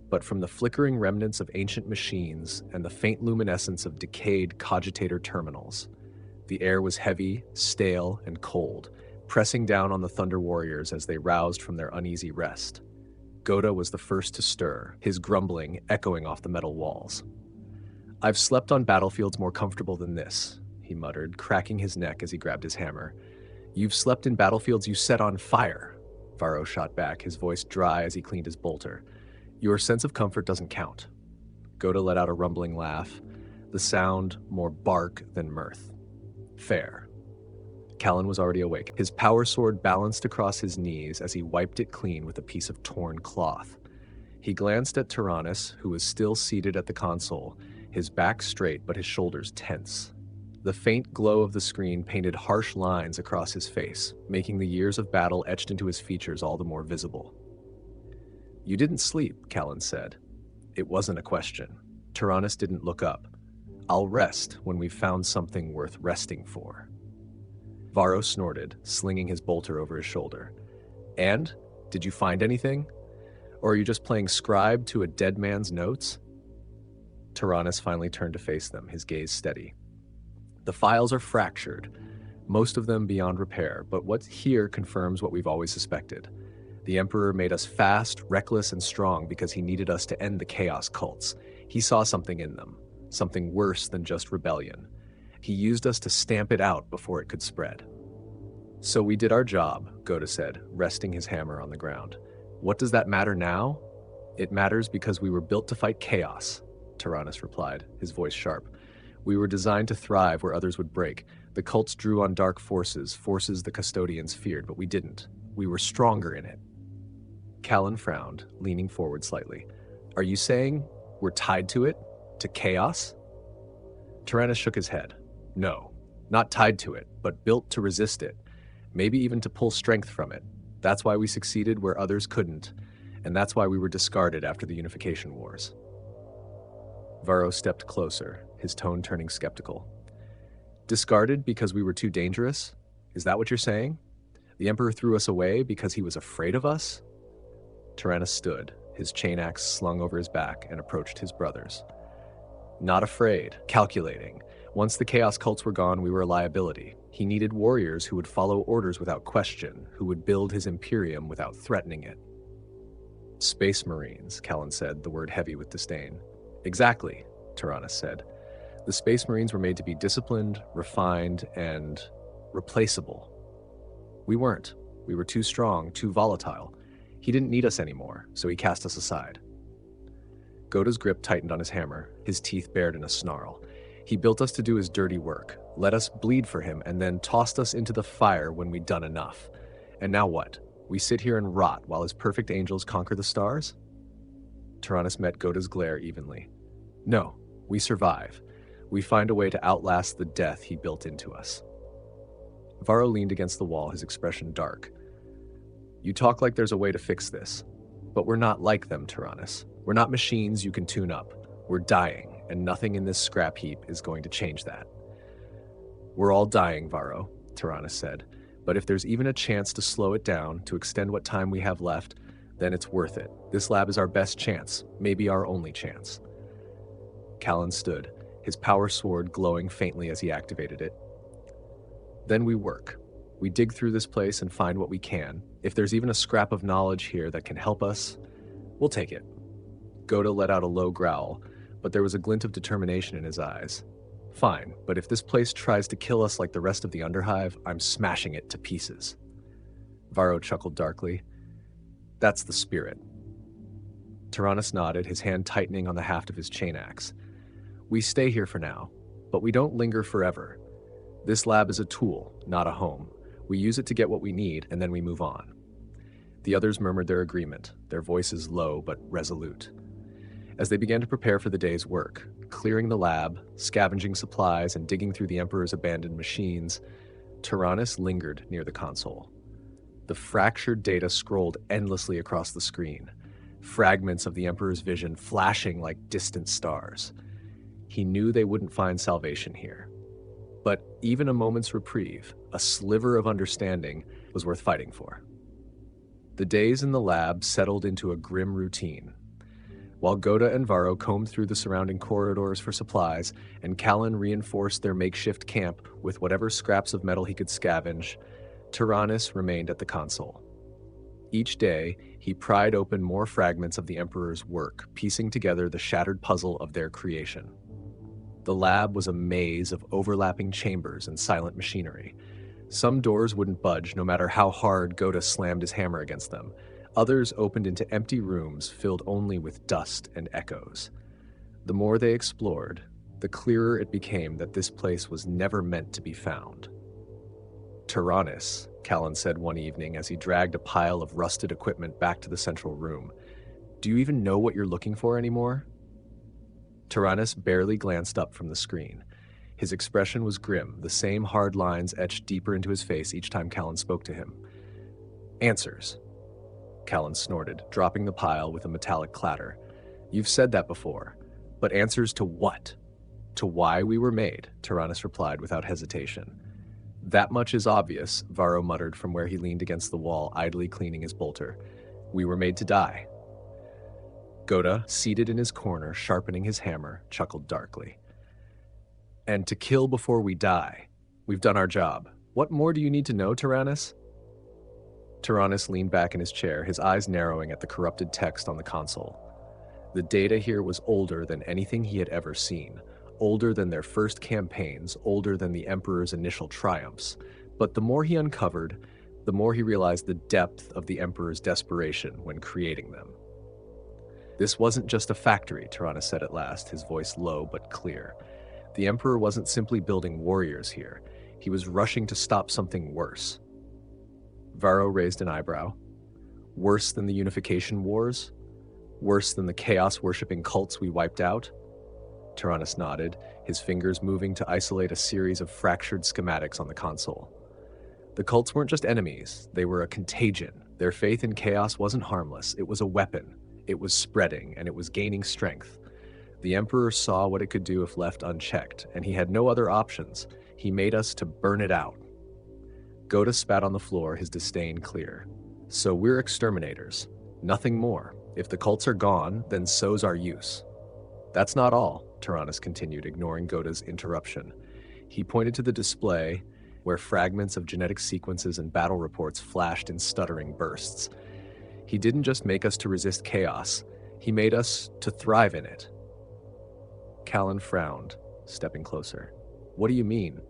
but from the flickering remnants of ancient machines and the faint luminescence of decayed cogitator terminals. The air was heavy, stale, and cold, pressing down on the Thunder Warriors as they roused from their uneasy rest. Ghota was the first to stir, his grumbling echoing off the metal walls. "I've slept on battlefields more comfortable than this," he muttered, cracking his neck as he grabbed his hammer. "You've slept in battlefields you set on fire," Varro shot back, his voice dry as he cleaned his bolter. "Your sense of comfort doesn't count." Ghota let out a rumbling laugh, the sound more bark than mirth. "Fair." Callan was already awake. His power sword balanced across his knees as he wiped it clean with a piece of torn cloth. He glanced at Taranis, who was still seated at the console, his back straight but his shoulders tense. The faint glow of the screen painted harsh lines across his face, making the years of battle etched into his features all the more visible. "You didn't sleep," Callan said. It wasn't a question. Taranis didn't look up. "I'll rest when we've found something worth resting for." Varro snorted, slinging his bolter over his shoulder. "And? Did you find anything? Or are you just playing scribe to a dead man's notes?" Taranis finally turned to face them, his gaze steady. "The files are fractured, most of them beyond repair, but what's here confirms what we've always suspected. The Emperor made us fast, reckless, and strong because he needed us to end the chaos cults. He saw something in them, something worse than just rebellion. He used us to stamp it out before it could spread." "So we did our job," Ghota said, resting his hammer on the ground. "What does that matter now?" "It matters because we were built to fight chaos," Taranis replied, his voice sharp. "We were designed to thrive where others would break. The cults drew on dark forces, forces the custodians feared, but we didn't. We were stronger in it." Callan frowned, leaning forward slightly. "Are you saying we're tied to it? To chaos?" Taranis shook his head. "No, not tied to it, but built to resist it. Maybe even to pull strength from it. That's why we succeeded where others couldn't, and that's why we were discarded after the Unification Wars." Varro stepped closer, his tone turning skeptical. "Discarded because we were too dangerous? Is that what you're saying? The Emperor threw us away because he was afraid of us?" Taranis stood, his chain axe slung over his back, and approached his brothers. "Not afraid, calculating. Once the Chaos cults were gone, we were a liability. He needed warriors who would follow orders without question, who would build his Imperium without threatening it." "Space Marines," Callan said, the word heavy with disdain. "Exactly," Taranis said. "The Space Marines were made to be disciplined, refined, and replaceable. We weren't. We were too strong, too volatile. He didn't need us anymore, so he cast us aside." Ghota's grip tightened on his hammer, his teeth bared in a snarl. "He built us to do his dirty work, let us bleed for him, and then tossed us into the fire when we'd done enough. And now what? We sit here and rot while his perfect angels conquer the stars?" Taranis met Ghota's glare evenly. "No, we survive. We find a way to outlast the death he built into us." Varro leaned against the wall, his expression dark. "You talk like there's a way to fix this. But we're not like them, Taranis. We're not machines you can tune up. We're dying, and nothing in this scrap heap is going to change that." "We're all dying, Varro," Taranis said. "But if there's even a chance to slow it down, to extend what time we have left, then it's worth it. This lab is our best chance, maybe our only chance." Callan stood, his power sword glowing faintly as he activated it. "Then we work. We dig through this place and find what we can. If there's even a scrap of knowledge here that can help us, we'll take it." Ghota let out a low growl, but there was a glint of determination in his eyes. "Fine, but if this place tries to kill us like the rest of the Underhive, I'm smashing it to pieces." Varro chuckled darkly. "That's the spirit." Taranis nodded, his hand tightening on the haft of his chain axe. "We stay here for now, but we don't linger forever. This lab is a tool, not a home. We use it to get what we need, and then we move on." The others murmured their agreement, their voices low but resolute. As they began to prepare for the day's work, clearing the lab, scavenging supplies, and digging through the Emperor's abandoned machines, Taranis lingered near the console. The fractured data scrolled endlessly across the screen, fragments of the Emperor's vision flashing like distant stars. He knew they wouldn't find salvation here. But even a moment's reprieve, a sliver of understanding, was worth fighting for. The days in the lab settled into a grim routine. While Ghota and Varro combed through the surrounding corridors for supplies, and Callan reinforced their makeshift camp with whatever scraps of metal he could scavenge, Taranis remained at the console. Each day, he pried open more fragments of the Emperor's work, piecing together the shattered puzzle of their creation. The lab was a maze of overlapping chambers and silent machinery. Some doors wouldn't budge no matter how hard Ghota slammed his hammer against them. Others opened into empty rooms filled only with dust and echoes. The more they explored, the clearer it became that this place was never meant to be found. Taranis, Callan said one evening as he dragged a pile of rusted equipment back to the central room. Do you even know what you're looking for anymore? Taranis barely glanced up from the screen. His expression was grim, the same hard lines etched deeper into his face each time Callan spoke to him. Answers. Callan snorted, dropping the pile with a metallic clatter. You've said that before, but answers to what? To why we were made, Taranis replied without hesitation. That much is obvious, Varro muttered from where he leaned against the wall, idly cleaning his bolter. We were made to die. Ghota, seated in his corner, sharpening his hammer, chuckled darkly. And to kill before we die. We've done our job. What more do you need to know, Taranis? Taranis leaned back in his chair, his eyes narrowing at the corrupted text on the console. The data here was older than anything he had ever seen, older than their first campaigns, older than the Emperor's initial triumphs. But the more he uncovered, the more he realized the depth of the Emperor's desperation when creating them. This wasn't just a factory, Taranis said at last, his voice low but clear. The Emperor wasn't simply building warriors here. He was rushing to stop something worse. Varro raised an eyebrow. Worse than the Unification Wars? Worse than the chaos-worshipping cults we wiped out? Taranis nodded, his fingers moving to isolate a series of fractured schematics on the console. The cults weren't just enemies, they were a contagion. Their faith in chaos wasn't harmless, it was a weapon. It was spreading, and it was gaining strength. The Emperor saw what it could do if left unchecked, and he had no other options. He made us to burn it out. Ghota spat on the floor, his disdain clear. So we're exterminators. Nothing more. If the cults are gone, then so's our use. That's not all, Taranis continued, ignoring Ghota's interruption. He pointed to the display, where fragments of genetic sequences and battle reports flashed in stuttering bursts. He didn't just make us to resist chaos, he made us to thrive in it. Callan frowned, stepping closer. What do you mean?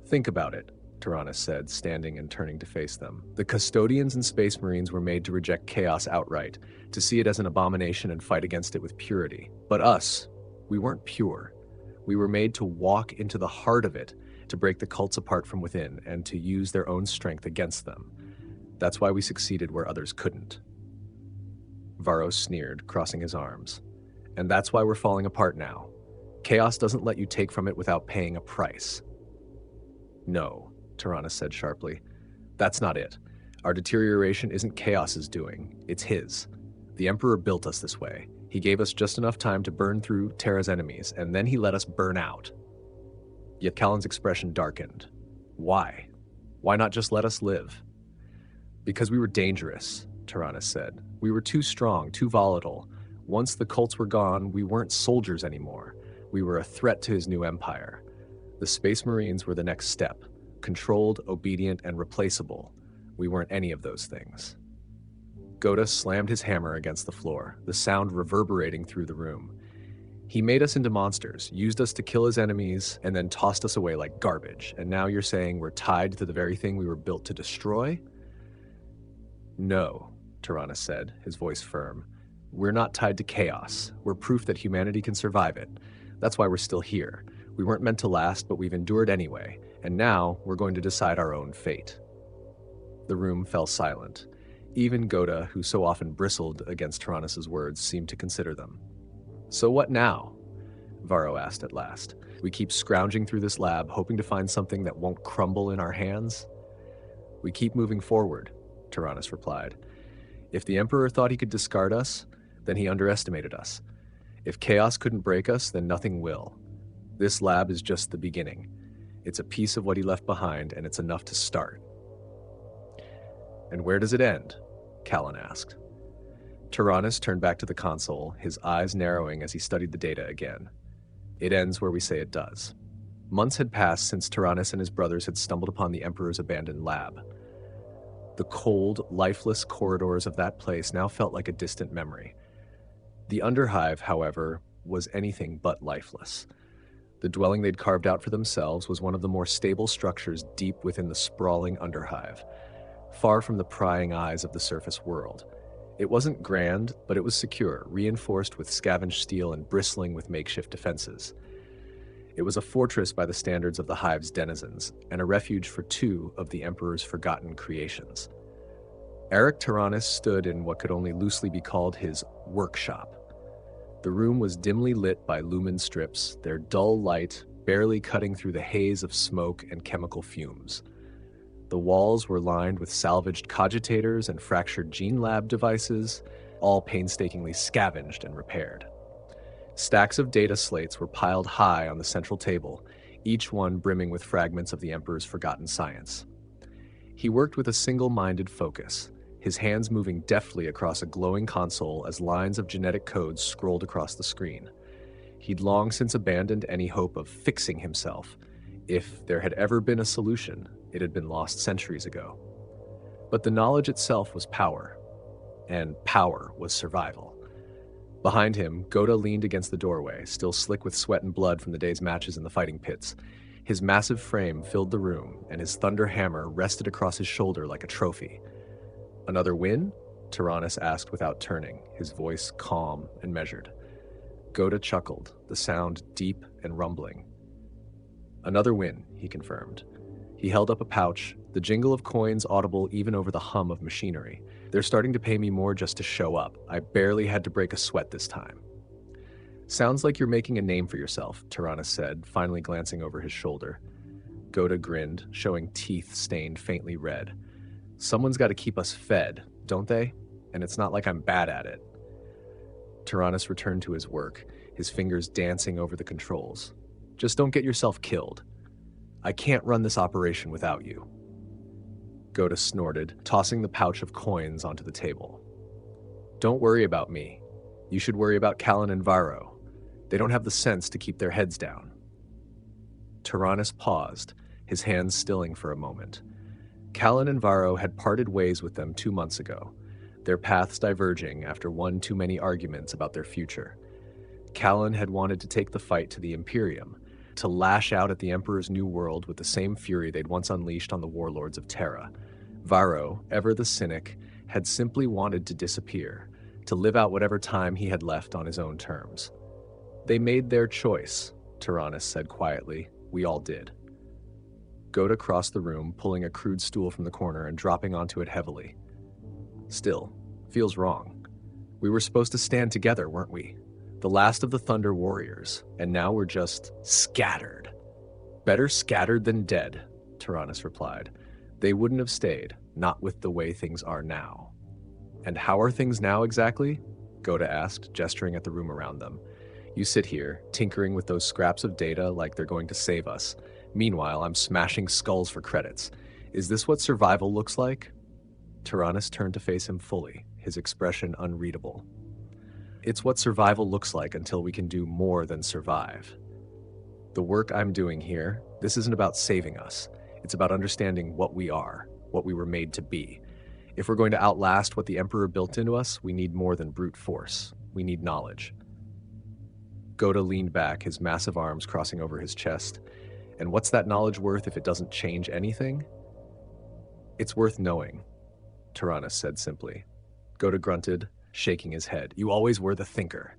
Think about it, Taranis said, standing and turning to face them. The custodians and space marines were made to reject chaos outright, to see it as an abomination and fight against it with purity. But us, we weren't pure. We were made to walk into the heart of it, to break the cults apart from within, and to use their own strength against them. That's why we succeeded where others couldn't. Varro sneered, crossing his arms. And that's why we're falling apart now. Chaos doesn't let you take from it without paying a price. No, Taranis said sharply. That's not it. Our deterioration isn't Chaos's doing, it's his. The Emperor built us this way. He gave us just enough time to burn through Terra's enemies, and then he let us burn out. Yet Callan's expression darkened. Why? Why not just let us live? Because we were dangerous, Taranis said. We were too strong, too volatile. Once the cults were gone, we weren't soldiers anymore. We were a threat to his new empire. The Space Marines were the next step, controlled, obedient, and replaceable. We weren't any of those things. Ghota slammed his hammer against the floor, the sound reverberating through the room. He made us into monsters, used us to kill his enemies, and then tossed us away like garbage. And now you're saying we're tied to the very thing we were built to destroy? No, Taranis said, his voice firm. We're not tied to chaos. We're proof that humanity can survive it. That's why we're still here. We weren't meant to last, but we've endured anyway. And now we're going to decide our own fate. The room fell silent. Even Ghota, who so often bristled against Taranis' words, seemed to consider them. So what now? Varro asked at last. We keep scrounging through this lab, hoping to find something that won't crumble in our hands? We keep moving forward, Taranis replied. If the Emperor thought he could discard us, then he underestimated us. If chaos couldn't break us, then nothing will. This lab is just the beginning. It's a piece of what he left behind, and it's enough to start. And where does it end? Callan asked. Taranis turned back to the console, his eyes narrowing as he studied the data again. It ends where we say it does. Months had passed since Taranis and his brothers had stumbled upon the Emperor's abandoned lab. The cold, lifeless corridors of that place now felt like a distant memory. The Underhive, however, was anything but lifeless. The dwelling they'd carved out for themselves was one of the more stable structures deep within the sprawling Underhive, far from the prying eyes of the surface world. It wasn't grand, but it was secure, reinforced with scavenged steel and bristling with makeshift defenses. It was a fortress by the standards of the Hive's denizens, and a refuge for two of the Emperor's forgotten creations. Arik Taranis stood in what could only loosely be called his workshop. The room was dimly lit by lumen strips, their dull light barely cutting through the haze of smoke and chemical fumes. The walls were lined with salvaged cogitators and fractured gene lab devices, all painstakingly scavenged and repaired. Stacks of data slates were piled high on the central table, each one brimming with fragments of the Emperor's forgotten science. He worked with a single-minded focus, his hands moving deftly across a glowing console as lines of genetic codes scrolled across the screen. He'd long since abandoned any hope of fixing himself. If there had ever been a solution, it had been lost centuries ago. But the knowledge itself was power, and power was survival. Behind him, Ghota leaned against the doorway, still slick with sweat and blood from the day's matches in the fighting pits. His massive frame filled the room, and his thunder hammer rested across his shoulder like a trophy. Another win? Taranis asked without turning, his voice calm and measured. Ghota chuckled, the sound deep and rumbling. Another win, he confirmed. He held up a pouch, the jingle of coins audible even over the hum of machinery. They're starting to pay me more just to show up. I barely had to break a sweat this time. Sounds like you're making a name for yourself, Taranis said, finally glancing over his shoulder. Ghota grinned, showing teeth stained faintly red. Someone's got to keep us fed, don't they? And it's not like I'm bad at it. Taranis returned to his work, his fingers dancing over the controls. Just don't get yourself killed. I can't run this operation without you. Ghota snorted, tossing the pouch of coins onto the table. Don't worry about me. You should worry about Callan and Varro. They don't have the sense to keep their heads down. Taranis paused, his hands stilling for a moment. Callan and Varro had parted ways with them 2 months ago, their paths diverging after one too many arguments about their future. Callan had wanted to take the fight to the Imperium, to lash out at the Emperor's new world with the same fury they'd once unleashed on the warlords of Terra. Varro, ever the cynic, had simply wanted to disappear, to live out whatever time he had left on his own terms. They made their choice, Taranis said quietly. We all did. Ghota crossed the room, pulling a crude stool from the corner and dropping onto it heavily. Still, feels wrong. We were supposed to stand together, weren't we? The last of the Thunder Warriors, and now we're just scattered. Better scattered than dead, Taranis replied. They wouldn't have stayed, not with the way things are now. And how are things now exactly? Ghota asked, gesturing at the room around them. You sit here, tinkering with those scraps of data like they're going to save us. Meanwhile, I'm smashing skulls for credits. Is this what survival looks like? Taranis turned to face him fully, his expression unreadable. It's what survival looks like until we can do more than survive. The work I'm doing here, this isn't about saving us. It's about understanding what we are, what we were made to be. If we're going to outlast what the Emperor built into us, we need more than brute force. We need knowledge. Ghota leaned back, his massive arms crossing over his chest. And what's that knowledge worth if it doesn't change anything? It's worth knowing, Taranis said simply. Ghota grunted, shaking his head. You always were the thinker.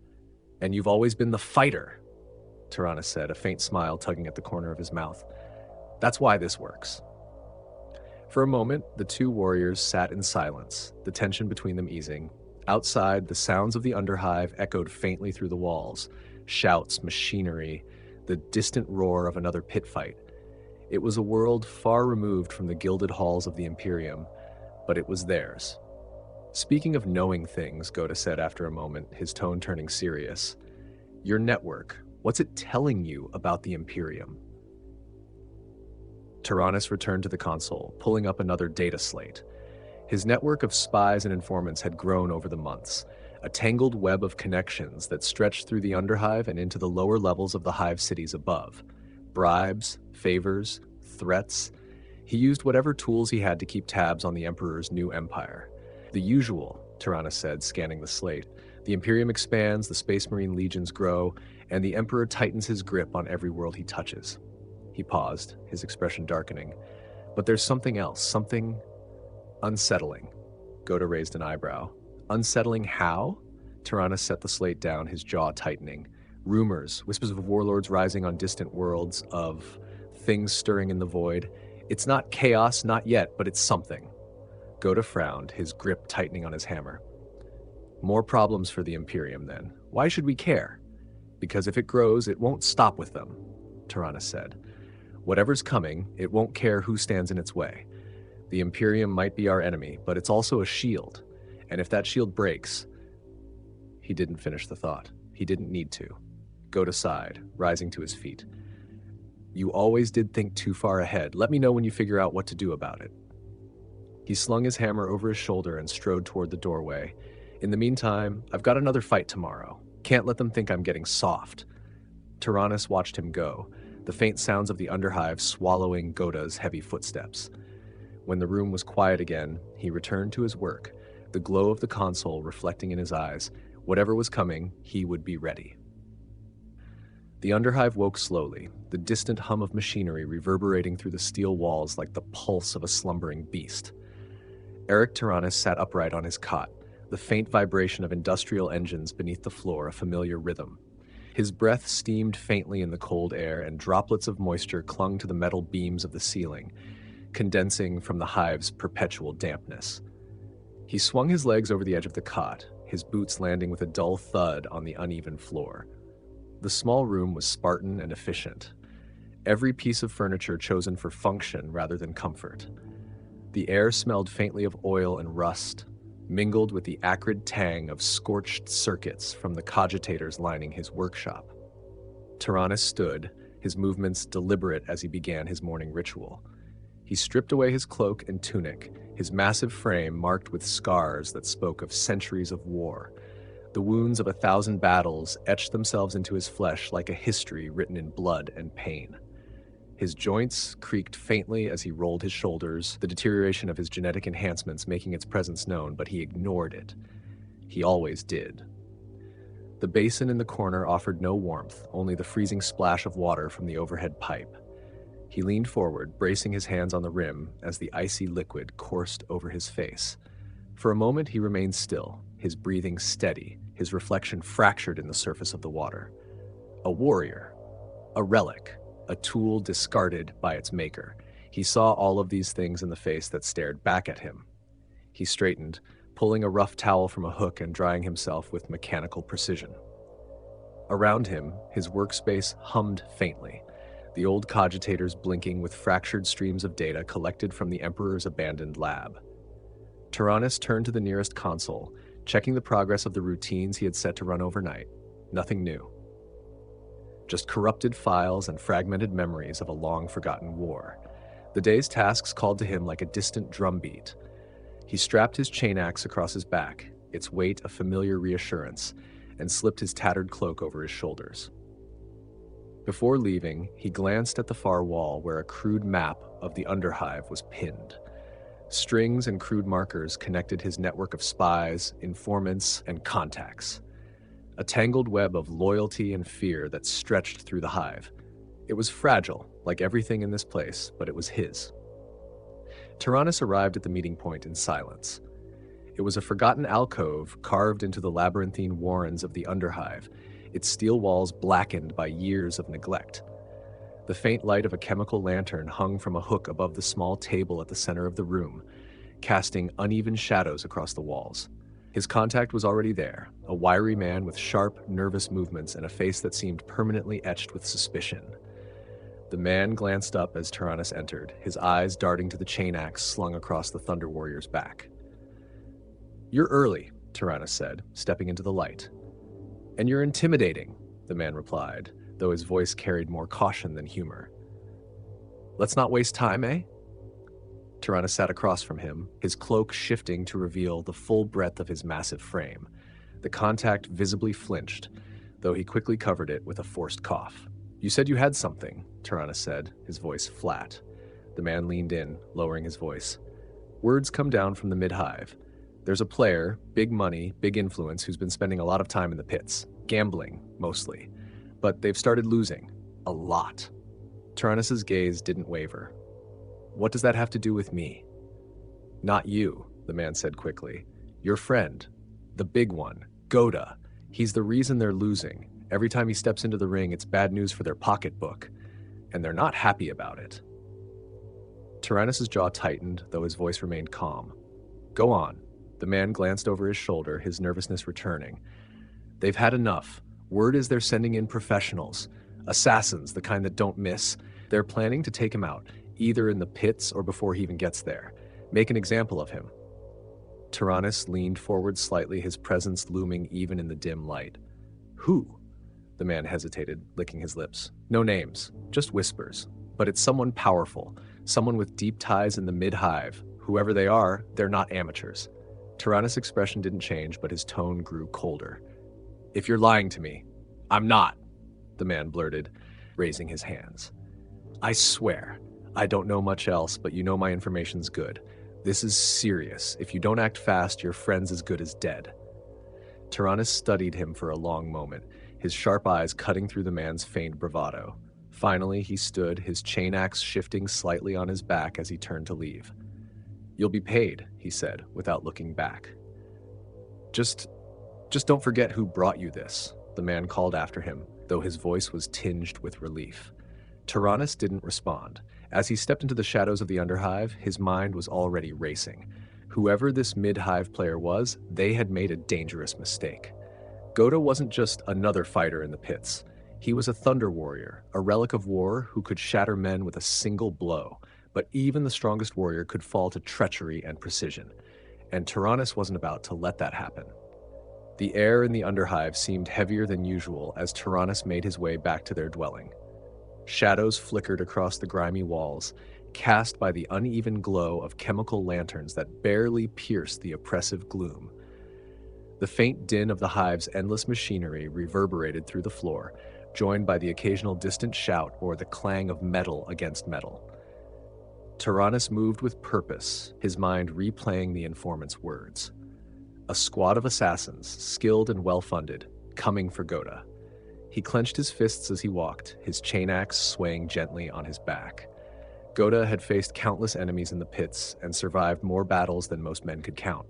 And you've always been the fighter, Taranis said, a faint smile tugging at the corner of his mouth. That's why this works. For a moment, the two warriors sat in silence, the tension between them easing. Outside, the sounds of the Underhive echoed faintly through the walls. Shouts, machinery, the distant roar of another pit fight. It was a world far removed from the gilded halls of the Imperium, but it was theirs. Speaking of knowing things, Ghota said after a moment, his tone turning serious. Your network, what's it telling you about the Imperium? Taranis returned to the console, pulling up another data slate. His network of spies and informants had grown over the months, a tangled web of connections that stretched through the Underhive and into the lower levels of the Hive cities above. Bribes, favors, threats. He used whatever tools he had to keep tabs on the Emperor's new empire. The usual, Taranis said, scanning the slate. The Imperium expands, the Space Marine legions grow, and the Emperor tightens his grip on every world he touches. He paused, his expression darkening. But there's something else, something unsettling. Ghota raised an eyebrow. Unsettling how? Taranis set the slate down, his jaw tightening. Rumors, whispers of warlords rising on distant worlds, of things stirring in the void. It's not chaos, not yet, but it's something. Ghota frowned, his grip tightening on his hammer. More problems for the Imperium, then. Why should we care? Because if it grows, it won't stop with them, Taranis said. Whatever's coming, it won't care who stands in its way. The Imperium might be our enemy, but it's also a shield. And if that shield breaks... He didn't finish the thought. He didn't need to. Ghota sighed, rising to his feet. You always did think too far ahead. Let me know when you figure out what to do about it. He slung his hammer over his shoulder and strode toward the doorway. In the meantime, I've got another fight tomorrow. Can't let them think I'm getting soft. Taranis watched him go, the faint sounds of the Underhive swallowing Ghota's heavy footsteps. When the room was quiet again, he returned to his work, the glow of the console reflecting in his eyes. Whatever was coming, he would be ready. The Underhive woke slowly, the distant hum of machinery reverberating through the steel walls like the pulse of a slumbering beast. Arik Taranis sat upright on his cot, the faint vibration of industrial engines beneath the floor a familiar rhythm. His breath steamed faintly in the cold air, and droplets of moisture clung to the metal beams of the ceiling, condensing from the hive's perpetual dampness. He swung his legs over the edge of the cot, his boots landing with a dull thud on the uneven floor. The small room was Spartan and efficient, every piece of furniture chosen for function rather than comfort. The air smelled faintly of oil and rust, mingled with the acrid tang of scorched circuits from the cogitators lining his workshop. Taranis stood, his movements deliberate as he began his morning ritual. He stripped away his cloak and tunic, his massive frame marked with scars that spoke of centuries of war. The wounds of 1,000 battles etched themselves into his flesh like a history written in blood and pain. His joints creaked faintly as he rolled his shoulders, the deterioration of his genetic enhancements making its presence known, but he ignored it. He always did. The basin in the corner offered no warmth, only the freezing splash of water from the overhead pipe. He leaned forward, bracing his hands on the rim as the icy liquid coursed over his face. For a moment he remained still, his breathing steady, his reflection fractured in the surface of the water. A warrior, a relic, a tool discarded by its maker. He saw all of these things in the face that stared back at him. He straightened, pulling a rough towel from a hook and drying himself with mechanical precision. Around him, his workspace hummed faintly, the old cogitators blinking with fractured streams of data collected from the Emperor's abandoned lab. Taranis turned to the nearest console, checking the progress of the routines he had set to run overnight. Nothing new. Just corrupted files and fragmented memories of a long-forgotten war. The day's tasks called to him like a distant drumbeat. He strapped his chain axe across his back, its weight a familiar reassurance, and slipped his tattered cloak over his shoulders. Before leaving, he glanced at the far wall where a crude map of the Underhive was pinned. Strings and crude markers connected his network of spies, informants, and contacts. A tangled web of loyalty and fear that stretched through the hive. It was fragile, like everything in this place, but it was his. Taranis arrived at the meeting point in silence. It was a forgotten alcove carved into the labyrinthine warrens of the Underhive, its steel walls blackened by years of neglect. The faint light of a chemical lantern hung from a hook above the small table at the center of the room, casting uneven shadows across the walls. His contact was already there, a wiry man with sharp, nervous movements and a face that seemed permanently etched with suspicion. The man glanced up as Taranis entered, his eyes darting to the chain axe slung across the Thunder Warrior's back. "You're early," Taranis said, stepping into the light. "And you're intimidating," the man replied, though his voice carried more caution than humor. "Let's not waste time, eh?" Taranis sat across from him, his cloak shifting to reveal the full breadth of his massive frame. The contact visibly flinched, though he quickly covered it with a forced cough. "You said you had something," Taranis said, his voice flat. The man leaned in, lowering his voice. "Words come down from the mid-hive. There's a player, big money, big influence, who's been spending a lot of time in the pits. Gambling, mostly. But they've started losing. A lot." Taranis' gaze didn't waver. "What does that have to do with me?" "Not you," the man said quickly. "Your friend. The big one. Ghota. He's the reason they're losing. Every time he steps into the ring, it's bad news for their pocketbook. And they're not happy about it." Taranis' jaw tightened, though his voice remained calm. "Go on." The man glanced over his shoulder, his nervousness returning. "They've had enough. Word is they're sending in professionals. Assassins, the kind that don't miss. They're planning to take him out, either in the pits or before he even gets there. Make an example of him." Taranis leaned forward slightly, his presence looming even in the dim light. "Who?" The man hesitated, licking his lips. "No names, just whispers. But it's someone powerful, someone with deep ties in the mid-hive. Whoever they are, they're not amateurs." Taranis' expression didn't change, but his tone grew colder. "If you're lying to me, I'm not," the man blurted, raising his hands. "I swear, I don't know much else, but you know my information's good. This is serious. If you don't act fast, your friend's as good as dead." Taranis studied him for a long moment, his sharp eyes cutting through the man's feigned bravado. Finally, he stood, his chain axe shifting slightly on his back as he turned to leave. "You'll be paid," he said, without looking back. Just don't forget who brought you this," the man called after him, though his voice was tinged with relief. Taranis didn't respond. As he stepped into the shadows of the Underhive, his mind was already racing. Whoever this mid-hive player was, they had made a dangerous mistake. Ghota wasn't just another fighter in the pits. He was a Thunder Warrior, a relic of war who could shatter men with a single blow. But even the strongest warrior could fall to treachery and precision. And Taranis wasn't about to let that happen. The air in the Underhive seemed heavier than usual as Taranis made his way back to their dwelling. Shadows flickered across the grimy walls, cast by the uneven glow of chemical lanterns that barely pierced the oppressive gloom. The faint din of the hive's endless machinery reverberated through the floor, joined by the occasional distant shout or the clang of metal against metal. Taranis moved with purpose, his mind replaying the informant's words. A squad of assassins, skilled and well-funded, coming for Ghota. He clenched his fists as he walked, his chain axe swaying gently on his back. Ghota had faced countless enemies in the pits and survived more battles than most men could count.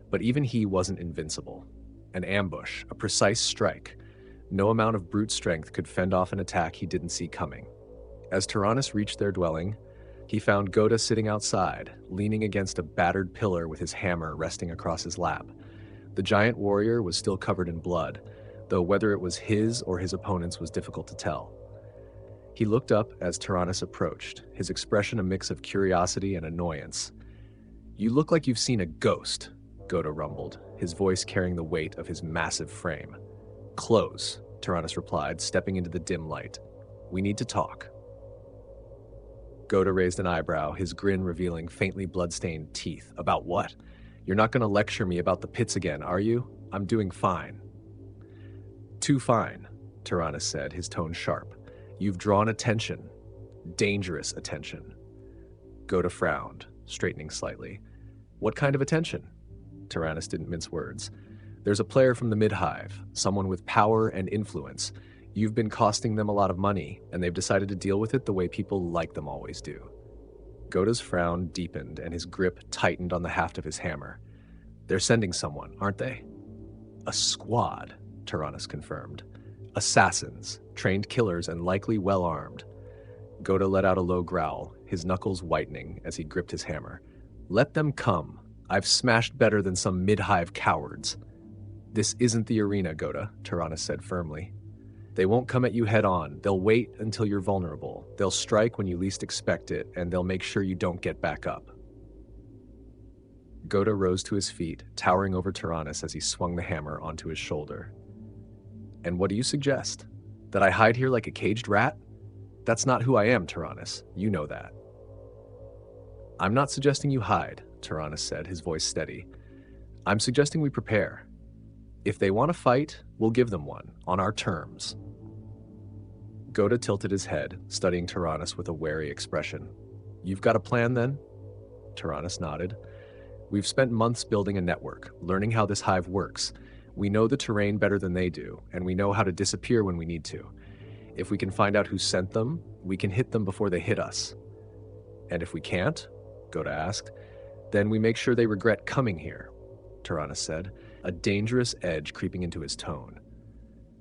But even he wasn't invincible. An ambush, a precise strike. No amount of brute strength could fend off an attack he didn't see coming. As Taranis reached their dwelling, he found Ghota sitting outside, leaning against a battered pillar with his hammer resting across his lap. The giant warrior was still covered in blood, though whether it was his or his opponent's was difficult to tell. He looked up as Taranis approached, his expression a mix of curiosity and annoyance. "You look like you've seen a ghost," Ghota rumbled, his voice carrying the weight of his massive frame. "Close," Taranis replied, stepping into the dim light. "We need to talk." Ghota raised an eyebrow, his grin revealing faintly blood-stained teeth. "About what? You're not going to lecture me about the pits again, are you? I'm doing fine." "Too fine," Taranis said, his tone sharp. "You've drawn attention. Dangerous attention." Ghota frowned, straightening slightly. "What kind of attention?" Taranis didn't mince words. "There's a player from the mid-hive, someone with power and influence. You've been costing them a lot of money, and they've decided to deal with it the way people like them always do." Ghota's frown deepened, and his grip tightened on the haft of his hammer. "They're sending someone, aren't they?" "A squad," Taranis confirmed. "Assassins, trained killers, and likely well-armed." Ghota let out a low growl, his knuckles whitening as he gripped his hammer. "Let them come. I've smashed better than some mid-hive cowards." "This isn't the arena, Ghota," Taranis said firmly. They won't come at you head on. They'll wait until you're vulnerable. They'll strike when you least expect it, and they'll make sure you don't get back up. Ghota rose to his feet, towering over Taranis as he swung the hammer onto his shoulder. And what do you suggest? That I hide here like a caged rat? That's not who I am, Taranis. You know that. I'm not suggesting you hide, Taranis said, his voice steady. I'm suggesting we prepare. If they want to fight, we'll give them one, on our terms. Ghota tilted his head, studying Taranis with a wary expression. You've got a plan, then? Taranis nodded. We've spent months building a network, learning how this hive works. We know the terrain better than they do, and we know how to disappear when we need to. If we can find out who sent them, we can hit them before they hit us. And if we can't, Ghota asked, then we make sure they regret coming here, Taranis said, a dangerous edge creeping into his tone.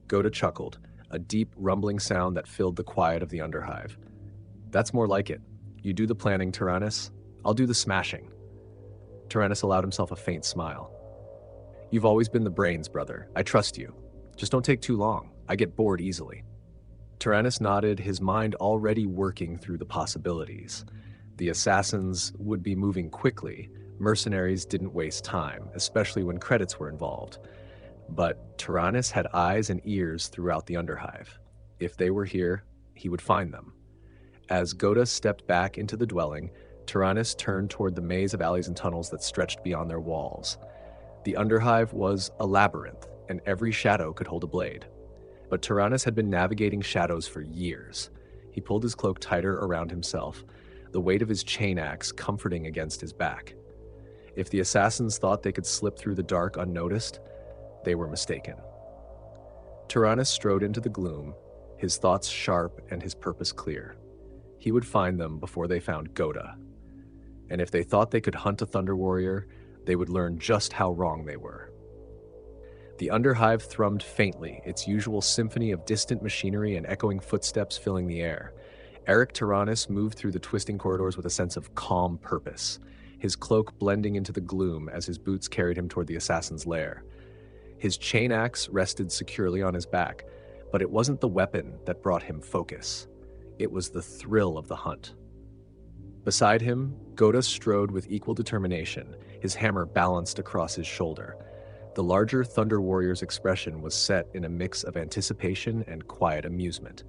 Ghota chuckled, a deep, rumbling sound that filled the quiet of the Underhive. That's more like it. You do the planning, Taranis. I'll do the smashing. Taranis allowed himself a faint smile. You've always been the brains, brother. I trust you. Just don't take too long. I get bored easily. Taranis nodded, his mind already working through the possibilities. The assassins would be moving quickly. Mercenaries didn't waste time, especially when credits were involved. But Taranis had eyes and ears throughout the Underhive. If they were here, he would find them. As Ghota stepped back into the dwelling, Taranis turned toward the maze of alleys and tunnels that stretched beyond their walls. The Underhive was a labyrinth, and every shadow could hold a blade. But Taranis had been navigating shadows for years. He pulled his cloak tighter around himself, the weight of his chain axe comforting against his back. If the assassins thought they could slip through the dark unnoticed, they were mistaken. Taranis strode into the gloom, his thoughts sharp and his purpose clear. He would find them before they found Ghota. And if they thought they could hunt a Thunder Warrior, they would learn just how wrong they were. The Underhive thrummed faintly, its usual symphony of distant machinery and echoing footsteps filling the air. Arik Taranis moved through the twisting corridors with a sense of calm purpose, his cloak blending into the gloom as his boots carried him toward the assassin's lair. His chain axe rested securely on his back, but it wasn't the weapon that brought him focus. It was the thrill of the hunt. Beside him, Ghota strode with equal determination, his hammer balanced across his shoulder. The larger Thunder Warrior's expression was set in a mix of anticipation and quiet amusement.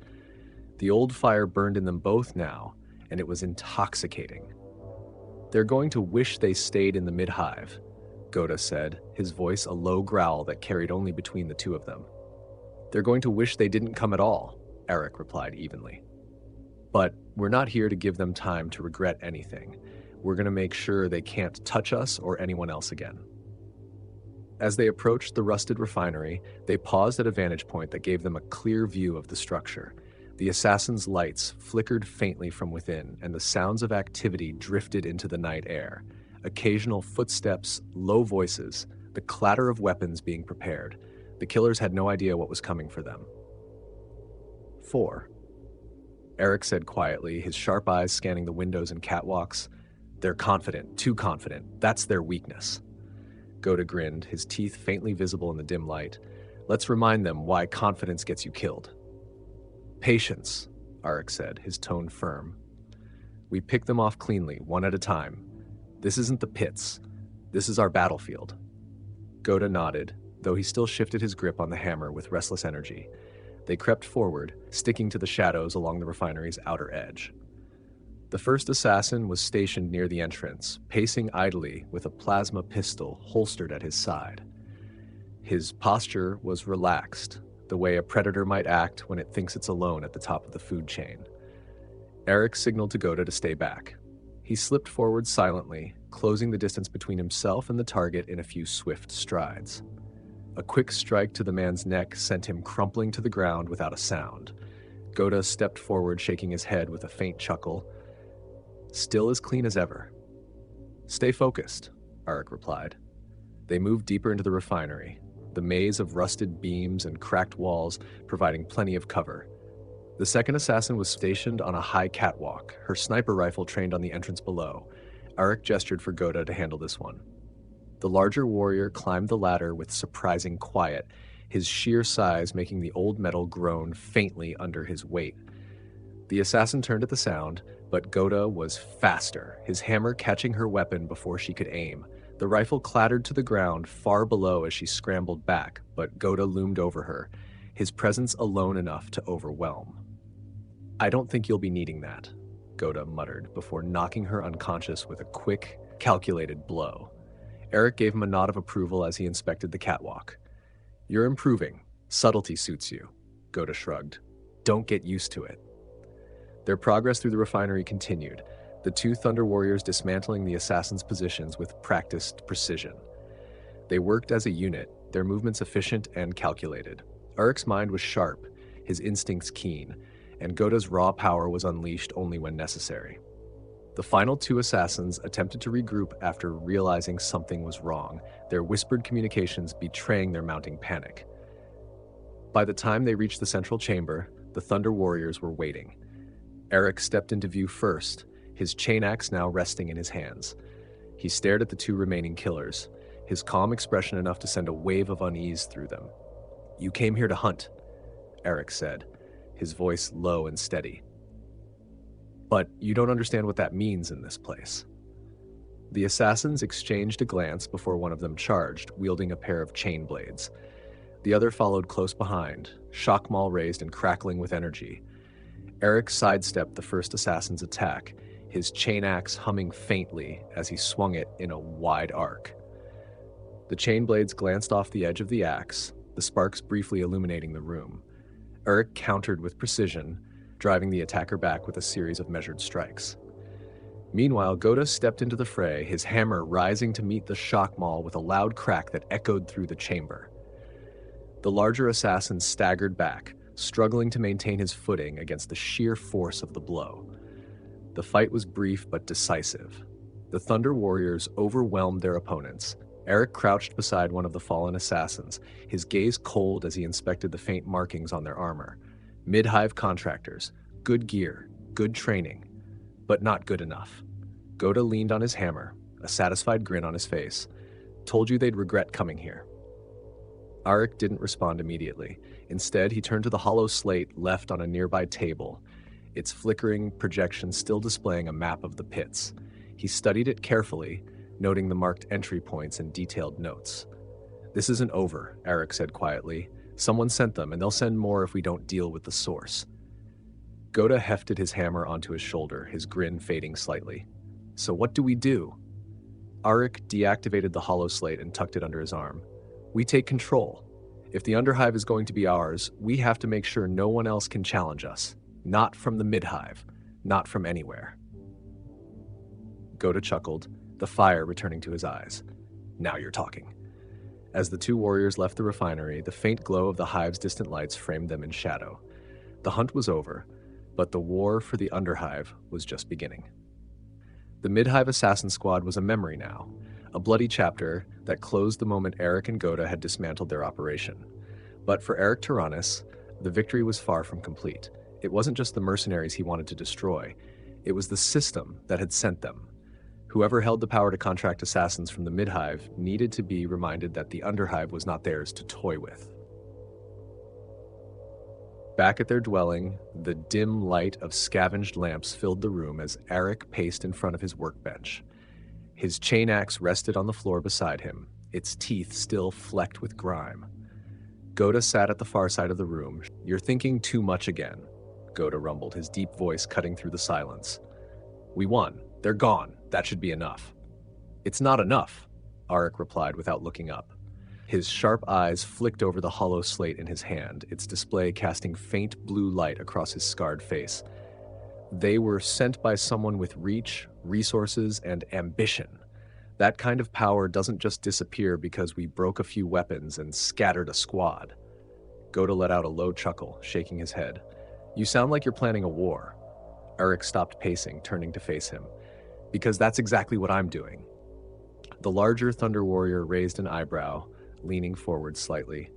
The old fire burned in them both now, and it was intoxicating. They're going to wish they stayed in the mid-hive, Ghota said, his voice a low growl that carried only between the two of them. They're going to wish they didn't come at all, Arik replied evenly. But we're not here to give them time to regret anything. We're going to make sure they can't touch us or anyone else again. As they approached the rusted refinery, they paused at a vantage point that gave them a clear view of the structure. The assassins' lights flickered faintly from within, and the sounds of activity drifted into the night air. Occasional footsteps, low voices, the clatter of weapons being prepared. The killers had no idea what was coming for them. 4. Arik said quietly, his sharp eyes scanning the windows and catwalks. They're confident, too confident. That's their weakness. Ghota grinned, his teeth faintly visible in the dim light. Let's remind them why confidence gets you killed. Patience, Arik said, his tone firm. We pick them off cleanly, one at a time. This isn't the pits. This is our battlefield. Ghota nodded, though he still shifted his grip on the hammer with restless energy. They crept forward, sticking to the shadows along the refinery's outer edge. The first assassin was stationed near the entrance, pacing idly with a plasma pistol holstered at his side. His posture was relaxed, the way a predator might act when it thinks it's alone at the top of the food chain. Arik signaled to Ghota to stay back. He slipped forward silently, closing the distance between himself and the target in a few swift strides. A quick strike to the man's neck sent him crumpling to the ground without a sound. Ghota stepped forward, shaking his head with a faint chuckle. Still as clean as ever. Stay focused, Arik replied. They moved deeper into the refinery, the maze of rusted beams and cracked walls providing plenty of cover. The second assassin was stationed on a high catwalk, her sniper rifle trained on the entrance below. Arik gestured for Ghota to handle this one. The larger warrior climbed the ladder with surprising quiet, his sheer size making the old metal groan faintly under his weight. The assassin turned at the sound, but Ghota was faster, his hammer catching her weapon before she could aim. The rifle clattered to the ground far below as she scrambled back, but Ghota loomed over her, his presence alone enough to overwhelm. "I don't think you'll be needing that," Ghota muttered before knocking her unconscious with a quick, calculated blow. Arik gave him a nod of approval as he inspected the catwalk. "You're improving. Subtlety suits you," Ghota shrugged. "Don't get used to it." Their progress through the refinery continued, the two Thunder Warriors dismantling the assassins' positions with practiced precision. They worked as a unit, their movements efficient and calculated. Arik's mind was sharp, his instincts keen, and Ghota's raw power was unleashed only when necessary. The final two assassins attempted to regroup after realizing something was wrong, their whispered communications betraying their mounting panic. By the time they reached the central chamber, the Thunder Warriors were waiting. Arik stepped into view first, his chain axe now resting in his hands. He stared at the two remaining killers, his calm expression enough to send a wave of unease through them. "You came here to hunt," Arik said, his voice low and steady. "But you don't understand what that means in this place." The assassins exchanged a glance before one of them charged, wielding a pair of chain blades. The other followed close behind, shock maul raised and crackling with energy. Arik sidestepped the first assassin's attack, his chain axe humming faintly as he swung it in a wide arc. The chain blades glanced off the edge of the axe, the sparks briefly illuminating the room. Arik countered with precision, driving the attacker back with a series of measured strikes. Meanwhile, Ghota stepped into the fray, his hammer rising to meet the shock maul with a loud crack that echoed through the chamber. The larger assassin staggered back, struggling to maintain his footing against the sheer force of the blow. The fight was brief but decisive. The Thunder Warriors overwhelmed their opponents. Arik crouched beside one of the fallen assassins, his gaze cold as he inspected the faint markings on their armor. Mid-hive contractors, good gear, good training, but not good enough. Ghota leaned on his hammer, a satisfied grin on his face. "Told you they'd regret coming here." Arik didn't respond immediately. Instead, he turned to the hollow slate left on a nearby table, its flickering projection still displaying a map of the pits. He studied it carefully, noting the marked entry points and detailed notes. "This isn't over," Arik said quietly. "Someone sent them, and they'll send more if we don't deal with the source." Ghota hefted his hammer onto his shoulder, his grin fading slightly. "So what do we do?" Arik deactivated the hollow slate and tucked it under his arm. "We take control. If the Underhive is going to be ours, we have to make sure no one else can challenge us. Not from the mid-hive. Not from anywhere." Ghota chuckled, the fire returning to his eyes. "Now you're talking." As the two warriors left the refinery, the faint glow of the hive's distant lights framed them in shadow. The hunt was over, but the war for the Underhive was just beginning. The mid-hive assassin squad was a memory now, a bloody chapter that closed the moment Arik and Ghota had dismantled their operation. But for Arik Taranis, the victory was far from complete. It wasn't just the mercenaries he wanted to destroy, it was the system that had sent them. Whoever held the power to contract assassins from the mid-hive needed to be reminded that the Underhive was not theirs to toy with. Back at their dwelling, the dim light of scavenged lamps filled the room as Arik paced in front of his workbench. His chain axe rested on the floor beside him, its teeth still flecked with grime. Ghota sat at the far side of the room. "You're thinking too much again," Ghota rumbled, his deep voice cutting through the silence. "We won. They're gone. That should be enough." "It's not enough," Arik replied without looking up. His sharp eyes flicked over the hollow slate in his hand, its display casting faint blue light across his scarred face. "They were sent by someone with reach, resources, and ambition. That kind of power doesn't just disappear because we broke a few weapons and scattered a squad." Ghota let out a low chuckle, shaking his head. "You sound like you're planning a war." Arik stopped pacing, turning to face him. "Because that's exactly what I'm doing." The larger Thunder Warrior raised an eyebrow, leaning forward slightly.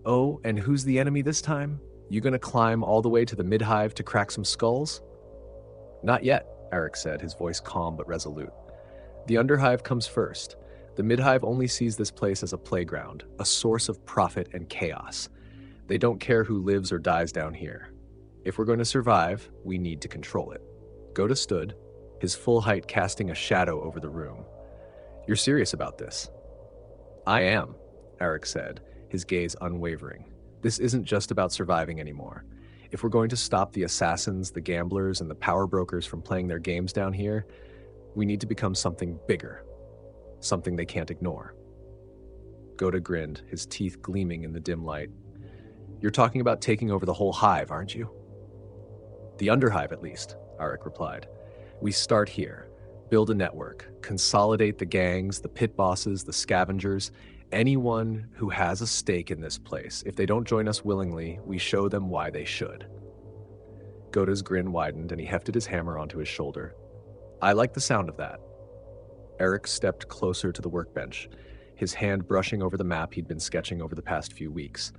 "Oh, and who's the enemy this time? You gonna climb all the way to the mid-hive to crack some skulls?" "Not yet," Arik said, his voice calm but resolute. "The Underhive comes first. The mid-hive only sees this place as a playground, a source of profit and chaos. They don't care who lives or dies down here. If we're going to survive, we need to control it. Ghota stood, his full height casting a shadow over the room. You're serious about this? I am, Arik said, his gaze unwavering. This isn't just about surviving anymore. If we're going to stop the assassins, the gamblers, and the power brokers from playing their games down here, we need to become something bigger, something they can't ignore. Ghota grinned, his teeth gleaming in the dim light. You're talking about taking over the whole hive, aren't you? The Underhive, at least, Arik replied. We start here, build a network, consolidate the gangs, the pit bosses, the scavengers, anyone who has a stake in this place. If they don't join us willingly, we show them why they should. Ghota's grin widened and he hefted his hammer onto his shoulder. I like the sound of that. Arik stepped closer to the workbench, his hand brushing over the map he'd been sketching over the past few weeks.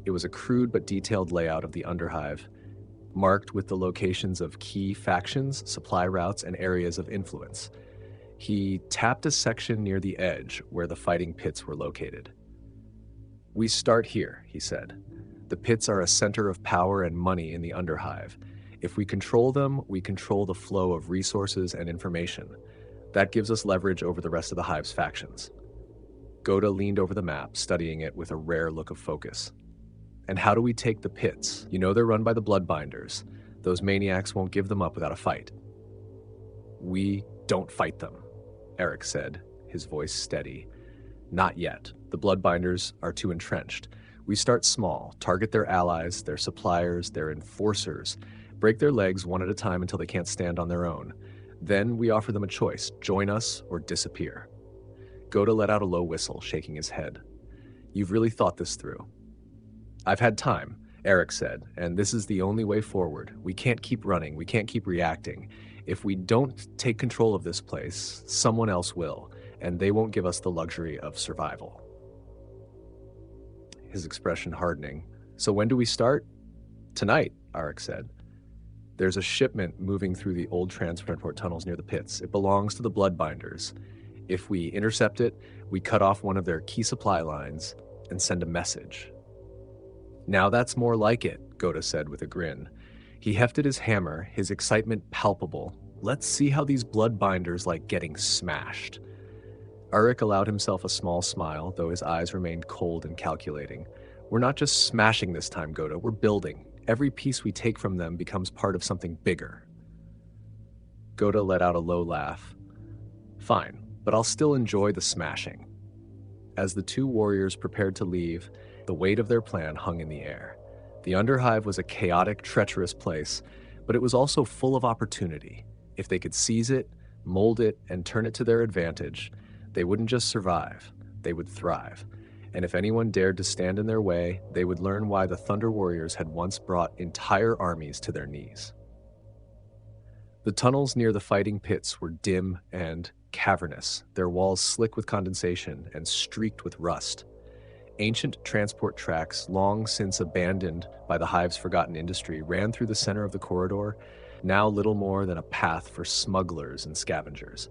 It was a crude but detailed layout of the Underhive, marked with the locations of key factions, supply routes, and areas of influence. He tapped a section near the edge where the fighting pits were located. We start here, he said. The pits are a center of power and money in the Underhive. If we control them, we control the flow of resources and information. That gives us leverage over the rest of the Hive's factions. Ghota leaned over the map, studying it with a rare look of focus. And how do we take the pits? You know they're run by the Bloodbinders. Those maniacs won't give them up without a fight. We don't fight them, Arik said, his voice steady. Not yet. The Bloodbinders are too entrenched. We start small, target their allies, their suppliers, their enforcers, break their legs one at a time until they can't stand on their own. Then we offer them a choice, join us or disappear. Ghota let out a low whistle, shaking his head. You've really thought this through. I've had time, Arik said, and this is the only way forward. We can't keep running, we can't keep reacting. If we don't take control of this place, someone else will, and they won't give us the luxury of survival. His expression hardening. So when do we start? Tonight, Arik said. There's a shipment moving through the old transport tunnels near the pits. It belongs to the Bloodbinders. If we intercept it, we cut off one of their key supply lines and send a message. Now that's more like it, Ghota said with a grin. He hefted his hammer, his excitement palpable. Let's see how these Bloodbinders like getting smashed. Arik allowed himself a small smile, though his eyes remained cold and calculating. We're not just smashing this time, Ghota, we're building. Every piece we take from them becomes part of something bigger. Ghota let out a low laugh. Fine, but I'll still enjoy the smashing. As the two warriors prepared to leave, the weight of their plan hung in the air. The Underhive was a chaotic, treacherous place, but it was also full of opportunity. If they could seize it, mold it, and turn it to their advantage, they wouldn't just survive, they would thrive. And if anyone dared to stand in their way, they would learn why the Thunder Warriors had once brought entire armies to their knees. The tunnels near the fighting pits were dim and cavernous, their walls slick with condensation and streaked with rust. Ancient transport tracks, long since abandoned by the Hive's forgotten industry, ran through the center of the corridor, now little more than a path for smugglers and scavengers.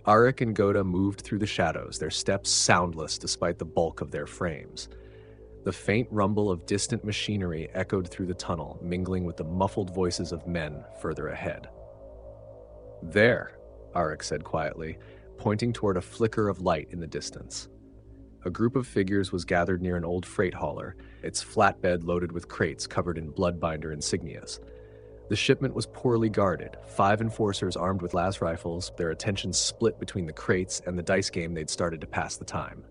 Arik and Ghota moved through the shadows, their steps soundless despite the bulk of their frames. The faint rumble of distant machinery echoed through the tunnel, mingling with the muffled voices of men further ahead. There, Arik said quietly, pointing toward a flicker of light in the distance. A group of figures was gathered near an old freight hauler, its flatbed loaded with crates covered in Bloodbinder insignias. The shipment was poorly guarded, 5 enforcers armed with las rifles, their attention split between the crates and the dice game they'd started to pass the time.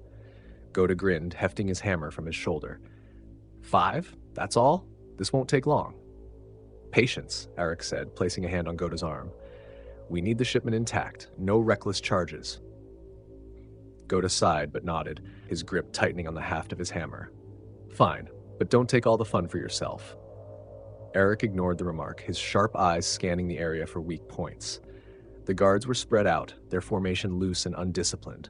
Ghota grinned, hefting his hammer from his shoulder. 5? That's all? This won't take long. Patience, Arik said, placing a hand on Ghota's arm. We need the shipment intact, no reckless charges. Ghota sighed but nodded, his grip tightening on the haft of his hammer. Fine, but don't take all the fun for yourself. Arik ignored the remark, his sharp eyes scanning the area for weak points. The guards were spread out, their formation loose and undisciplined.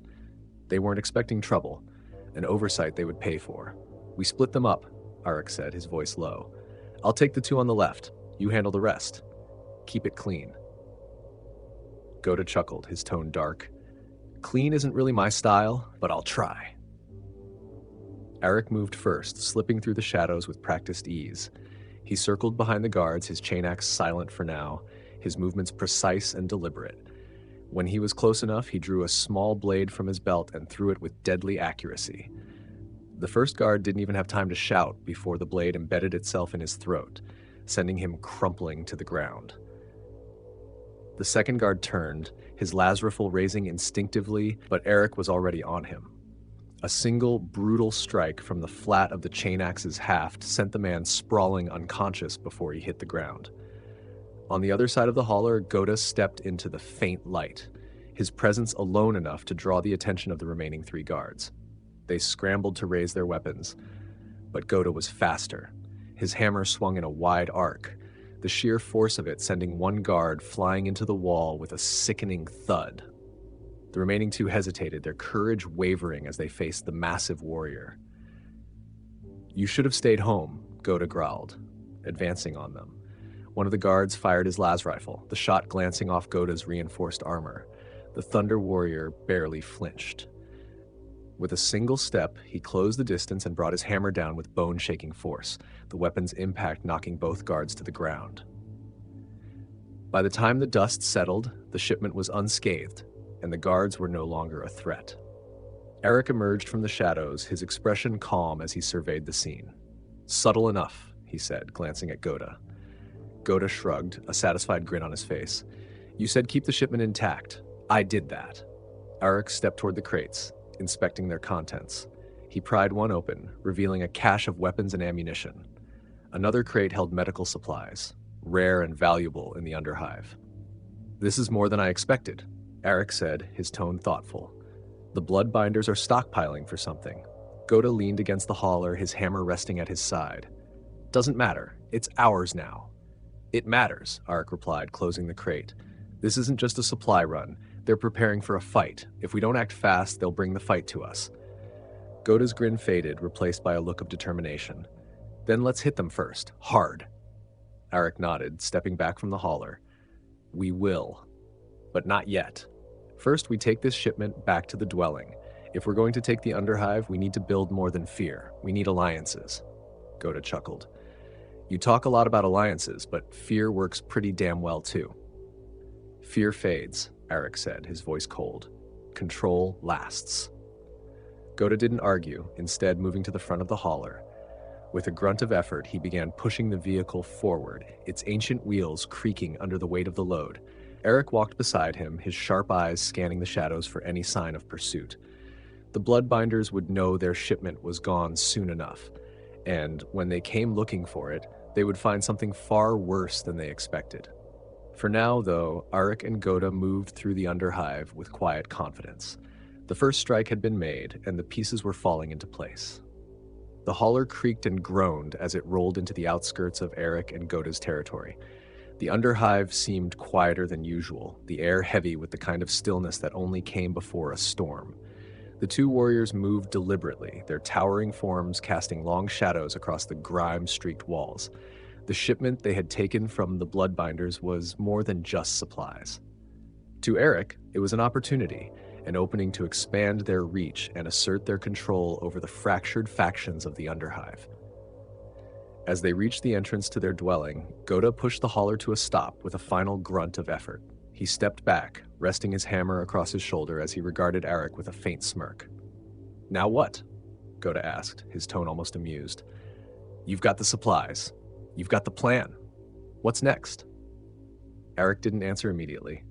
They weren't expecting trouble, an oversight they would pay for. We split them up, Arik said, his voice low. I'll take the 2 on the left. You handle the rest. Keep it clean. Ghota chuckled, his tone dark. Clean isn't really my style, but I'll try. Arik moved first, slipping through the shadows with practiced ease. He circled behind the guards, his chain axe silent for now, his movements precise and deliberate. When he was close enough, he drew a small blade from his belt and threw it with deadly accuracy. The first guard didn't even have time to shout before the blade embedded itself in his throat, sending him crumpling to the ground. The second guard turned, his las rifle raising instinctively, but Arik was already on him. A single, brutal strike from the flat of the chain axe's haft sent the man sprawling unconscious before he hit the ground. On the other side of the hauler, Ghota stepped into the faint light, his presence alone enough to draw the attention of the remaining 3 guards. They scrambled to raise their weapons, but Ghota was faster. His hammer swung in a wide arc, the sheer force of it sending one guard flying into the wall with a sickening thud. The remaining 2 hesitated, their courage wavering as they faced the massive warrior. "You should have stayed home," Ghota growled, advancing on them. One of the guards fired his las rifle, the shot glancing off Ghota's reinforced armor. The Thunder Warrior barely flinched. With a single step, he closed the distance and brought his hammer down with bone-shaking force, the weapon's impact knocking both guards to the ground. By the time the dust settled, the shipment was unscathed, and the guards were no longer a threat. Arik emerged from the shadows, his expression calm as he surveyed the scene. "Subtle enough," he said, glancing at Ghota. Ghota shrugged, a satisfied grin on his face. "You said keep the shipment intact. I did that." Arik stepped toward the crates, inspecting their contents. He pried one open, revealing a cache of weapons and ammunition. Another crate held medical supplies, rare and valuable in the Underhive. "This is more than I expected," Arik said, his tone thoughtful. "The Bloodbinders are stockpiling for something." Ghota leaned against the hauler, his hammer resting at his side. "Doesn't matter. It's ours now." "It matters," Arik replied, closing the crate. "This isn't just a supply run. They're preparing for a fight. If we don't act fast, they'll bring the fight to us." Ghota's grin faded, replaced by a look of determination. "Then let's hit them first. Hard." Arik nodded, stepping back from the hauler. "We will. But not yet. First, we take this shipment back to the dwelling. If we're going to take the Underhive, we need to build more than fear. We need alliances." Ghota chuckled. "You talk a lot about alliances, but fear works pretty damn well too." "Fear fades," Arik said, his voice cold. "Control lasts." Ghota didn't argue, instead moving to the front of the hauler. With a grunt of effort, he began pushing the vehicle forward, its ancient wheels creaking under the weight of the load. Arik walked beside him, his sharp eyes scanning the shadows for any sign of pursuit. The Bloodbinders would know their shipment was gone soon enough, and when they came looking for it, they would find something far worse than they expected. For now, though, Arik and Ghota moved through the Underhive with quiet confidence. The first strike had been made, and the pieces were falling into place. The hauler creaked and groaned as it rolled into the outskirts of Arik and Ghota's territory. The Underhive seemed quieter than usual, the air heavy with the kind of stillness that only came before a storm. The 2 warriors moved deliberately, their towering forms casting long shadows across the grime-streaked walls. The shipment they had taken from the Bloodbinders was more than just supplies. To Arik, it was an opportunity, an opening to expand their reach and assert their control over the fractured factions of the Underhive. As they reached the entrance to their dwelling, Ghota pushed the hauler to a stop with a final grunt of effort. He stepped back, resting his hammer across his shoulder as he regarded Arik with a faint smirk. "Now what?" Ghota asked, his tone almost amused. "You've got the supplies. You've got the plan. What's next?" Arik didn't answer immediately.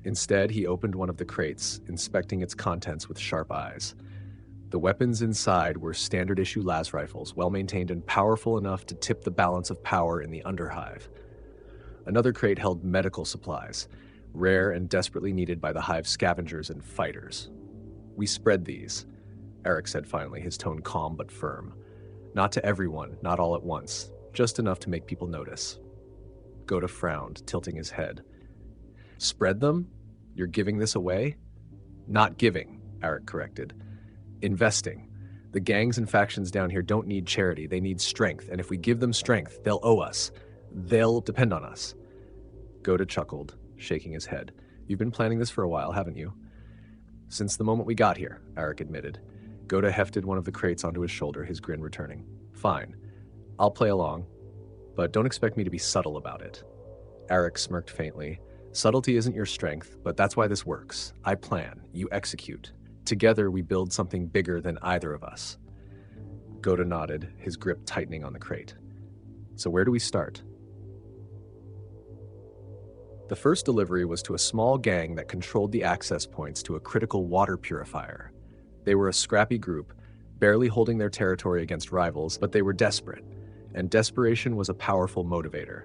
Instead, he opened one of the crates, inspecting its contents with sharp eyes. The weapons inside were standard-issue las rifles, well-maintained and powerful enough to tip the balance of power in the Underhive. Another crate held medical supplies, rare and desperately needed by the Hive's scavengers and fighters. "We spread these," Arik said finally, his tone calm but firm. "Not to everyone, not all at once, just enough to make people notice." Ghota frowned, tilting his head. "Spread them? You're giving this away?" "Not giving," Arik corrected. "Investing. The gangs and factions down here don't need charity, they need strength, and if we give them strength, they'll owe us. They'll depend on us." Ghota chuckled, shaking his head. "You've been planning this for a while, haven't you?" Since the moment we got here, Arik admitted. Ghota hefted one of the crates onto his shoulder, his grin returning. Fine. I'll play along, but don't expect me to be subtle about it. Arik smirked faintly. Subtlety isn't your strength, but that's why this works. I plan, you execute. Together we build something bigger than either of us. Ghota nodded, his grip tightening on the crate. So where do we start? The first delivery was to a small gang that controlled the access points to a critical water purifier. They were a scrappy group, barely holding their territory against rivals, but they were desperate, and desperation was a powerful motivator.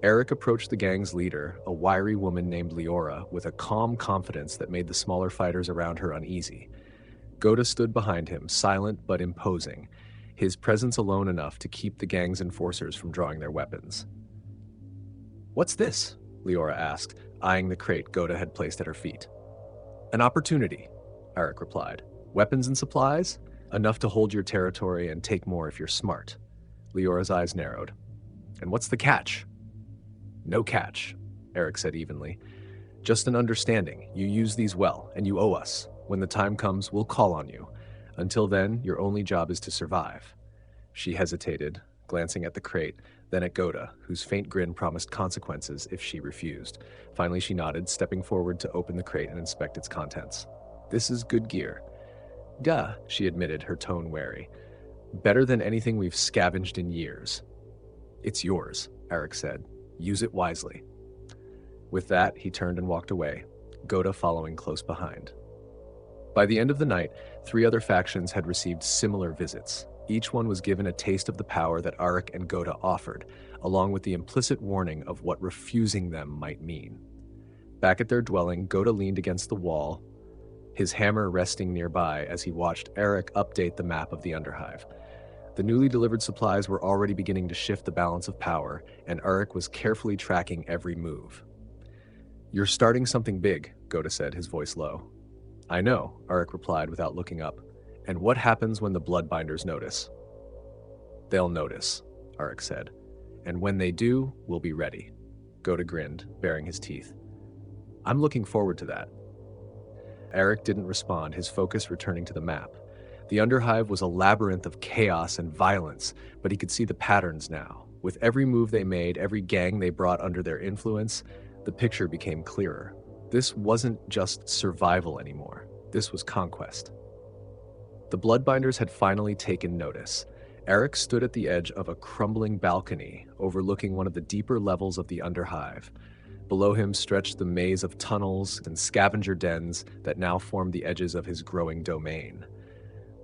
Arik approached the gang's leader, a wiry woman named Leora, with a calm confidence that made the smaller fighters around her uneasy. Ghota stood behind him, silent but imposing, his presence alone enough to keep the gang's enforcers from drawing their weapons. "What's this?" Leora asked, eyeing the crate Ghota had placed at her feet. "An opportunity," Arik replied. "Weapons and supplies? Enough to hold your territory and take more if you're smart." Leora's eyes narrowed. "And what's the catch?" "No catch," Arik said evenly. "Just an understanding. You use these well, and you owe us. When the time comes, we'll call on you. Until then, your only job is to survive." She hesitated, glancing at the crate, then at Ghota, whose faint grin promised consequences if she refused. Finally, she nodded, stepping forward to open the crate and inspect its contents. "This is good gear." "Duh," she admitted, her tone wary. "Better than anything we've scavenged in years." "It's yours," Arik said. "Use it wisely." With that, he turned and walked away, Ghota following close behind. By the end of the night, 3 other factions had received similar visits. Each one was given a taste of the power that Arik and Ghota offered, along with the implicit warning of what refusing them might mean. Back at their dwelling, Ghota leaned against the wall, his hammer resting nearby as he watched Arik update the map of the Underhive. The newly delivered supplies were already beginning to shift the balance of power, and Arik was carefully tracking every move. "You're starting something big," Ghota said, his voice low. "I know," Arik replied without looking up. "And what happens when the Bloodbinders notice?" "They'll notice," Arik said. "And when they do, we'll be ready." Ghota grinned, baring his teeth. "I'm looking forward to that." Arik didn't respond, his focus returning to the map. The Underhive was a labyrinth of chaos and violence, but he could see the patterns now. With every move they made, every gang they brought under their influence, the picture became clearer. This wasn't just survival anymore. This was conquest. The Bloodbinders had finally taken notice. Arik stood at the edge of a crumbling balcony overlooking one of the deeper levels of the Underhive. Below him stretched the maze of tunnels and scavenger dens that now formed the edges of his growing domain.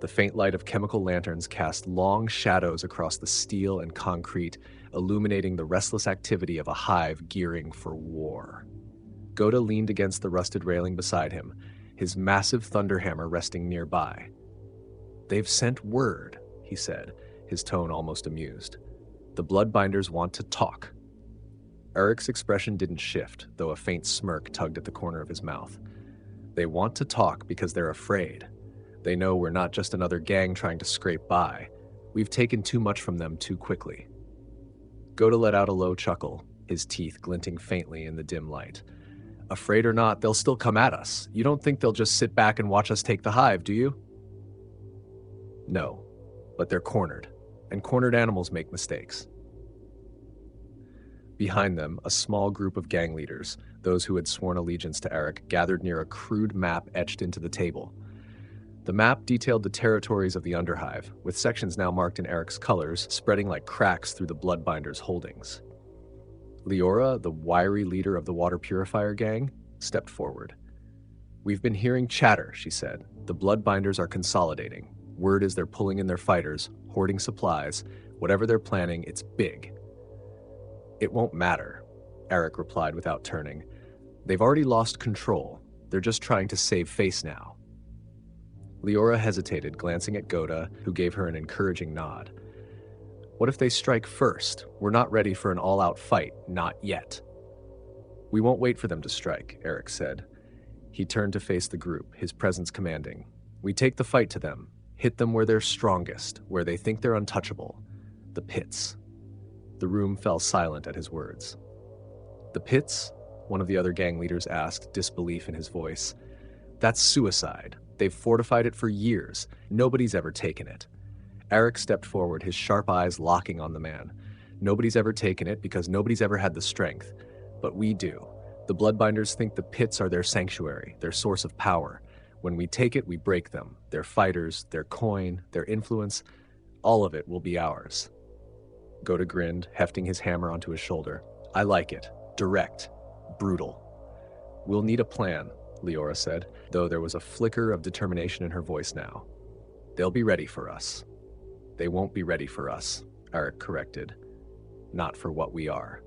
The faint light of chemical lanterns cast long shadows across the steel and concrete, illuminating the restless activity of a hive gearing for war. Ghota leaned against the rusted railing beside him, his massive thunderhammer resting nearby. "They've sent word," he said, his tone almost amused. "The Bloodbinders want to talk." Arik's expression didn't shift, though a faint smirk tugged at the corner of his mouth. "They want to talk because they're afraid. They know we're not just another gang trying to scrape by. We've taken too much from them too quickly." Ghota let out a low chuckle, his teeth glinting faintly in the dim light. "Afraid or not, they'll still come at us. You don't think they'll just sit back and watch us take the hive, do you?" "No, but they're cornered, and cornered animals make mistakes." Behind them, a small group of gang leaders, those who had sworn allegiance to Arik, gathered near a crude map etched into the table. The map detailed the territories of the Underhive, with sections now marked in Arik's colors, spreading like cracks through the Bloodbinders' holdings. Leora, the wiry leader of the water purifier gang, stepped forward. "We've been hearing chatter," she said. "The Bloodbinders are consolidating. Word is they're pulling in their fighters, hoarding supplies. Whatever they're planning, it's big." "It won't matter," Arik replied without turning. "They've already lost control. They're just trying to save face now." Leora hesitated, glancing at Ghota, who gave her an encouraging nod. "What if they strike first? We're not ready for an all-out fight, not yet." "We won't wait for them to strike," Arik said. He turned to face the group, his presence commanding. "We take the fight to them, hit them where they're strongest, where they think they're untouchable. The pits." The room fell silent at his words. "The pits?" one of the other gang leaders asked, disbelief in his voice. That's suicide. They've fortified it for years. Nobody's ever taken it. Arik stepped forward, his sharp eyes locking on the man. Nobody's ever taken it because nobody's ever had the strength. But we do. The Bloodbinders think the pits are their sanctuary, their source of power. When we take it, we break them. Their fighters, their coin, their influence, all of it will be ours. Ghota grinned, hefting his hammer onto his shoulder. I like it. Direct. Brutal. We'll need a plan, Leora said, though there was a flicker of determination in her voice now. They'll be ready for us. They won't be ready for us, Arik corrected. Not for what we are.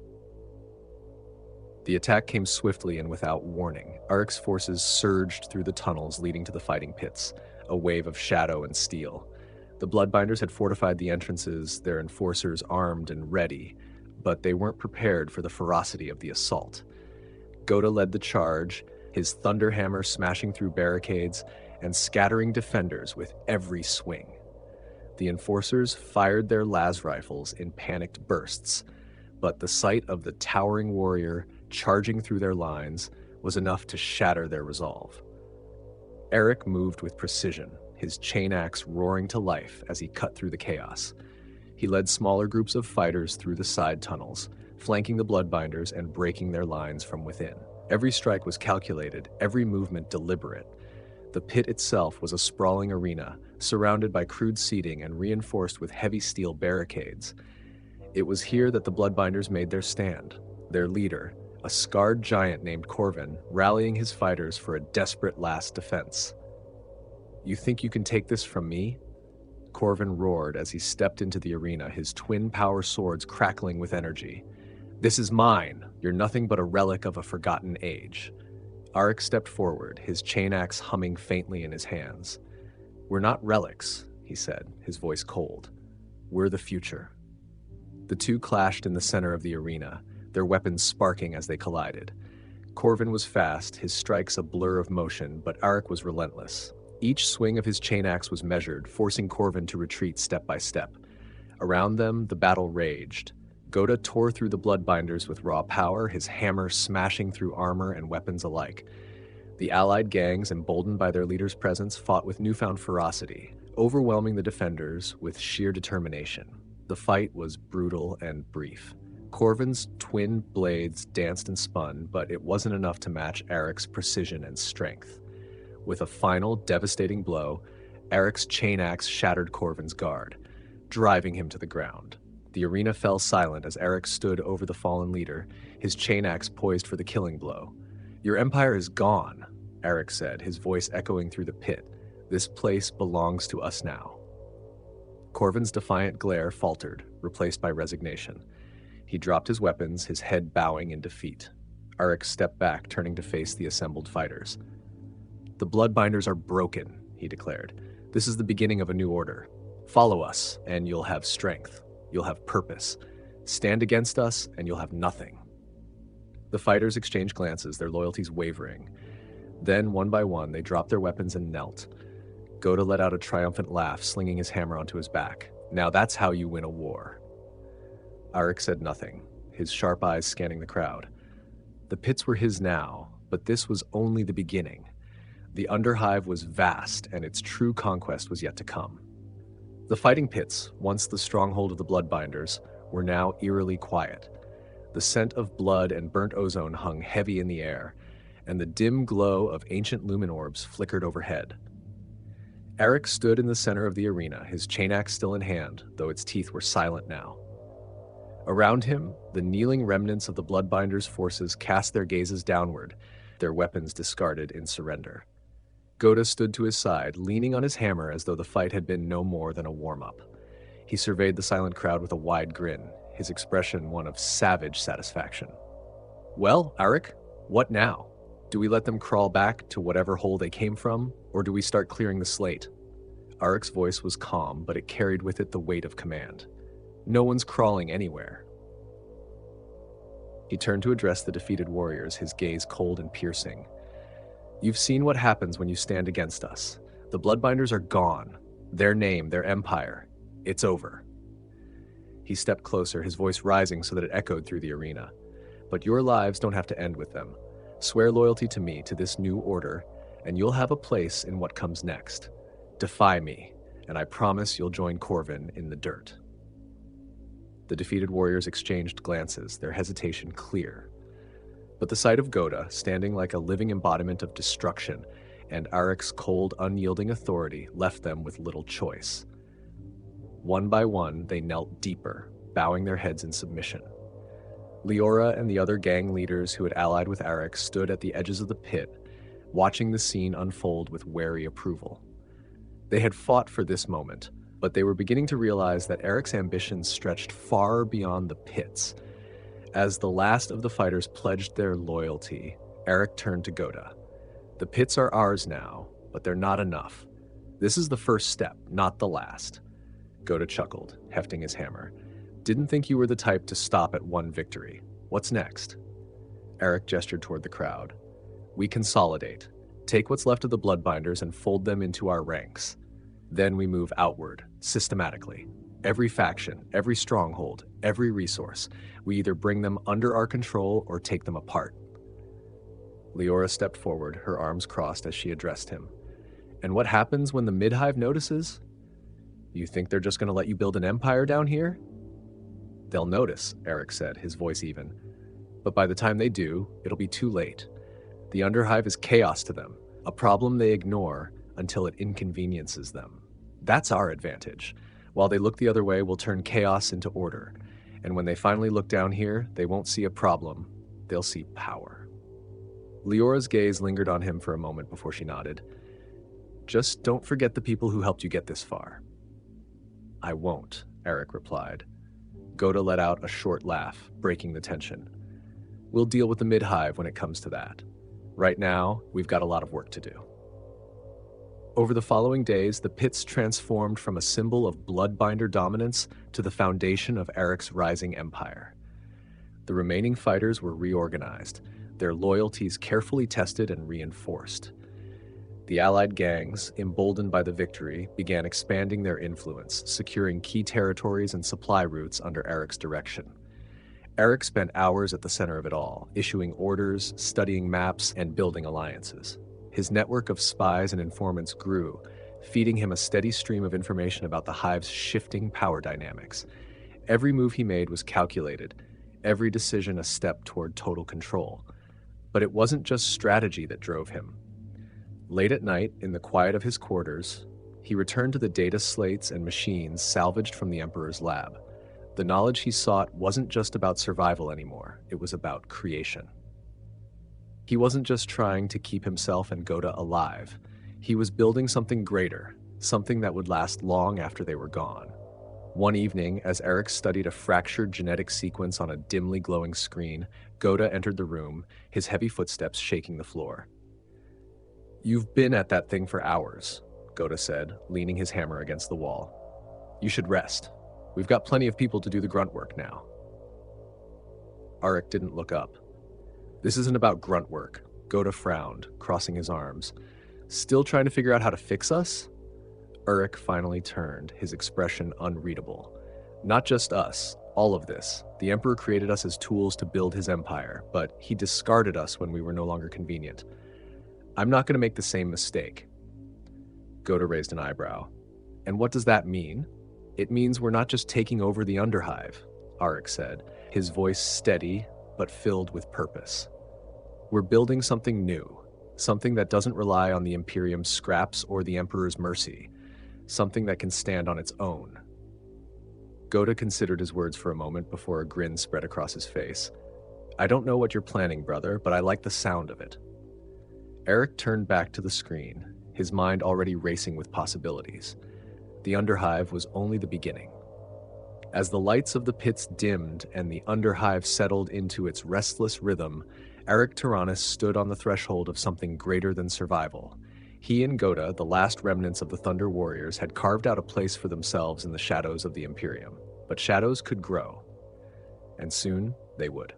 The attack came swiftly and without warning. Arik's forces surged through the tunnels leading to the fighting pits, a wave of shadow and steel. The Bloodbinders had fortified the entrances, their enforcers armed and ready, but they weren't prepared for the ferocity of the assault. Ghota led the charge, his thunder hammer smashing through barricades and scattering defenders with every swing. The enforcers fired their las rifles in panicked bursts, but the sight of the towering warrior charging through their lines was enough to shatter their resolve. Arik moved with precision, his chain axe roaring to life as he cut through the chaos. He led smaller groups of fighters through the side tunnels, flanking the Bloodbinders and breaking their lines from within. Every strike was calculated, every movement deliberate. The pit itself was a sprawling arena, surrounded by crude seating and reinforced with heavy steel barricades. It was here that the Bloodbinders made their stand. Their leader, a scarred giant named Corvin, rallying his fighters for a desperate last defense. You think you can take this from me? Corvin roared as he stepped into the arena, his twin power swords crackling with energy. This is mine. You're nothing but a relic of a forgotten age. Arik stepped forward, his chain axe humming faintly in his hands. We're not relics, he said, his voice cold. We're the future. The two clashed in the center of the arena, their weapons sparking as they collided. Corvin was fast, his strikes a blur of motion, but Arik was relentless. Each swing of his chain axe was measured, forcing Corvin to retreat step by step. Around them, the battle raged. Ghota tore through the Bloodbinders with raw power, his hammer smashing through armor and weapons alike. The allied gangs, emboldened by their leader's presence, fought with newfound ferocity, overwhelming the defenders with sheer determination. The fight was brutal and brief. Corvin's twin blades danced and spun, but it wasn't enough to match Arik's precision and strength. With a final, devastating blow, Arik's chain axe shattered Corvin's guard, driving him to the ground. The arena fell silent as Arik stood over the fallen leader, his chain axe poised for the killing blow. Your empire is gone, Arik said, his voice echoing through the pit. This place belongs to us now. Corvin's defiant glare faltered, replaced by resignation. He dropped his weapons, his head bowing in defeat. Arik stepped back, turning to face the assembled fighters. The Bloodbinders are broken, he declared. This is the beginning of a new order. Follow us, and you'll have strength. You'll have purpose. Stand against us, and you'll have nothing. The fighters exchanged glances, their loyalties wavering. Then, one by one, they dropped their weapons and knelt. Ghota let out a triumphant laugh, slinging his hammer onto his back. Now that's how you win a war. Arik said nothing, his sharp eyes scanning the crowd. The pits were his now, but this was only the beginning. The Underhive was vast, and its true conquest was yet to come. The fighting pits, once the stronghold of the Bloodbinders, were now eerily quiet. The scent of blood and burnt ozone hung heavy in the air, and the dim glow of ancient lumen orbs flickered overhead. Arik stood in the center of the arena, his chain axe still in hand, though its teeth were silent now. Around him, the kneeling remnants of the Bloodbinders' forces cast their gazes downward, their weapons discarded in surrender. Ghota stood to his side, leaning on his hammer as though the fight had been no more than a warm-up. He surveyed the silent crowd with a wide grin, his expression one of savage satisfaction. Well, Arik, what now? Do we let them crawl back to whatever hole they came from, or do we start clearing the slate? Arik's voice was calm, but it carried with it the weight of command. No one's crawling anywhere. He turned to address the defeated warriors, his gaze cold and piercing. You've seen what happens when you stand against us. The Bloodbinders are gone. Their name, their empire. It's over. He stepped closer, his voice rising so that it echoed through the arena. But your lives don't have to end with them. Swear loyalty to me, to this new order, and you'll have a place in what comes next. Defy me, and I promise you'll join Corvin in the dirt." The defeated warriors exchanged glances, their hesitation clear. But the sight of Ghota, standing like a living embodiment of destruction, and Arik's cold, unyielding authority left them with little choice. One by one, they knelt deeper, bowing their heads in submission. Leora and the other gang leaders who had allied with Arik stood at the edges of the pit, watching the scene unfold with wary approval. They had fought for this moment, but they were beginning to realize that Arik's ambitions stretched far beyond the pits. As the last of the fighters pledged their loyalty, Arik turned to Ghota. "The pits are ours now, but they're not enough. This is the first step, not the last." Ghota chuckled, hefting his hammer. "Didn't think you were the type to stop at one victory. What's next?" Arik gestured toward the crowd. "We consolidate, take what's left of the Bloodbinders and fold them into our ranks. Then we move outward, systematically. Every faction, every stronghold, every resource. We either bring them under our control or take them apart." Leora stepped forward, her arms crossed as she addressed him. "And what happens when the mid-hive notices? You think they're just going to let you build an empire down here?" "They'll notice," Arik said, his voice even. "But by the time they do, it'll be too late. The Underhive is chaos to them, a problem they ignore until it inconveniences them. That's our advantage. While they look the other way, we'll turn chaos into order. And when they finally look down here, they won't see a problem. They'll see power." Leora's gaze lingered on him for a moment before she nodded. "Just don't forget the people who helped you get this far." "I won't," Arik replied. Ghota let out a short laugh, breaking the tension. "We'll deal with the mid-hive when it comes to that. Right now, we've got a lot of work to do." Over the following days, the pits transformed from a symbol of Bloodbinder dominance to the foundation of Arik's rising empire. The remaining fighters were reorganized, their loyalties carefully tested and reinforced. The allied gangs, emboldened by the victory, began expanding their influence, securing key territories and supply routes under Arik's direction. Arik spent hours at the center of it all, issuing orders, studying maps, and building alliances. His network of spies and informants grew, feeding him a steady stream of information about the Hive's shifting power dynamics. Every move he made was calculated, every decision a step toward total control. But it wasn't just strategy that drove him. Late at night, in the quiet of his quarters, he returned to the data slates and machines salvaged from the Emperor's lab. The knowledge he sought wasn't just about survival anymore, it was about creation. He wasn't just trying to keep himself and Ghota alive. He was building something greater, something that would last long after they were gone. One evening, as Arik studied a fractured genetic sequence on a dimly glowing screen, Ghota entered the room, his heavy footsteps shaking the floor. "You've been at that thing for hours," Ghota said, leaning his hammer against the wall. "You should rest. We've got plenty of people to do the grunt work now." Arik didn't look up. "This isn't about grunt work," Ghota frowned, crossing his arms. "Still trying to figure out how to fix us?" Arik finally turned, his expression unreadable. "Not just us, all of this. The Emperor created us as tools to build his empire, but he discarded us when we were no longer convenient. I'm not going to make the same mistake." Ghota raised an eyebrow. "And what does that mean?" "It means we're not just taking over the Underhive," Arik said, his voice steady but filled with purpose. "We're building something new, something that doesn't rely on the Imperium's scraps or the Emperor's mercy, something that can stand on its own." Ghota considered his words for a moment before a grin spread across his face. "I don't know what you're planning, brother, but I like the sound of it." Arik turned back to the screen, his mind already racing with possibilities. The Underhive was only the beginning. As the lights of the pits dimmed and the Underhive settled into its restless rhythm, Arik Taranis stood on the threshold of something greater than survival. He and Ghota, the last remnants of the Thunder Warriors, had carved out a place for themselves in the shadows of the Imperium. But shadows could grow, and soon they would.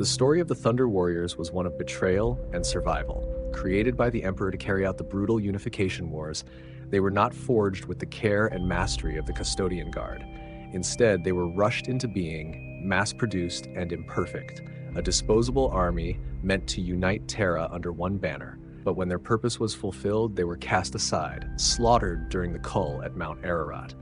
The story of the Thunder Warriors was one of betrayal and survival. Created by the Emperor to carry out the brutal Unification Wars, they were not forged with the care and mastery of the Custodian Guard. Instead, they were rushed into being, mass-produced and imperfect, a disposable army meant to unite Terra under one banner. But when their purpose was fulfilled, they were cast aside, slaughtered during the cull at Mount Ararat.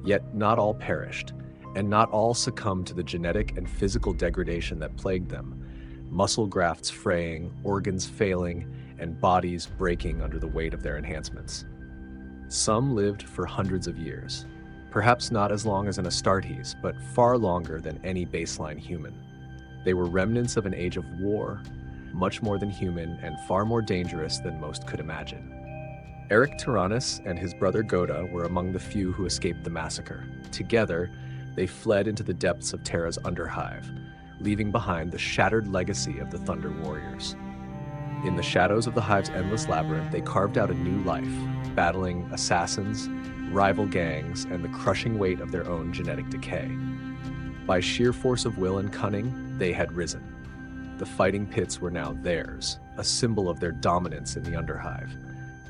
Yet not all perished, and not all succumbed to the genetic and physical degradation that plagued them. Muscle grafts fraying, organs failing, and bodies breaking under the weight of their enhancements. Some lived for hundreds of years, perhaps not as long as an Astartes, but far longer than any baseline human. They were remnants of an age of war, much more than human and far more dangerous than most could imagine. Arik Taranis and his brother Ghota were among the few who escaped the massacre. Together, they fled into the depths of Terra's Underhive, leaving behind the shattered legacy of the Thunder Warriors. In the shadows of the Hive's endless labyrinth, they carved out a new life, battling assassins, rival gangs, and the crushing weight of their own genetic decay. By sheer force of will and cunning, they had risen. The fighting pits were now theirs, a symbol of their dominance in the Underhive.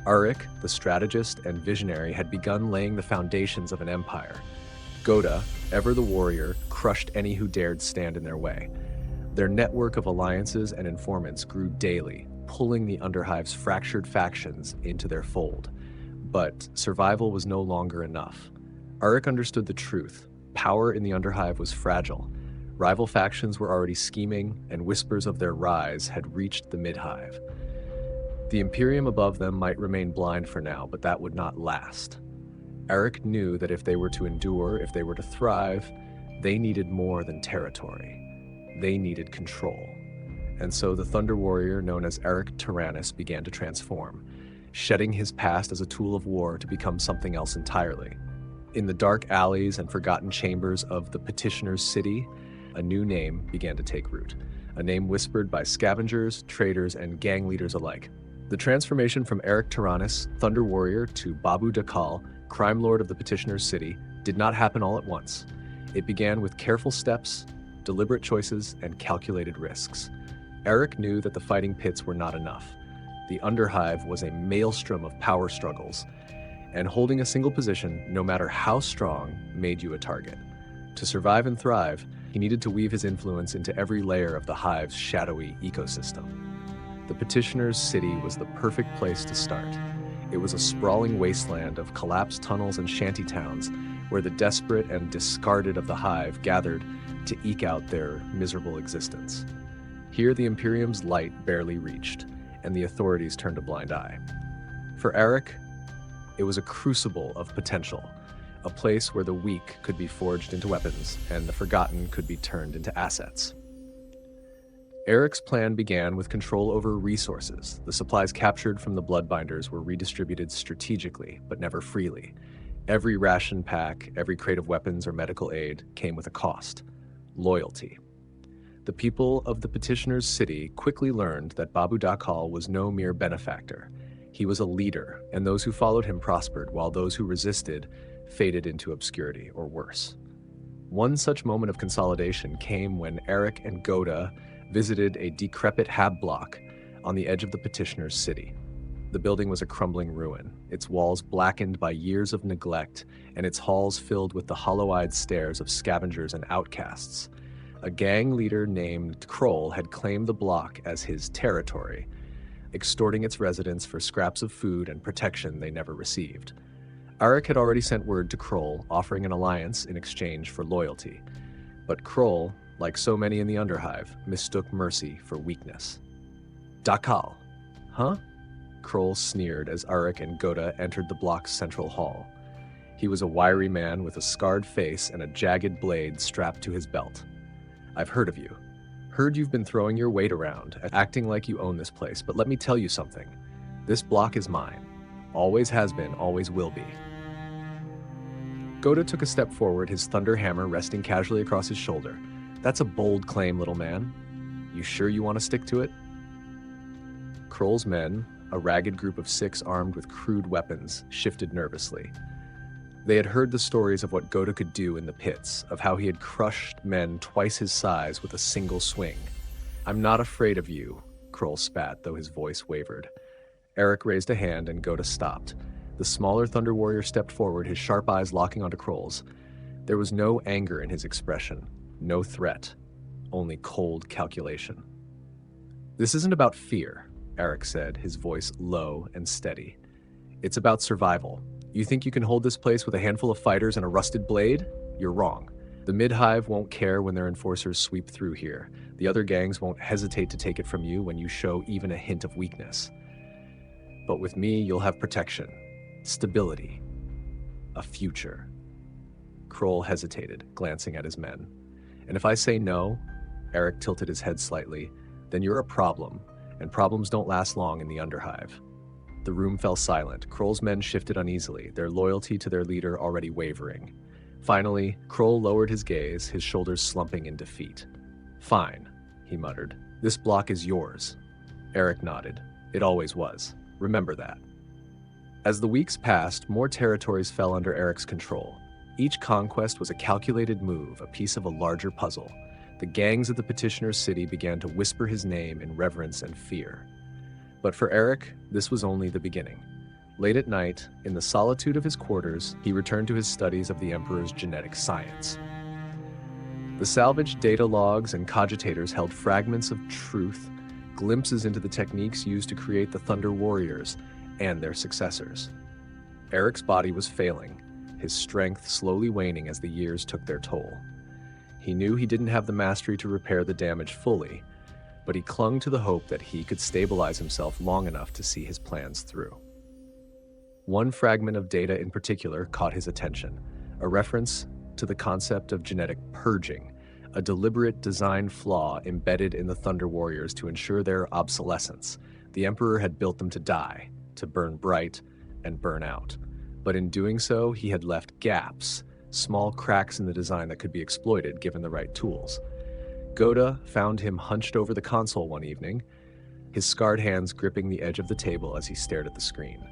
Arik, the strategist and visionary, had begun laying the foundations of an empire. Ghota, ever the warrior, crushed any who dared stand in their way. Their network of alliances and informants grew daily, pulling the Underhive's fractured factions into their fold. But survival was no longer enough. Arik understood the truth. Power in the Underhive was fragile. Rival factions were already scheming, and whispers of their rise had reached the mid-hive. The Imperium above them might remain blind for now, but that would not last. Arik knew that if they were to endure, if they were to thrive, they needed more than territory. They needed control. And so the Thunder Warrior, known as Arik Taranis, began to transform, shedding his past as a tool of war to become something else entirely. In the dark alleys and forgotten chambers of the Petitioners City, a new name began to take root, a name whispered by scavengers, traders, and gang leaders alike. The transformation from Arik Taranis, Thunder Warrior, to Babu Dhakal, crime lord of the Petitioners City, did not happen all at once. It began with careful steps, deliberate choices, and calculated risks. Arik knew that the fighting pits were not enough. The Underhive was a maelstrom of power struggles, and holding a single position, no matter how strong, made you a target. To survive and thrive, he needed to weave his influence into every layer of the Hive's shadowy ecosystem. The Petitioners City was the perfect place to start. It was a sprawling wasteland of collapsed tunnels and shantytowns where the desperate and discarded of the Hive gathered to eke out their miserable existence. Here the Imperium's light barely reached, and the authorities turned a blind eye. For Arik, it was a crucible of potential, a place where the weak could be forged into weapons and the forgotten could be turned into assets. Arik's plan began with control over resources. The supplies captured from the Bloodbinders were redistributed strategically, but never freely. Every ration pack, every crate of weapons or medical aid came with a cost: loyalty. The people of the Petitioners City quickly learned that Babu Dhakal was no mere benefactor. He was a leader, and those who followed him prospered, while those who resisted faded into obscurity, or worse. One such moment of consolidation came when Arik and Ghota visited a decrepit hab block on the edge of the Petitioners City. The building was a crumbling ruin, its walls blackened by years of neglect, and its halls filled with the hollow-eyed stares of scavengers and outcasts. A gang leader named Kroll had claimed the block as his territory, extorting its residents for scraps of food and protection they never received. Arik had already sent word to Kroll, offering an alliance in exchange for loyalty. But Kroll, like so many in the Underhive, mistook mercy for weakness. Dhakal, huh? Kroll sneered as Arik and Ghota entered the block's central hall. He was a wiry man with a scarred face and a jagged blade strapped to his belt. I've heard of you. Heard you've been throwing your weight around, acting like you own this place, but let me tell you something. This block is mine. Always has been, always will be. Ghota took a step forward, his thunder hammer resting casually across his shoulder. That's a bold claim, little man. You sure you want to stick to it? Kroll's men, a ragged group of 6 armed with crude weapons, shifted nervously. They had heard the stories of what Ghota could do in the pits, of how he had crushed men twice his size with a single swing. I'm not afraid of you, Kroll spat, though his voice wavered. Arik raised a hand and Ghota stopped. The smaller Thunder Warrior stepped forward, his sharp eyes locking onto Kroll's. There was no anger in his expression, no threat, only cold calculation. This isn't about fear, Arik said, his voice low and steady. It's about survival. You think you can hold this place with a handful of fighters and a rusted blade? You're wrong. The mid-hive won't care when their enforcers sweep through here. The other gangs won't hesitate to take it from you when you show even a hint of weakness. But with me, you'll have protection, stability, a future. Kroll hesitated, glancing at his men. And if I say no, Arik tilted his head slightly, then you're a problem, and problems don't last long in the Underhive. The room fell silent. Kroll's men shifted uneasily, their loyalty to their leader already wavering. Finally, Kroll lowered his gaze, his shoulders slumping in defeat. Fine, he muttered. This block is yours. Arik nodded. It always was. Remember that. As the weeks passed, more territories fell under Arik's control. Each conquest was a calculated move, a piece of a larger puzzle. The gangs of the Petitioners City began to whisper his name in reverence and fear. But for Arik, this was only the beginning. Late at night, in the solitude of his quarters, he returned to his studies of the Emperor's genetic science. The salvaged data logs and cogitators held fragments of truth, glimpses into the techniques used to create the Thunder Warriors and their successors. Arik's body was failing, his strength slowly waning as the years took their toll. He knew he didn't have the mastery to repair the damage fully, but he clung to the hope that he could stabilize himself long enough to see his plans through. One fragment of data in particular caught his attention, a reference to the concept of genetic purging, a deliberate design flaw embedded in the Thunder Warriors to ensure their obsolescence. The Emperor had built them to die, to burn bright and burn out. But in doing so, he had left gaps, small cracks in the design that could be exploited given the right tools. Ghota found him hunched over the console one evening, his scarred hands gripping the edge of the table as he stared at the screen.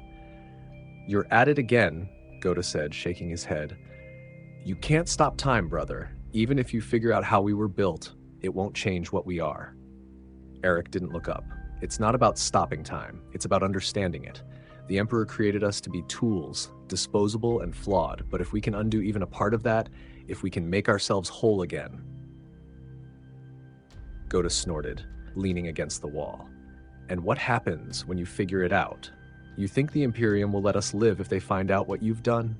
"You're at it again," Ghota said, shaking his head. "You can't stop time, brother. Even if you figure out how we were built, it won't change what we are." Arik didn't look up. It's not about stopping time. It's about understanding it. The Emperor created us to be tools, disposable and flawed, but if we can undo even a part of that, if we can make ourselves whole again. Ghota snorted, leaning against the wall. "And what happens when you figure it out? You think the Imperium will let us live if they find out what you've done?"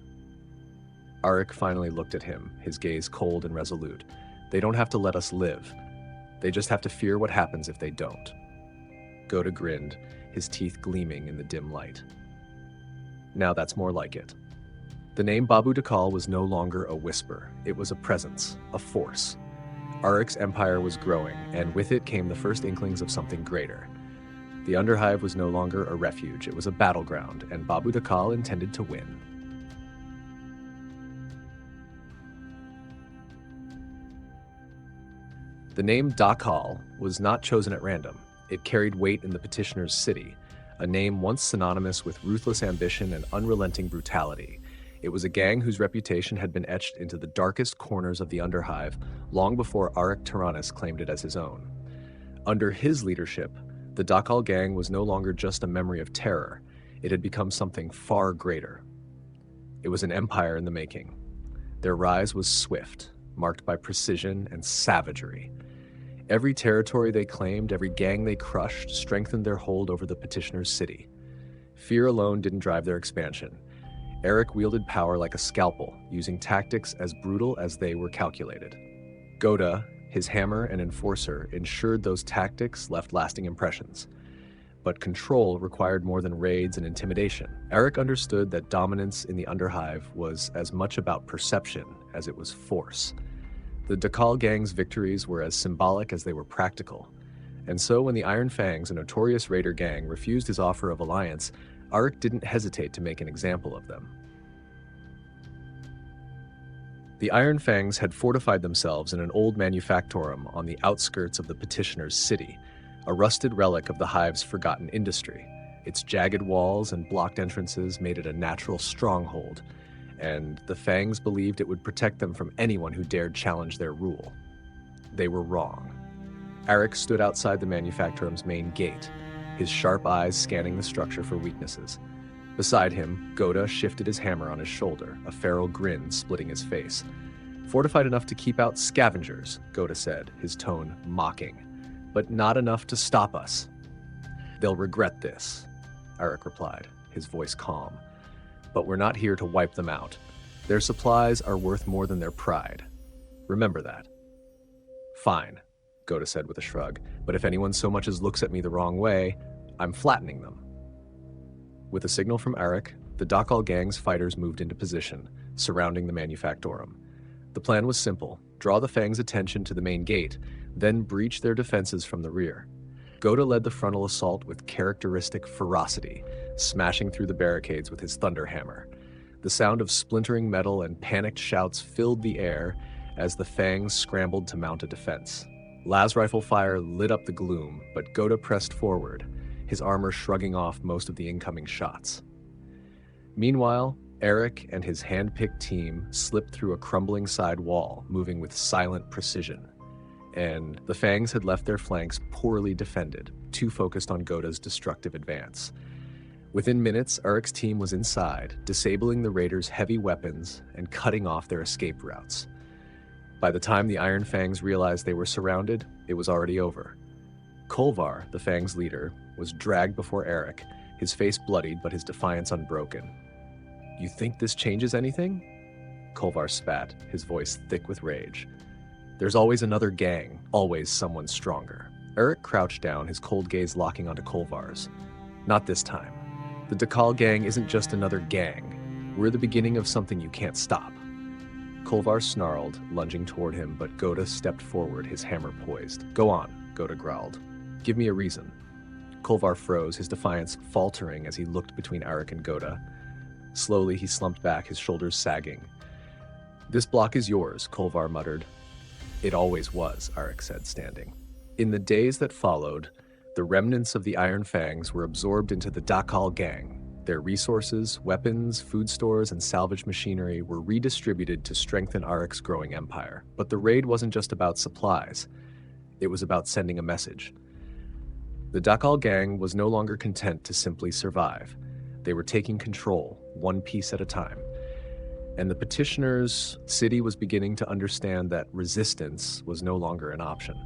Arik finally looked at him, his gaze cold and resolute. "They don't have to let us live. They just have to fear what happens if they don't." Ghota grinned, his teeth gleaming in the dim light. "Now that's more like it." The name Babu Dhakal was no longer a whisper. It was a presence, a force. Arik's empire was growing, and with it came the first inklings of something greater. The Underhive was no longer a refuge, it was a battleground, and Babu Dhakal intended to win. The name Dhakal was not chosen at random. It carried weight in the Petitioners City, a name once synonymous with ruthless ambition and unrelenting brutality. It was a gang whose reputation had been etched into the darkest corners of the Underhive long before Arik Taranis claimed it as his own. Under his leadership, the Dhakal gang was no longer just a memory of terror. It had become something far greater. It was an empire in the making. Their rise was swift, marked by precision and savagery. Every territory they claimed, every gang they crushed, strengthened their hold over the Petitioners City. Fear alone didn't drive their expansion. Arik wielded power like a scalpel, using tactics as brutal as they were calculated. Ghota, his hammer and enforcer, ensured those tactics left lasting impressions. But control required more than raids and intimidation. Arik understood that dominance in the Underhive was as much about perception as it was force. The Dhakal gang's victories were as symbolic as they were practical. And so when the Iron Fangs, a notorious raider gang, refused his offer of alliance, Arik didn't hesitate to make an example of them. The Iron Fangs had fortified themselves in an old manufactorum on the outskirts of the Petitioners City, a rusted relic of the Hive's forgotten industry. Its jagged walls and blocked entrances made it a natural stronghold, and the Fangs believed it would protect them from anyone who dared challenge their rule. They were wrong. Arik stood outside the manufactorum's main gate, his sharp eyes scanning the structure for weaknesses. Beside him, Ghota shifted his hammer on his shoulder, a feral grin splitting his face. "Fortified enough to keep out scavengers," Ghota said, his tone mocking, "but not enough to stop us." "They'll regret this," Arik replied, his voice calm. "But we're not here to wipe them out. Their supplies are worth more than their pride. Remember that." "Fine," Ghota said with a shrug, "but if anyone so much as looks at me the wrong way, I'm flattening them." With a signal from Arik, the Dhakal gang's fighters moved into position, surrounding the manufactorum. The plan was simple: draw the Fang's attention to the main gate, then breach their defenses from the rear. Ghota led the frontal assault with characteristic ferocity, smashing through the barricades with his thunder hammer. The sound of splintering metal and panicked shouts filled the air as the Fangs scrambled to mount a defense. Las rifle fire lit up the gloom, but Ghota pressed forward, his armor shrugging off most of the incoming shots. Meanwhile, Arik and his hand-picked team slipped through a crumbling side wall, moving with silent precision. And the Fangs had left their flanks poorly defended, too focused on Ghota's destructive advance. Within minutes, Arik's team was inside, disabling the raiders' heavy weapons and cutting off their escape routes. By the time the Iron Fangs realized they were surrounded, it was already over. Kolvar, the Fangs' leader, was dragged before Arik, his face bloodied but his defiance unbroken. "You think this changes anything?" Kolvar spat, his voice thick with rage. "There's always another gang, always someone stronger." Arik crouched down, his cold gaze locking onto Kolvar's. "Not this time. The Dhakal gang isn't just another gang. We're the beginning of something you can't stop." Kolvar snarled, lunging toward him, but Ghota stepped forward, his hammer poised. "Go on," Ghota growled. "Give me a reason." Kolvar froze, his defiance faltering as he looked between Arik and Ghota. Slowly, he slumped back, his shoulders sagging. "This block is yours," Kolvar muttered. "It always was," Arik said, standing. In the days that followed, the remnants of the Iron Fangs were absorbed into the Dhakal gang. Their resources, weapons, food stores, and salvage machinery were redistributed to strengthen Arik's growing empire. But the raid wasn't just about supplies. It was about sending a message. The Dhakal gang was no longer content to simply survive. They were taking control, one piece at a time. And the Petitioners City was beginning to understand that resistance was no longer an option.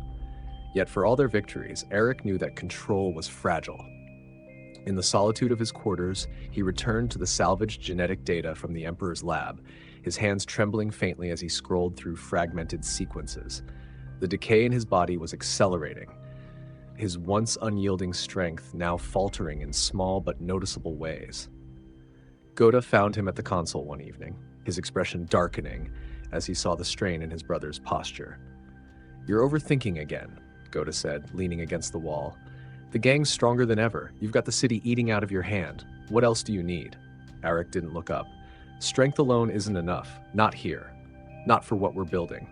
Yet for all their victories, Arik knew that control was fragile. In the solitude of his quarters, he returned to the salvaged genetic data from the Emperor's lab, his hands trembling faintly as he scrolled through fragmented sequences. The decay in his body was accelerating, his once unyielding strength now faltering in small but noticeable ways. Ghota found him at the console one evening, his expression darkening as he saw the strain in his brother's posture. "You're overthinking again," Ghota said, leaning against the wall. "The gang's stronger than ever. You've got the city eating out of your hand. What else do you need?" Arik didn't look up. "Strength alone isn't enough. Not here. Not for what we're building."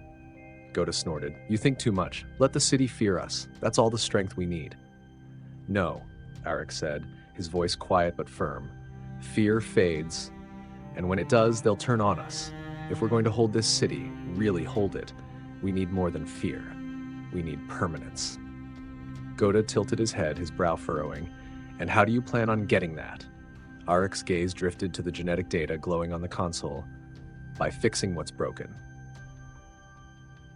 Ghota snorted. "You think too much. Let the city fear us. That's all the strength we need." "No," Arik said, his voice quiet but firm. "Fear fades, and when it does, they'll turn on us. If we're going to hold this city, really hold it, we need more than fear. We need permanence." Ghota tilted his head, his brow furrowing. "And how do you plan on getting that?" Arik's gaze drifted to the genetic data glowing on the console. "By fixing what's broken."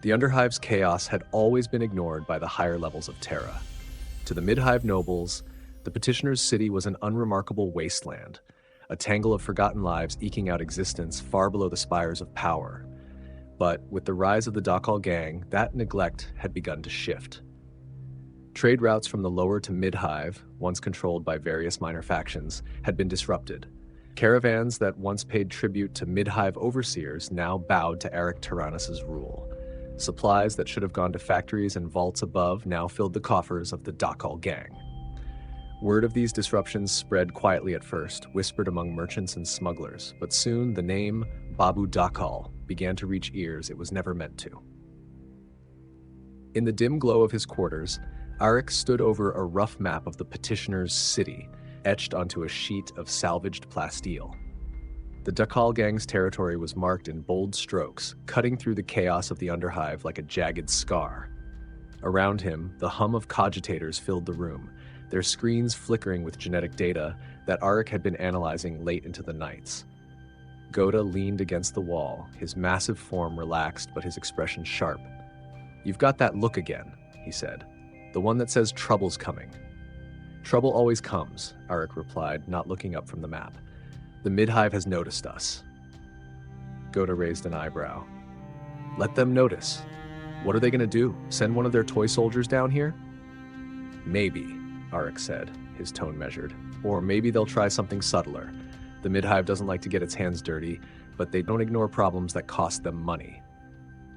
The Underhive's chaos had always been ignored by the higher levels of Terra. To the mid-hive nobles, the Petitioners City was an unremarkable wasteland, a tangle of forgotten lives eking out existence far below the spires of power. But with the rise of the Dhakal gang, that neglect had begun to shift. Trade routes from the lower to mid-hive, once controlled by various minor factions, had been disrupted. Caravans that once paid tribute to mid-hive overseers now bowed to Arik Taranis' rule. Supplies that should have gone to factories and vaults above now filled the coffers of the Dhakal gang. Word of these disruptions spread quietly at first, whispered among merchants and smugglers, but soon the name Babu Dhakal began to reach ears it was never meant to. In the dim glow of his quarters, Arik stood over a rough map of the Petitioners City, etched onto a sheet of salvaged plasteel. The Dhakal gang's territory was marked in bold strokes, cutting through the chaos of the Underhive like a jagged scar. Around him, the hum of cogitators filled the room, their screens flickering with genetic data that Arik had been analyzing late into the nights. Ghota leaned against the wall, his massive form relaxed but his expression sharp. "You've got that look again," he said. "The one that says trouble's coming." "Trouble always comes," Arik replied, not looking up from the map. "The mid-hive has noticed us." Ghota raised an eyebrow. "Let them notice. What are they going to do? Send one of their toy soldiers down here?" "Maybe," Arik said, his tone measured. "Or maybe they'll try something subtler. The mid-hive doesn't like to get its hands dirty, but they don't ignore problems that cost them money."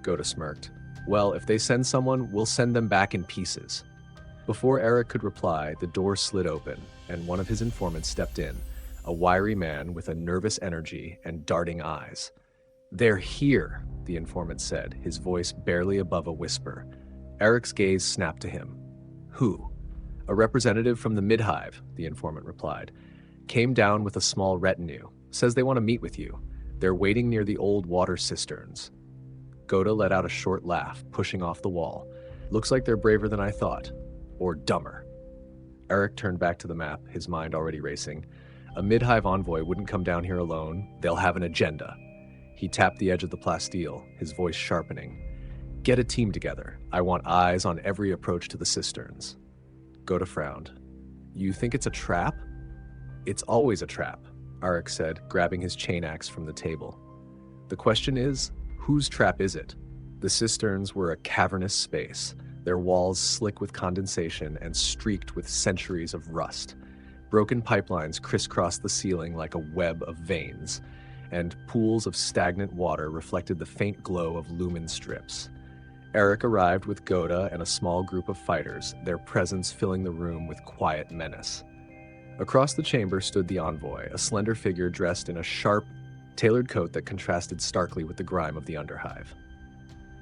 Ghota smirked. "Well, if they send someone, we'll send them back in pieces." Before Arik could reply, the door slid open, and one of his informants stepped in, a wiry man with a nervous energy and darting eyes. "They're here," the informant said, his voice barely above a whisper. Arik's gaze snapped to him. "Who?" "A representative from the mid-hive," the informant replied. "Came down with a small retinue. Says they want to meet with you. They're waiting near the old water cisterns." Ghota let out a short laugh, pushing off the wall. "Looks like they're braver than I thought. Or dumber." Arik turned back to the map, his mind already racing. A mid-hive envoy wouldn't come down here alone. They'll have an agenda. He tapped the edge of the plasteel, his voice sharpening. "Get a team together. I want eyes on every approach to the cisterns." Ghota frowned. "You think it's a trap?" "It's always a trap," Arik said, grabbing his chain axe from the table. "The question is, whose trap is it?" The cisterns were a cavernous space, their walls slick with condensation and streaked with centuries of rust. Broken pipelines crisscrossed the ceiling like a web of veins, and pools of stagnant water reflected the faint glow of lumen strips. Arik arrived with Ghota and a small group of fighters, their presence filling the room with quiet menace. Across the chamber stood the envoy, a slender figure dressed in a sharp, tailored coat that contrasted starkly with the grime of the Underhive.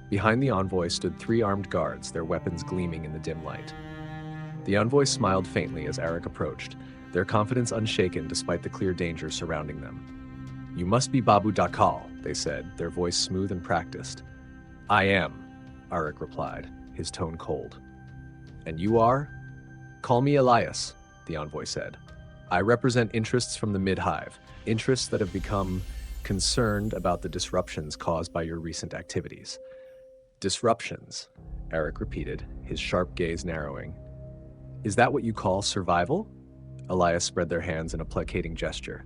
Behind the envoy stood 3 armed guards, their weapons gleaming in the dim light. The envoy smiled faintly as Arik approached, their confidence unshaken despite the clear danger surrounding them. "You must be Babu Dhakal," they said, their voice smooth and practiced. "I am," Arik replied, his tone cold. "And you are?" "Call me Elias," the envoy said. "I represent interests from the mid-hive, interests that have become concerned about the disruptions caused by your recent activities." "Disruptions," Arik repeated, his sharp gaze narrowing. "Is that what you call survival?" Elias spread their hands in a placating gesture.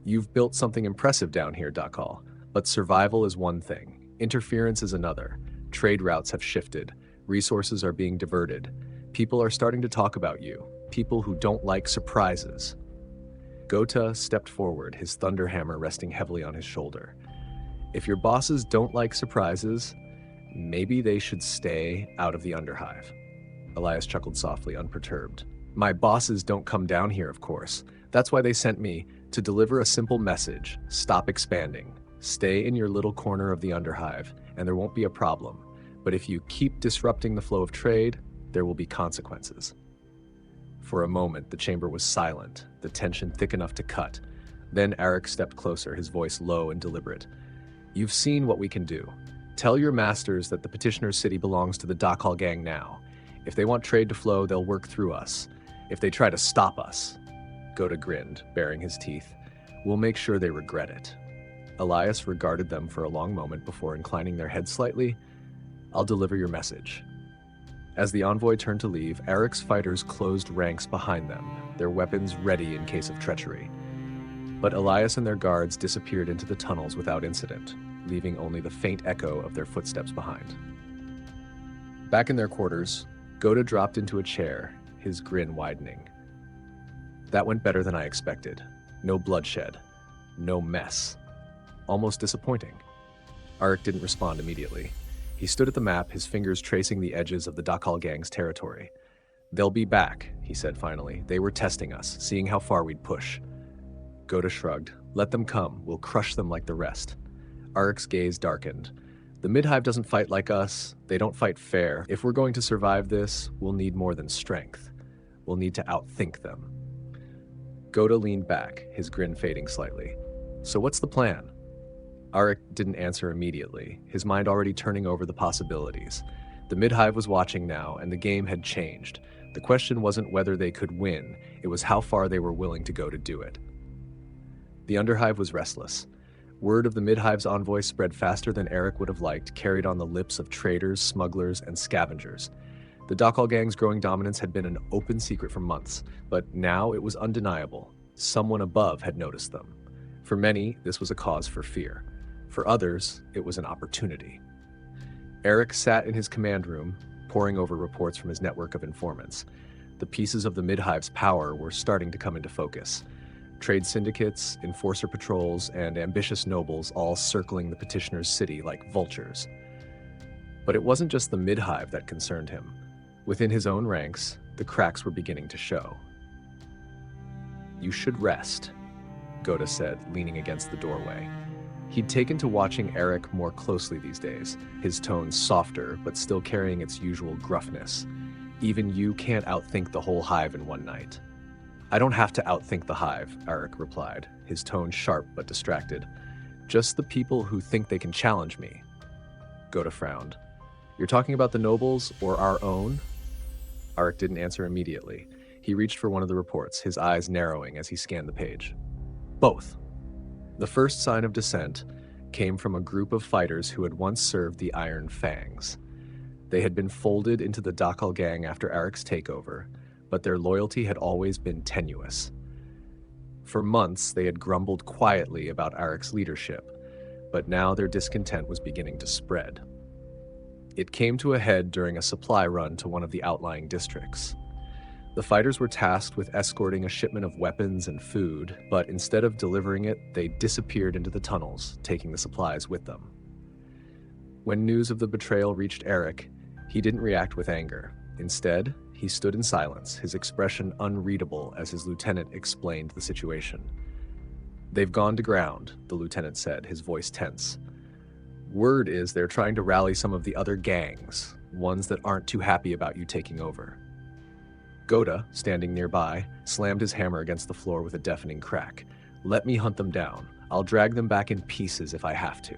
"You've built something impressive down here, Dhakal, but survival is one thing, interference is another. Trade routes have shifted, resources are being diverted. People are starting to talk about you, people who don't like surprises." Ghota stepped forward, his thunder hammer resting heavily on his shoulder. "If your bosses don't like surprises, maybe they should stay out of the Underhive." Elias chuckled softly, unperturbed. "My bosses don't come down here, of course. That's why they sent me, to deliver a simple message. Stop expanding. Stay in your little corner of the Underhive, and there won't be a problem. But if you keep disrupting the flow of trade, there will be consequences." For a moment, the chamber was silent, the tension thick enough to cut. Then Arik stepped closer, his voice low and deliberate. "You've seen what we can do. Tell your masters that the Petitioners City belongs to the Dhakal gang now. If they want trade to flow, they'll work through us. If they try to stop us," Ghota grinned, baring his teeth, "we'll make sure they regret it." Elias regarded them for a long moment before inclining their heads slightly. "I'll deliver your message." As the envoy turned to leave, Arik's fighters closed ranks behind them, their weapons ready in case of treachery. But Elias and their guards disappeared into the tunnels without incident, leaving only the faint echo of their footsteps behind. Back in their quarters, Ghota dropped into a chair, his grin widening. "That went better than I expected. No bloodshed. No mess. Almost disappointing." Arik didn't respond immediately. He stood at the map, his fingers tracing the edges of the Dhakal gang's territory. "They'll be back," he said finally. "They were testing us, seeing how far we'd push." Ghota shrugged. "Let them come. We'll crush them like the rest." Arik's gaze darkened. "The mid-hive doesn't fight like us. They don't fight fair. If we're going to survive this, we'll need more than strength. We'll need to outthink them." Ghota leaned back, his grin fading slightly. "So what's the plan?" Arik didn't answer immediately, his mind already turning over the possibilities. The mid-hive was watching now, and the game had changed. The question wasn't whether they could win, it was how far they were willing to go to do it. The Underhive was restless. Word of the mid-hive's envoy spread faster than Arik would have liked, carried on the lips of traders, smugglers, and scavengers. The Dhakal gang's growing dominance had been an open secret for months, but now it was undeniable. Someone above had noticed them. For many, this was a cause for fear. For others, it was an opportunity. Arik sat in his command room, poring over reports from his network of informants. The pieces of the mid-hive's power were starting to come into focus. Trade syndicates, enforcer patrols, and ambitious nobles all circling the Petitioners City like vultures. But it wasn't just the mid-hive that concerned him. Within his own ranks, the cracks were beginning to show. "You should rest," Ghota said, leaning against the doorway. He'd taken to watching Arik more closely these days, his tone softer, but still carrying its usual gruffness. "Even you can't outthink the whole hive in one night." "I don't have to outthink the hive," Arik replied, his tone sharp but distracted. "Just the people who think they can challenge me." Ghota frowned. "You're talking about the nobles or our own?" Arik didn't answer immediately. He reached for one of the reports, his eyes narrowing as he scanned the page. "Both." The first sign of dissent came from a group of fighters who had once served the Iron Fangs. They had been folded into the Dhakal gang after Arik's takeover, but their loyalty had always been tenuous. For months, they had grumbled quietly about Arik's leadership, but now their discontent was beginning to spread. It came to a head during a supply run to one of the outlying districts. The fighters were tasked with escorting a shipment of weapons and food, but instead of delivering it, they disappeared into the tunnels, taking the supplies with them. When news of the betrayal reached Arik, he didn't react with anger. Instead, he stood in silence, his expression unreadable as his lieutenant explained the situation. "They've gone to ground," the lieutenant said, his voice tense. "Word is they're trying to rally some of the other gangs, ones that aren't too happy about you taking over." Ghota, standing nearby, slammed his hammer against the floor with a deafening crack. "Let me hunt them down. I'll drag them back in pieces if I have to."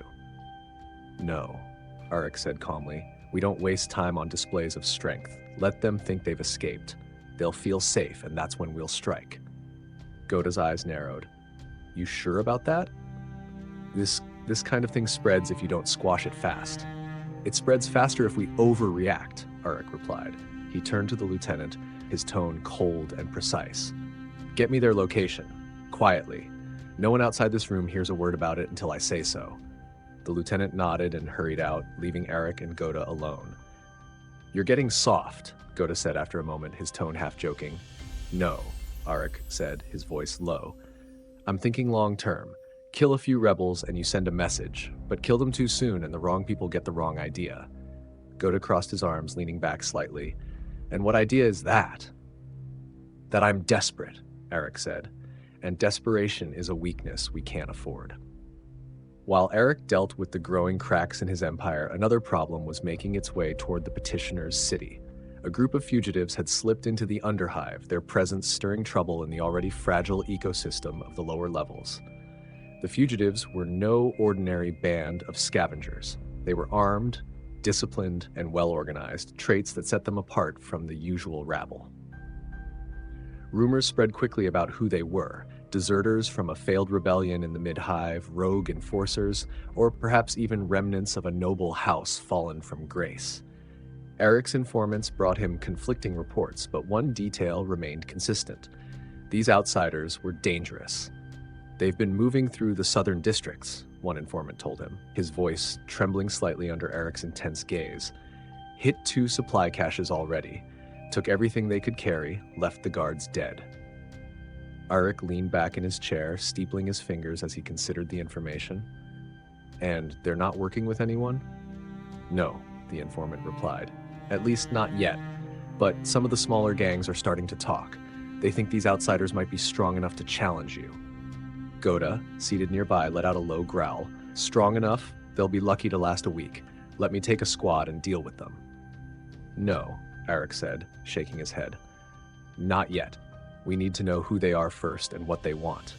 "No," Arik said calmly. "We don't waste time on displays of strength. Let them think they've escaped. They'll feel safe, and that's when we'll strike." Ghota's eyes narrowed. "You sure about that?" This kind of thing spreads if you don't squash it fast." "It spreads faster if we overreact," Arik replied. He turned to the lieutenant, his tone cold and precise. "Get me their location. Quietly. No one outside this room hears a word about it until I say so." The lieutenant nodded and hurried out, leaving Arik and Ghota alone. "You're getting soft," Ghota said after a moment, his tone half joking. "No," Arik said, his voice low. "I'm thinking long term. Kill a few rebels and you send a message, but kill them too soon and the wrong people get the wrong idea." Ghota crossed his arms, leaning back slightly. "And what idea is that?" "That I'm desperate," Arik said, "and desperation is a weakness we can't afford." While Arik dealt with the growing cracks in his empire, another problem was making its way toward the Petitioners City. A group of fugitives had slipped into the Underhive, their presence stirring trouble in the already fragile ecosystem of the lower levels. The fugitives were no ordinary band of scavengers. They were armed, disciplined, and well-organized, traits that set them apart from the usual rabble. Rumors spread quickly about who they were: deserters from a failed rebellion in the mid-hive, rogue enforcers, or perhaps even remnants of a noble house fallen from grace. Arik's informants brought him conflicting reports, but one detail remained consistent. These outsiders were dangerous. "They've been moving through the southern districts," one informant told him, his voice trembling slightly under Arik's intense gaze. "Hit 2 supply caches already. Took everything they could carry, left the guards dead." Arik leaned back in his chair, steepling his fingers as he considered the information. "And they're not working with anyone?" "No," the informant replied. "At least not yet. But some of the smaller gangs are starting to talk. They think these outsiders might be strong enough to challenge you." Ghota, seated nearby, let out a low growl. "Strong enough? They'll be lucky to last a week. Let me take a squad and deal with them." "No," Arik said, shaking his head. "Not yet. We need to know who they are first and what they want.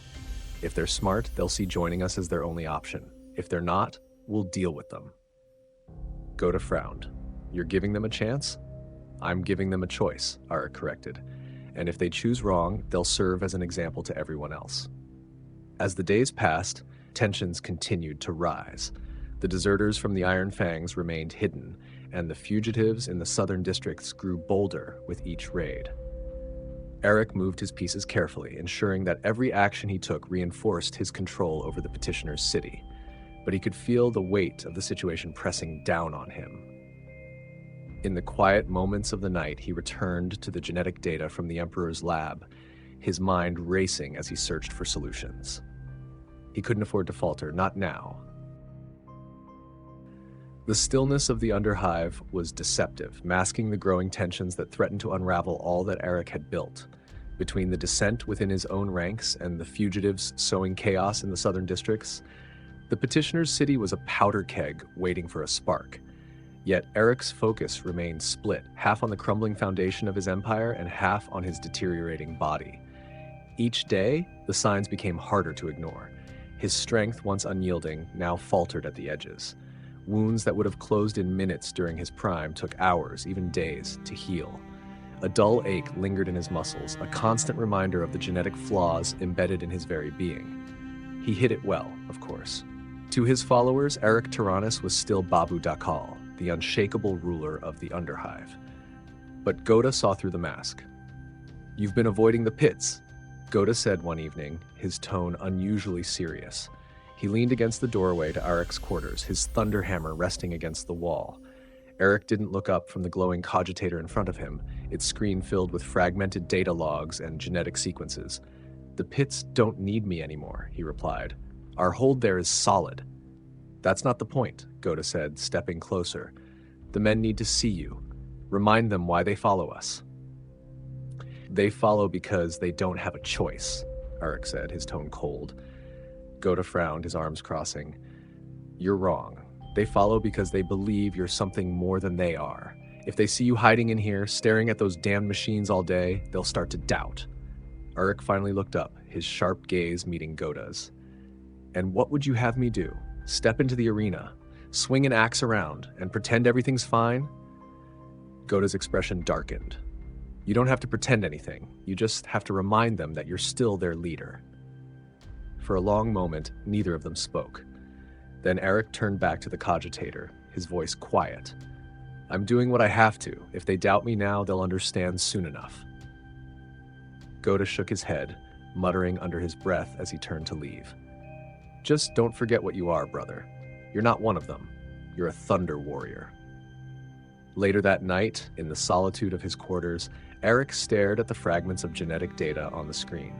If they're smart, they'll see joining us as their only option. If they're not, we'll deal with them." Ghota frowned. You're giving them a chance? I'm giving them a choice, Arik corrected. And if they choose wrong, they'll serve as an example to everyone else. As the days passed, tensions continued to rise. The deserters from the Iron Fangs remained hidden, and the fugitives in the southern districts grew bolder with each raid. Arik moved his pieces carefully, ensuring that every action he took reinforced his control over the Petitioners City, but he could feel the weight of the situation pressing down on him. In the quiet moments of the night, he returned to the genetic data from the Emperor's lab, his mind racing as he searched for solutions. He couldn't afford to falter, not now. The stillness of the Underhive was deceptive, masking the growing tensions that threatened to unravel all that Arik had built. Between the dissent within his own ranks and the fugitives sowing chaos in the southern districts, the Petitioners City was a powder keg waiting for a spark. Yet Arik's focus remained split, half on the crumbling foundation of his empire and half on his deteriorating body. Each day, the signs became harder to ignore. His strength, once unyielding, now faltered at the edges. Wounds that would have closed in minutes during his prime took hours, even days, to heal. A dull ache lingered in his muscles, a constant reminder of the genetic flaws embedded in his very being. He hid it well, of course. To his followers, Arik Taranis was still Babu Dhakal, the unshakable ruler of the Underhive. But Ghota saw through the mask. "You've been avoiding the pits," Ghota said one evening, his tone unusually serious. He leaned against the doorway to Arik's quarters, his thunder hammer resting against the wall. Arik didn't look up from the glowing cogitator in front of him, its screen filled with fragmented data logs and genetic sequences. "The pits don't need me anymore," he replied. "Our hold there is solid." "That's not the point," Ghota said, stepping closer. "The men need to see you. Remind them why they follow us." "They follow because they don't have a choice," Arik said, his tone cold. Ghota frowned, his arms crossing. "You're wrong. They follow because they believe you're something more than they are. If they see you hiding in here, staring at those damned machines all day, they'll start to doubt." Arik finally looked up, his sharp gaze meeting Ghota's. "And what would you have me do? Step into the arena, swing an axe around, and pretend everything's fine?" Ghota's expression darkened. "You don't have to pretend anything. You just have to remind them that you're still their leader." For a long moment, neither of them spoke. Then Arik turned back to the cogitator, his voice quiet. "I'm doing what I have to. If they doubt me now, they'll understand soon enough." Ghota shook his head, muttering under his breath as he turned to leave. "Just don't forget what you are, brother. You're not one of them. You're a thunder warrior." Later that night, in the solitude of his quarters, Arik stared at the fragments of genetic data on the screen.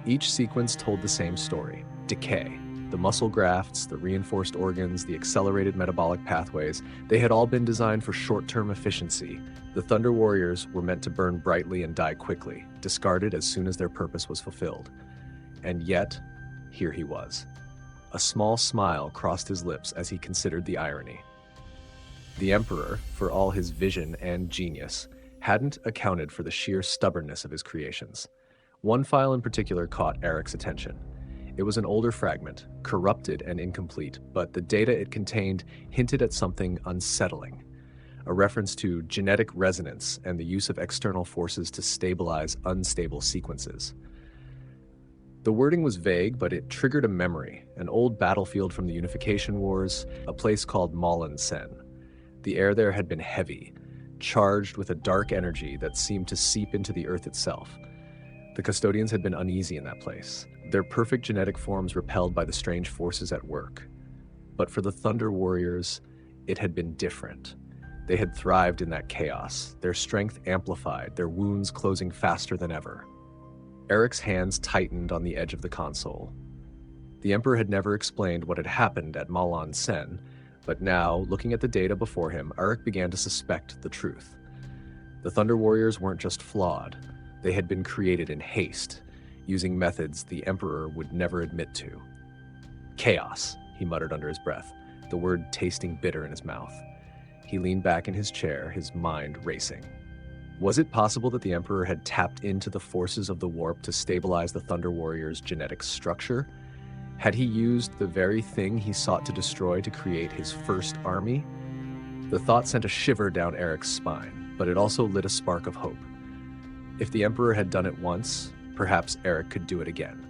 Each sequence told the same story: decay. The muscle grafts, the reinforced organs, the accelerated metabolic pathways, they had all been designed for short-term efficiency. The Thunder Warriors were meant to burn brightly and die quickly, discarded as soon as their purpose was fulfilled. And yet, here he was. A small smile crossed his lips as he considered the irony. The Emperor, for all his vision and genius, hadn't accounted for the sheer stubbornness of his creations. One file in particular caught Arik's attention. It was an older fragment, corrupted and incomplete, but the data it contained hinted at something unsettling. A reference to genetic resonance and the use of external forces to stabilize unstable sequences. The wording was vague, but it triggered a memory, an old battlefield from the Unification Wars, a place called Mount Ararat. The air there had been heavy, charged with a dark energy that seemed to seep into the earth itself. The custodians had been uneasy in that place, their perfect genetic forms repelled by the strange forces at work. But for the Thunder Warriors, it had been different. They had thrived in that chaos, their strength amplified, their wounds closing faster than ever. Arik's hands tightened on the edge of the console. The Emperor had never explained what had happened at Mount Ararat, but now, looking at the data before him, Arik began to suspect the truth. The Thunder Warriors weren't just flawed, they had been created in haste, using methods the Emperor would never admit to. "Chaos," he muttered under his breath, the word tasting bitter in his mouth. He leaned back in his chair, his mind racing. Was it possible that the Emperor had tapped into the forces of the warp to stabilize the Thunder Warriors' genetic structure? Had he used the very thing he sought to destroy to create his first army? The thought sent a shiver down Arik's spine, but it also lit a spark of hope. If the Emperor had done it once, perhaps Arik could do it again.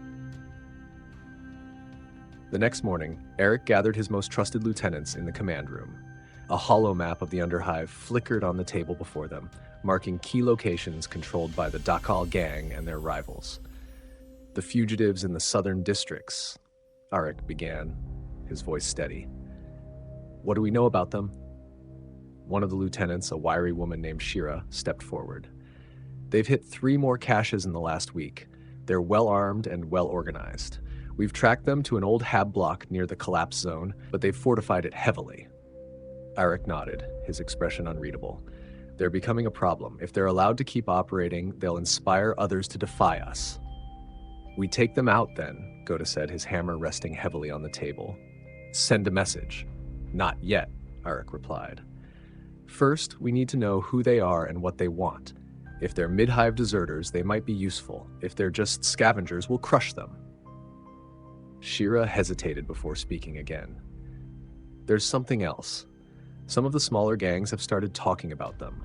The next morning, Arik gathered his most trusted lieutenants in the command room. A hollow map of the Underhive flickered on the table before them, marking key locations controlled by the Dhakal gang and their rivals. The fugitives in the southern districts, Arik began, his voice steady. What do we know about them? One of the lieutenants, a wiry woman named Shira, stepped forward. They've hit 3 more caches in the last week. They're well-armed and well-organized. We've tracked them to an old hab block near the collapse zone, but they've fortified it heavily. Arik nodded, his expression unreadable. They're becoming a problem. If they're allowed to keep operating, they'll inspire others to defy us. We take them out then, Ghota said, his hammer resting heavily on the table. Send a message. Not yet, Arik replied. First, we need to know who they are and what they want. If they're mid-hive deserters, they might be useful. If they're just scavengers, we'll crush them. Shira hesitated before speaking again. There's something else. Some of the smaller gangs have started talking about them,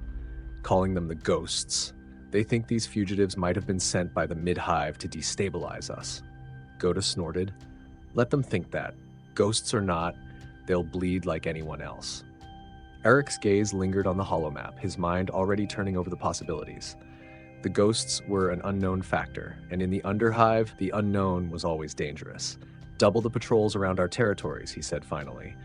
calling them the ghosts. They think these fugitives might have been sent by the mid-hive to destabilize us. Ghota snorted. Let them think that. Ghosts or not, they'll bleed like anyone else. Arik's gaze lingered on the holomap, his mind already turning over the possibilities. The ghosts were an unknown factor, and in the Underhive, the unknown was always dangerous. Double the patrols around our territories, he said finally,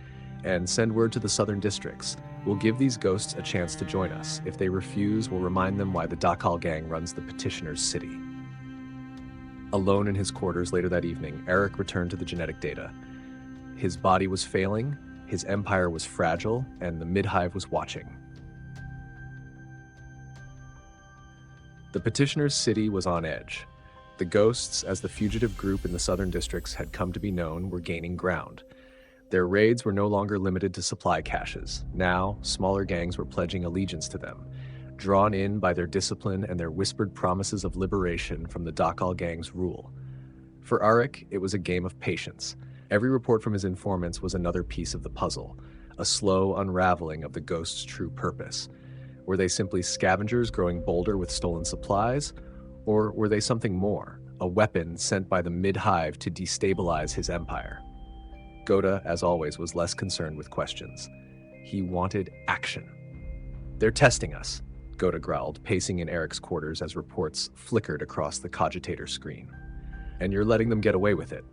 and send word to the southern districts. We'll give these ghosts a chance to join us. If they refuse, we'll remind them why the Dhakal gang runs the Petitioners City. Alone in his quarters later that evening, Arik returned to the genetic data. His body was failing, his empire was fragile, and the mid-hive was watching. The Petitioners City was on edge. The ghosts, as the fugitive group in the southern districts had come to be known, were gaining ground. Their raids were no longer limited to supply caches. Now, smaller gangs were pledging allegiance to them, drawn in by their discipline and their whispered promises of liberation from the Dhakal gang's rule. For Arik, it was a game of patience. Every report from his informants was another piece of the puzzle, a slow unraveling of the ghosts' true purpose. Were they simply scavengers growing bolder with stolen supplies? Or were they something more, a weapon sent by the mid-hive to destabilize his empire? Ghota, as always, was less concerned with questions. He wanted action. They're testing us, Ghota growled, pacing in Arik's quarters as reports flickered across the cogitator screen. And you're letting them get away with it.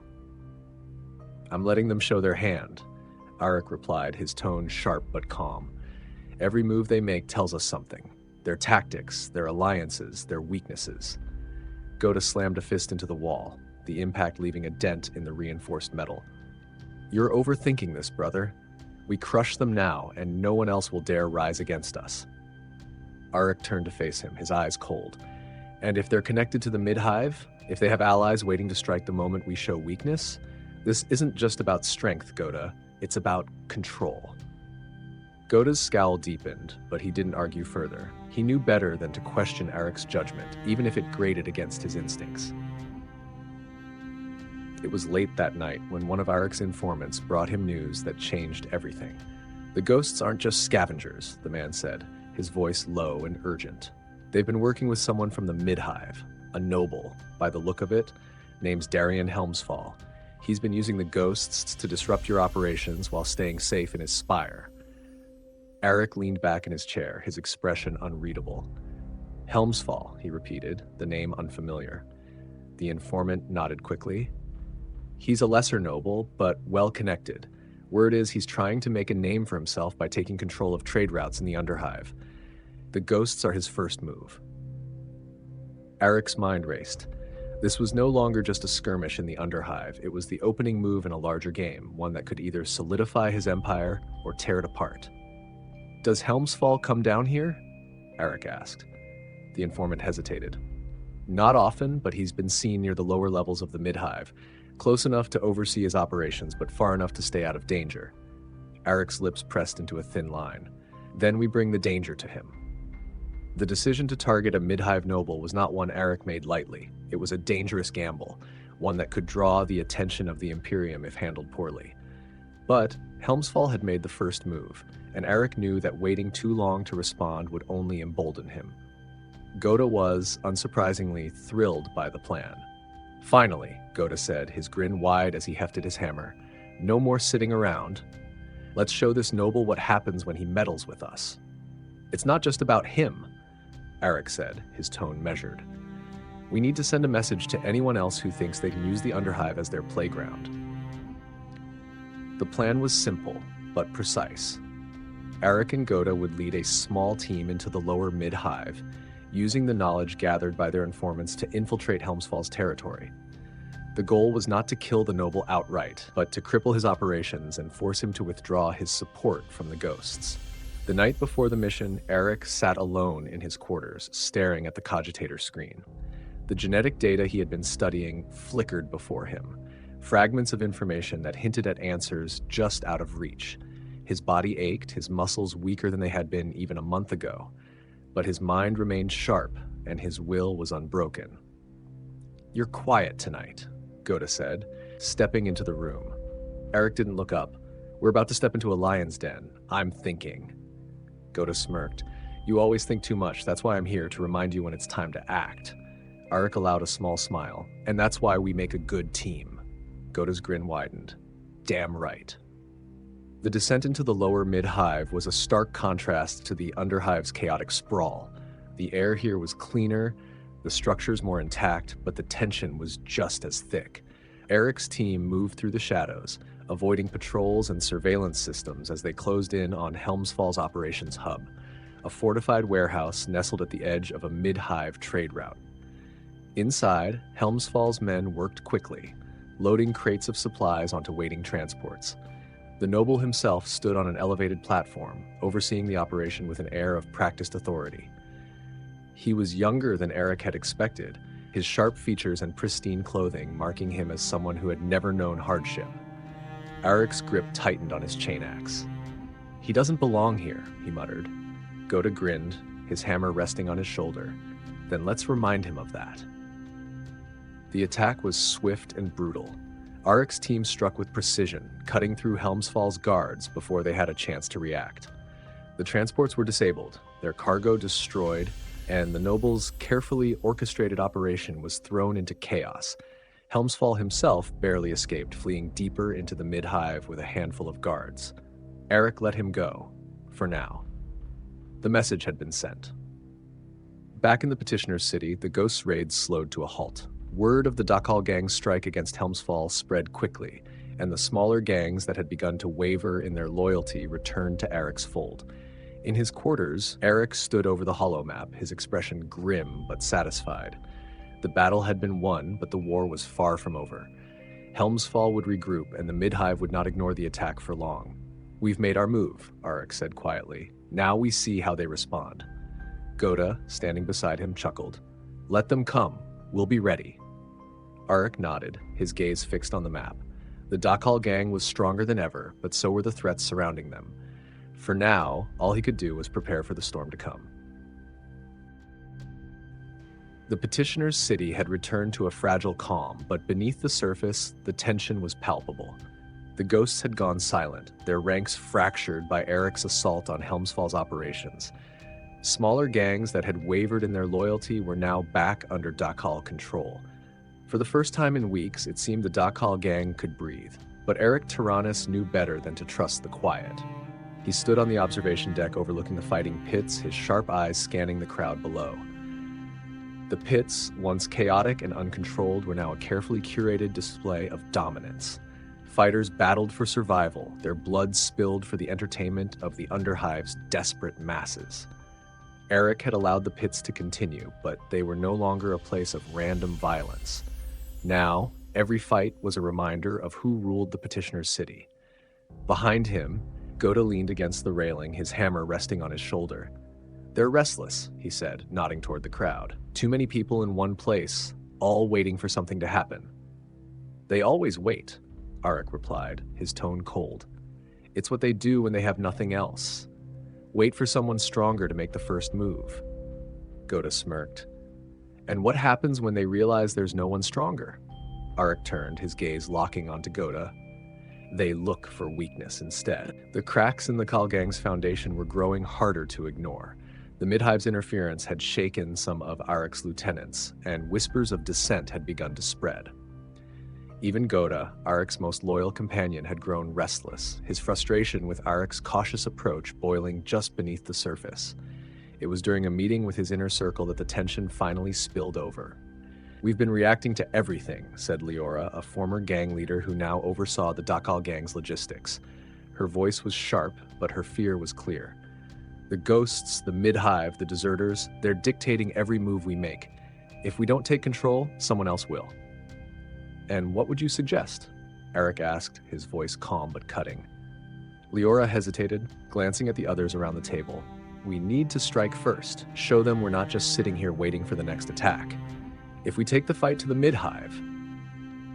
I'm letting them show their hand, Arik replied, his tone sharp but calm. Every move they make tells us something. Their tactics, their alliances, their weaknesses. Ghota slammed a fist into the wall, the impact leaving a dent in the reinforced metal. You're overthinking this, brother. We crush them now, and no one else will dare rise against us. Arik turned to face him, his eyes cold. And if they're connected to the mid-hive, if they have allies waiting to strike the moment we show weakness, this isn't just about strength, Ghota. It's about control. Ghota's scowl deepened, but he didn't argue further. He knew better than to question Arik's judgment, even if it grated against his instincts. It was late that night when one of Arik's informants brought him news that changed everything. The ghosts aren't just scavengers, the man said, his voice low and urgent. They've been working with someone from the mid-hive, a noble, by the look of it, name's Darian Helmsfall. He's been using the ghosts to disrupt your operations while staying safe in his spire. Arik leaned back in his chair, his expression unreadable. Helmsfall, he repeated, the name unfamiliar. The informant nodded quickly. He's a lesser noble, but well-connected. Word is he's trying to make a name for himself by taking control of trade routes in the Underhive. The ghosts are his first move. Arik's mind raced. This was no longer just a skirmish in the Underhive. It was the opening move in a larger game, one that could either solidify his empire or tear it apart. Does Helmsfall come down here? Arik asked. The informant hesitated. Not often, but he's been seen near the lower levels of the mid-hive, close enough to oversee his operations, but far enough to stay out of danger. Arik's lips pressed into a thin line. Then we bring the danger to him. The decision to target a mid-hive noble was not one Arik made lightly. It was a dangerous gamble, one that could draw the attention of the Imperium if handled poorly. But Helmsfall had made the first move, and Arik knew that waiting too long to respond would only embolden him. Ghota was, unsurprisingly, thrilled by the plan. "Finally," Ghota said, his grin wide as he hefted his hammer. "No more sitting around. Let's show this noble what happens when he meddles with us." "It's not just about him," Arik said, his tone measured. "We need to send a message to anyone else who thinks they can use the Underhive as their playground." The plan was simple, but precise. Arik and Ghota would lead a small team into the lower mid-hive, using the knowledge gathered by their informants to infiltrate Helmsfall's territory. The goal was not to kill the noble outright, but to cripple his operations and force him to withdraw his support from the ghosts. The night before the mission, Arik sat alone in his quarters, staring at the cogitator screen. The genetic data he had been studying flickered before him, fragments of information that hinted at answers just out of reach. His body ached, his muscles weaker than they had been even a month ago, but his mind remained sharp and his will was unbroken. "You're quiet tonight," Ghota said, stepping into the room. Arik didn't look up. "We're about to step into a lion's den. I'm thinking." Ghota smirked. "You always think too much. That's why I'm here, to remind you when it's time to act." Arik allowed a small smile. "And that's why we make a good team." Ghota's grin widened. "Damn right." The descent into the lower mid-hive was a stark contrast to the Underhive's chaotic sprawl. The air here was cleaner, the structures more intact, but the tension was just as thick. Arik's team moved through the shadows, avoiding patrols and surveillance systems as they closed in on Helmsfall's operations hub, a fortified warehouse nestled at the edge of a mid-hive trade route. Inside, Helmsfall's men worked quickly, loading crates of supplies onto waiting transports. The noble himself stood on an elevated platform, overseeing the operation with an air of practiced authority. He was younger than Arik had expected, his sharp features and pristine clothing marking him as someone who had never known hardship. Arik's grip tightened on his chain axe. "He doesn't belong here," he muttered. Ghota grinned, his hammer resting on his shoulder. "Then let's remind him of that." The attack was swift and brutal. Arik's team struck with precision, cutting through Helmsfall's guards before they had a chance to react. The transports were disabled, their cargo destroyed, and the noble's carefully orchestrated operation was thrown into chaos. Helmsfall himself barely escaped, fleeing deeper into the mid-hive with a handful of guards. Arik let him go, for now. The message had been sent. Back in the Petitioners City, the Ghost's raids slowed to a halt. Word of the Dhakal gang's strike against Helmsfall spread quickly, and the smaller gangs that had begun to waver in their loyalty returned to Arik's fold. In his quarters, Arik stood over the hollow map, his expression grim but satisfied. The battle had been won, but the war was far from over. Helmsfall would regroup, and the mid-hive would not ignore the attack for long. "We've made our move," Arik said quietly. "Now we see how they respond." Ghota, standing beside him, chuckled. "Let them come. We'll be ready." Arik nodded, his gaze fixed on the map. The Dhakal gang was stronger than ever, but so were the threats surrounding them. For now, all he could do was prepare for the storm to come. The Petitioners City had returned to a fragile calm, but beneath the surface, the tension was palpable. The ghosts had gone silent, their ranks fractured by Arik's assault on Helmsfall's operations. Smaller gangs that had wavered in their loyalty were now back under Dhakal control. For the first time in weeks, it seemed the Dhakal gang could breathe, but Arik Taranis knew better than to trust the quiet. He stood on the observation deck overlooking the fighting pits, his sharp eyes scanning the crowd below. The pits, once chaotic and uncontrolled, were now a carefully curated display of dominance. Fighters battled for survival, their blood spilled for the entertainment of the Underhive's desperate masses. Arik had allowed the pits to continue, but they were no longer a place of random violence. Now, every fight was a reminder of who ruled the Petitioners City. Behind him, Ghota leaned against the railing, his hammer resting on his shoulder. "They're restless," he said, nodding toward the crowd. "Too many people in one place, all waiting for something to happen." "They always wait," Arik replied, his tone cold. "It's what they do when they have nothing else. Wait for someone stronger to make the first move." Ghota smirked. "And what happens when they realize there's no one stronger?" Arik turned, his gaze locking onto Ghota. They look for weakness instead. The cracks in the Khalgang's foundation were growing harder to ignore. The mid-hive's interference had shaken some of Arik's lieutenants, and whispers of dissent had begun to spread. Even Ghota, Arik's most loyal companion, had grown restless, his frustration with Arik's cautious approach boiling just beneath the surface. It was during a meeting with his inner circle that the tension finally spilled over. "We've been reacting to everything," said Leora, a former gang leader who now oversaw the Dhakal gang's logistics. Her voice was sharp, but her fear was clear. "The ghosts, the mid-hive, the deserters, they're dictating every move we make. If we don't take control, someone else will." "And what would you suggest?" Arik asked, his voice calm but cutting. Leora hesitated, glancing at the others around the table. "We need to strike first, show them we're not just sitting here waiting for the next attack. If we take the fight to the mid-hive—"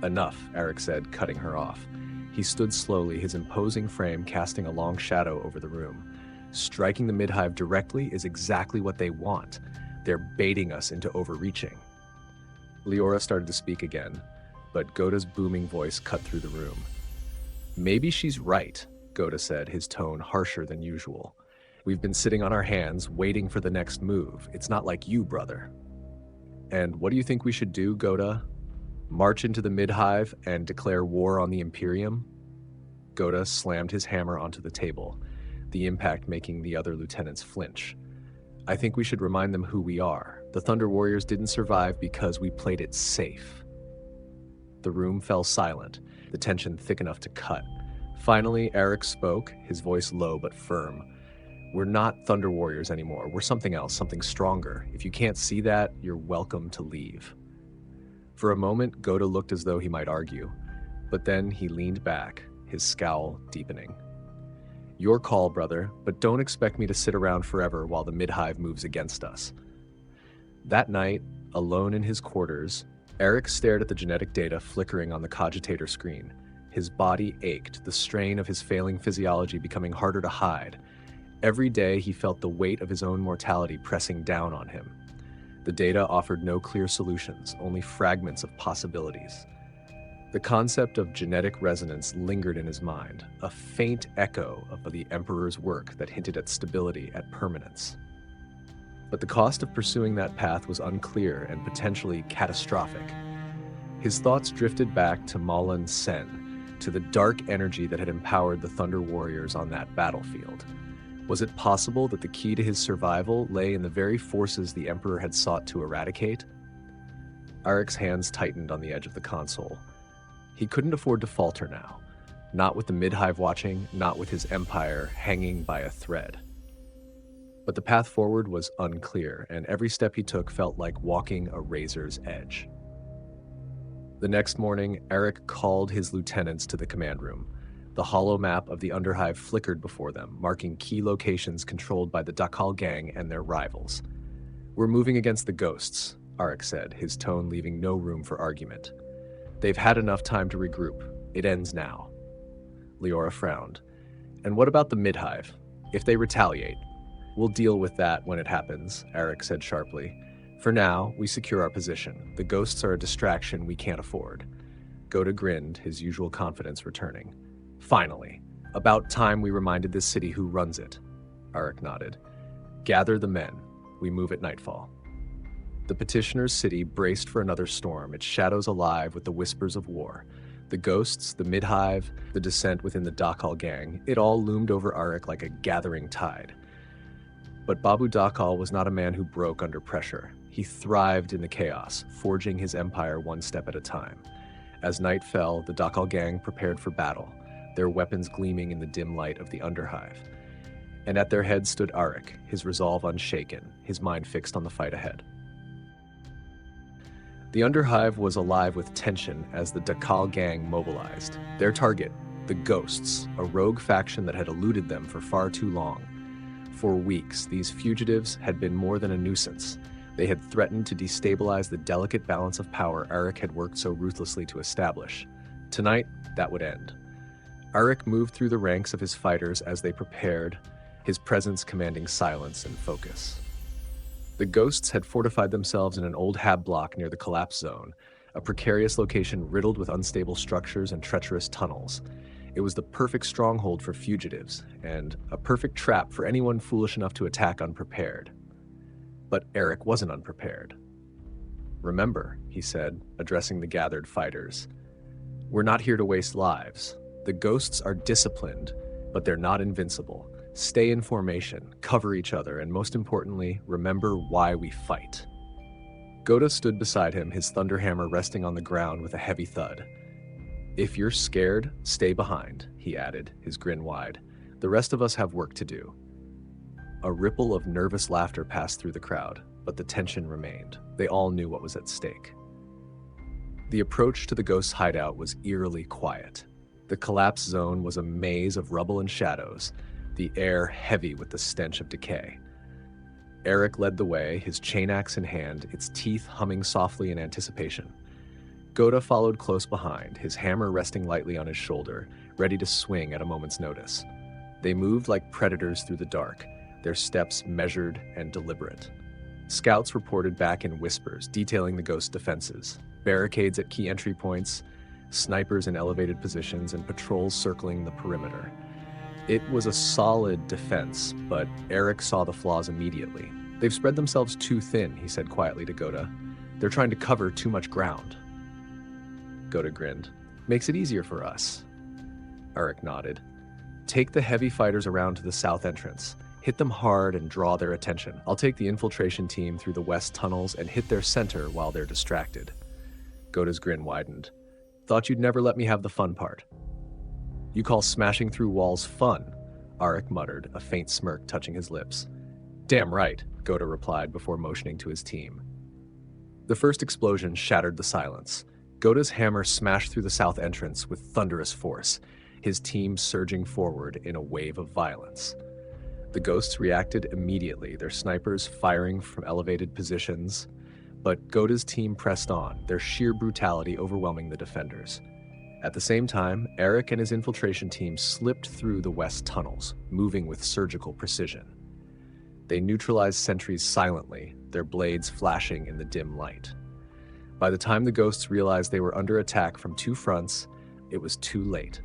"Enough," Arik said, cutting her off. He stood slowly, his imposing frame casting a long shadow over the room. "Striking the mid-hive directly is exactly what they want. They're baiting us into overreaching." Leora started to speak again, but Ghota's booming voice cut through the room. "Maybe she's right," Ghota said, his tone harsher than usual. "We've been sitting on our hands, waiting for the next move. It's not like you, brother." "And what do you think we should do, Ghota? March into the mid-hive and declare war on the Imperium?" Ghota slammed his hammer onto the table, the impact making the other lieutenants flinch. "I think we should remind them who we are. The Thunder Warriors didn't survive because we played it safe." The room fell silent, the tension thick enough to cut. Finally, Arik spoke, his voice low but firm. "We're not Thunder Warriors anymore. We're something else, something stronger. If you can't see that, you're welcome to leave." For a moment, Ghota looked as though he might argue, but then he leaned back, his scowl deepening. "Your call, brother, but don't expect me to sit around forever while the mid-hive moves against us." That night, alone in his quarters, Arik stared at the genetic data flickering on the cogitator screen. His body ached, the strain of his failing physiology becoming harder to hide. Every day he felt the weight of his own mortality pressing down on him. The data offered no clear solutions, only fragments of possibilities. The concept of genetic resonance lingered in his mind, a faint echo of the Emperor's work that hinted at stability, at permanence. But the cost of pursuing that path was unclear and potentially catastrophic. His thoughts drifted back to Malan Sen, to the dark energy that had empowered the Thunder Warriors on that battlefield. Was it possible that the key to his survival lay in the very forces the Emperor had sought to eradicate? Arik's hands tightened on the edge of the console. He couldn't afford to falter now, not with the mid-hive watching, not with his empire hanging by a thread. But the path forward was unclear, and every step he took felt like walking a razor's edge. The next morning, Arik called his lieutenants to the command room. The hollow map of the Underhive flickered before them, marking key locations controlled by the Dhakal gang and their rivals. "We're moving against the ghosts," Arik said, his tone leaving no room for argument. "They've had enough time to regroup. It ends now." Leora frowned. "And what about the mid-hive? If they retaliate?" "We'll deal with that when it happens," Arik said sharply. "For now, we secure our position. The ghosts are a distraction we can't afford." Ghota grinned, his usual confidence returning. "Finally. About time we reminded this city who runs it." Arik nodded. "Gather the men. We move at nightfall." The Petitioners City braced for another storm, its shadows alive with the whispers of war. The ghosts, the mid-hive, the dissent within the Dhakal gang, it all loomed over Arik like a gathering tide. But Babu Dhakal was not a man who broke under pressure. He thrived in the chaos, forging his empire one step at a time. As night fell, the Dhakal gang prepared for battle, their weapons gleaming in the dim light of the Underhive. And at their head stood Arik, his resolve unshaken, his mind fixed on the fight ahead. The Underhive was alive with tension as the Dhakal gang mobilized. Their target, the Ghosts, a rogue faction that had eluded them for far too long. For weeks, these fugitives had been more than a nuisance. They had threatened to destabilize the delicate balance of power Arik had worked so ruthlessly to establish. Tonight, that would end. Arik moved through the ranks of his fighters as they prepared, his presence commanding silence and focus. The Ghosts had fortified themselves in an old hab block near the collapse zone, a precarious location riddled with unstable structures and treacherous tunnels. It was the perfect stronghold for fugitives, and a perfect trap for anyone foolish enough to attack unprepared. But Arik wasn't unprepared. "Remember," he said, addressing the gathered fighters, "we're not here to waste lives. The ghosts are disciplined, but they're not invincible. Stay in formation, cover each other, and most importantly, remember why we fight." Ghota stood beside him, his thunderhammer resting on the ground with a heavy thud. "If you're scared, stay behind," he added, his grin wide. "The rest of us have work to do." A ripple of nervous laughter passed through the crowd, but the tension remained. They all knew what was at stake. The approach to the ghost's hideout was eerily quiet. The collapse zone was a maze of rubble and shadows, the air heavy with the stench of decay. Arik led the way, his chain axe in hand, its teeth humming softly in anticipation. Ghota followed close behind, his hammer resting lightly on his shoulder, ready to swing at a moment's notice. They moved like predators through the dark, their steps measured and deliberate. Scouts reported back in whispers, detailing the ghost's defenses: barricades at key entry points, snipers in elevated positions, and patrols circling the perimeter. It was a solid defense, but Arik saw the flaws immediately. "They've spread themselves too thin," he said quietly to Ghota. "They're trying to cover too much ground." Ghota grinned. "Makes it easier for us." Arik nodded. "Take the heavy fighters around to the south entrance. Hit them hard and draw their attention. I'll take the infiltration team through the west tunnels and hit their center while they're distracted." Ghota's grin widened. "Thought you'd never let me have the fun part." "You call smashing through walls fun?" Arik muttered, a faint smirk touching his lips. "Damn right," Ghota replied before motioning to his team. The first explosion shattered the silence. Ghota's hammer smashed through the south entrance with thunderous force, his team surging forward in a wave of violence. The ghosts reacted immediately, their snipers firing from elevated positions, but Ghota's team pressed on, their sheer brutality overwhelming the defenders. At the same time, Arik and his infiltration team slipped through the west tunnels, moving with surgical precision. They neutralized sentries silently, their blades flashing in the dim light. By the time the ghosts realized they were under attack from two fronts, it was too late.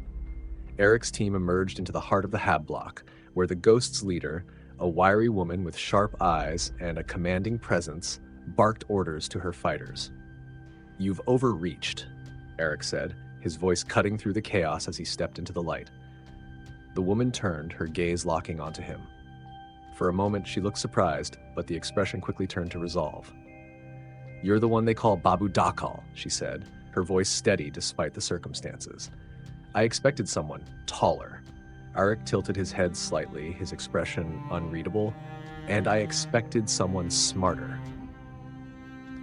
Arik's team emerged into the heart of the Hab block, where the ghosts' leader, a wiry woman with sharp eyes and a commanding presence, barked orders to her fighters. "You've overreached," Arik said, his voice cutting through the chaos as he stepped into the light. The woman turned, her gaze locking onto him. For a moment, she looked surprised, but the expression quickly turned to resolve. "You're the one they call Babu Dhakal," she said, her voice steady despite the circumstances. "I expected someone taller." Arik tilted his head slightly, his expression unreadable. "And I expected someone smarter."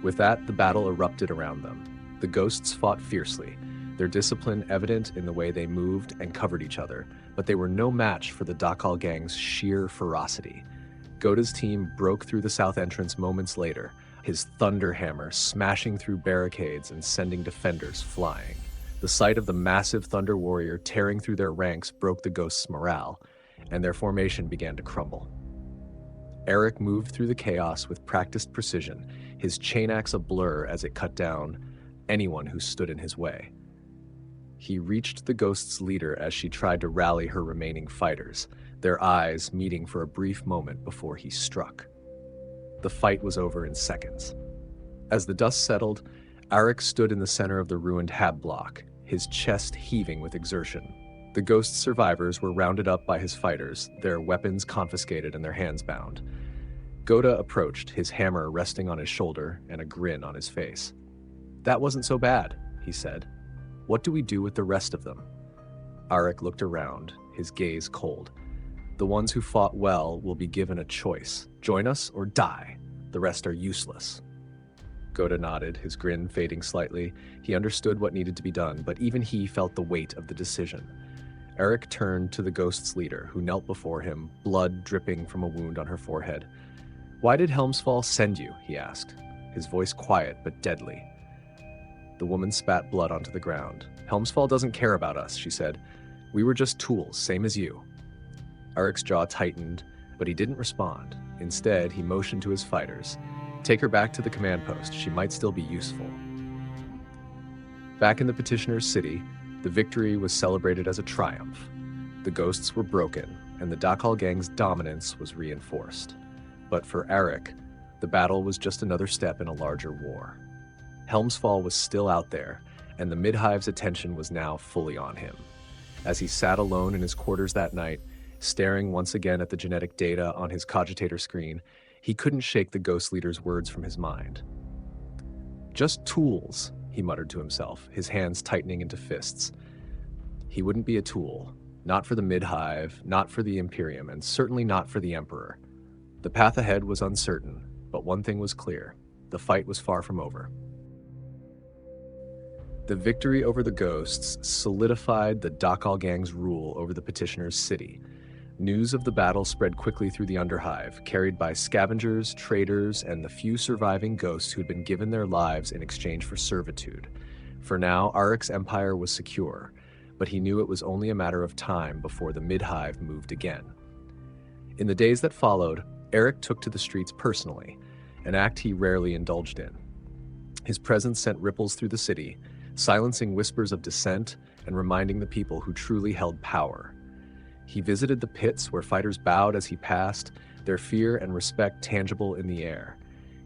With that, the battle erupted around them. The ghosts fought fiercely, their discipline evident in the way they moved and covered each other, but they were no match for the Dhakal gang's sheer ferocity. Ghota's team broke through the south entrance moments later, his thunderhammer smashing through barricades and sending defenders flying. The sight of the massive Thunder Warrior tearing through their ranks broke the ghosts' morale, and their formation began to crumble. Arik moved through the chaos with practiced precision, his chain axe a blur as it cut down anyone who stood in his way. He reached the ghost's leader as she tried to rally her remaining fighters, their eyes meeting for a brief moment before he struck. The fight was over in seconds. As the dust settled, Arik stood in the center of the ruined Hab block, his chest heaving with exertion. The ghost survivors were rounded up by his fighters, their weapons confiscated and their hands bound. Ghota approached, his hammer resting on his shoulder and a grin on his face. "That wasn't so bad," he said. "What do we do with the rest of them?" Arik looked around, his gaze cold. "The ones who fought well will be given a choice. Join us or die. The rest are useless." Ghota nodded, his grin fading slightly. He understood what needed to be done, but even he felt the weight of the decision. Arik turned to the ghost's leader, who knelt before him, blood dripping from a wound on her forehead. "Why did Helmsfall send you?" he asked, his voice quiet but deadly. The woman spat blood onto the ground. "Helmsfall doesn't care about us," she said. "We were just tools, same as you." Arik's jaw tightened, but he didn't respond. Instead, he motioned to his fighters. "Take her back to the command post. She might still be useful." Back in the Petitioners City, The victory was celebrated as a triumph. The ghosts were broken, and the Dhakal gang's dominance was reinforced. But for Arik, the battle was just another step in a larger war. Helmsfall was still out there, and the mid-hive's attention was now fully on him. As he sat alone in his quarters that night, staring once again at the genetic data on his cogitator screen, he couldn't shake the ghost leader's words from his mind. "Just tools," he muttered to himself, his hands tightening into fists. He wouldn't be a tool. Not for the mid-hive, not for the Imperium, and certainly not for the Emperor. The path ahead was uncertain, but one thing was clear. The fight was far from over. The victory over the ghosts solidified the Dhakal gang's rule over the Petitioners City. News of the battle spread quickly through the Underhive, carried by scavengers, traders, and the few surviving ghosts who'd been given their lives in exchange for servitude. For now, Arik's empire was secure, but he knew it was only a matter of time before the mid-hive moved again. In the days that followed, Arik took to the streets personally, an act he rarely indulged in. His presence sent ripples through the city, silencing whispers of dissent and reminding the people who truly held power. He visited the pits where fighters bowed as he passed, their fear and respect tangible in the air.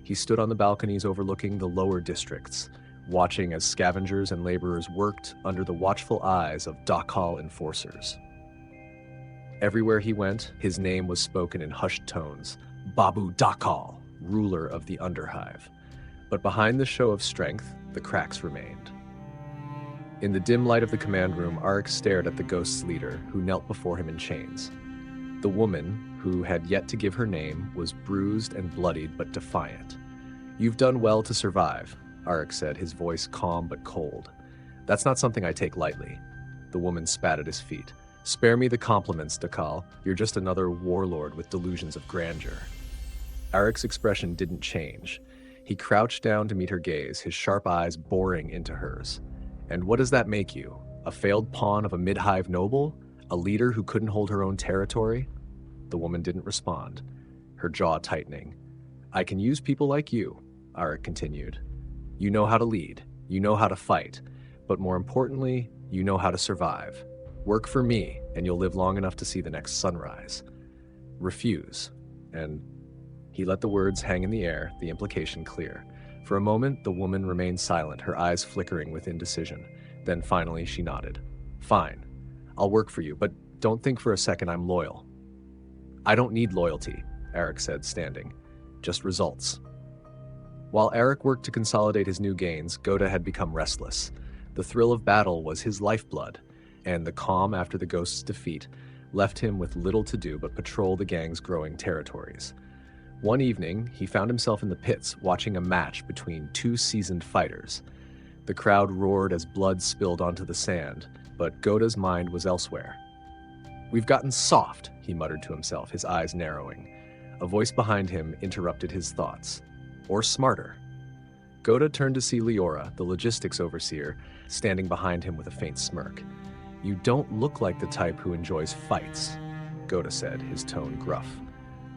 He stood on the balconies overlooking the lower districts, watching as scavengers and laborers worked under the watchful eyes of Dhakal enforcers. Everywhere he went, his name was spoken in hushed tones, Babu Dhakal, ruler of the Underhive. But behind the show of strength, the cracks remained. In the dim light of the command room, Arik stared at the ghost's leader, who knelt before him in chains. The woman, who had yet to give her name, was bruised and bloodied but defiant. "You've done well to survive," Arik said, his voice calm but cold. "That's not something I take lightly." The woman spat at his feet. "Spare me the compliments, Dhakal. You're just another warlord with delusions of grandeur." Arik's expression didn't change. He crouched down to meet her gaze, his sharp eyes boring into hers. "And what does that make you? A failed pawn of a mid-hive noble? A leader who couldn't hold her own territory?" The woman didn't respond, her jaw tightening. "I can use people like you," Arik continued. "You know how to lead, you know how to fight, but more importantly, you know how to survive. Work for me, and you'll live long enough to see the next sunrise. Refuse." And he let the words hang in the air, the implication clear. For a moment, the woman remained silent, her eyes flickering with indecision. Then finally, she nodded. "Fine. I'll work for you, but don't think for a second I'm loyal." "I don't need loyalty," Arik said, standing. "Just results." While Arik worked to consolidate his new gains, Ghota had become restless. The thrill of battle was his lifeblood, and the calm after the ghost's defeat left him with little to do but patrol the gang's growing territories. One evening, he found himself in the pits watching a match between two seasoned fighters. The crowd roared as blood spilled onto the sand, but Ghota's mind was elsewhere. "We've gotten soft," he muttered to himself, his eyes narrowing. A voice behind him interrupted his thoughts. "Or smarter." Ghota turned to see Leora, the logistics overseer, standing behind him with a faint smirk. "You don't look like the type who enjoys fights," Ghota said, his tone gruff.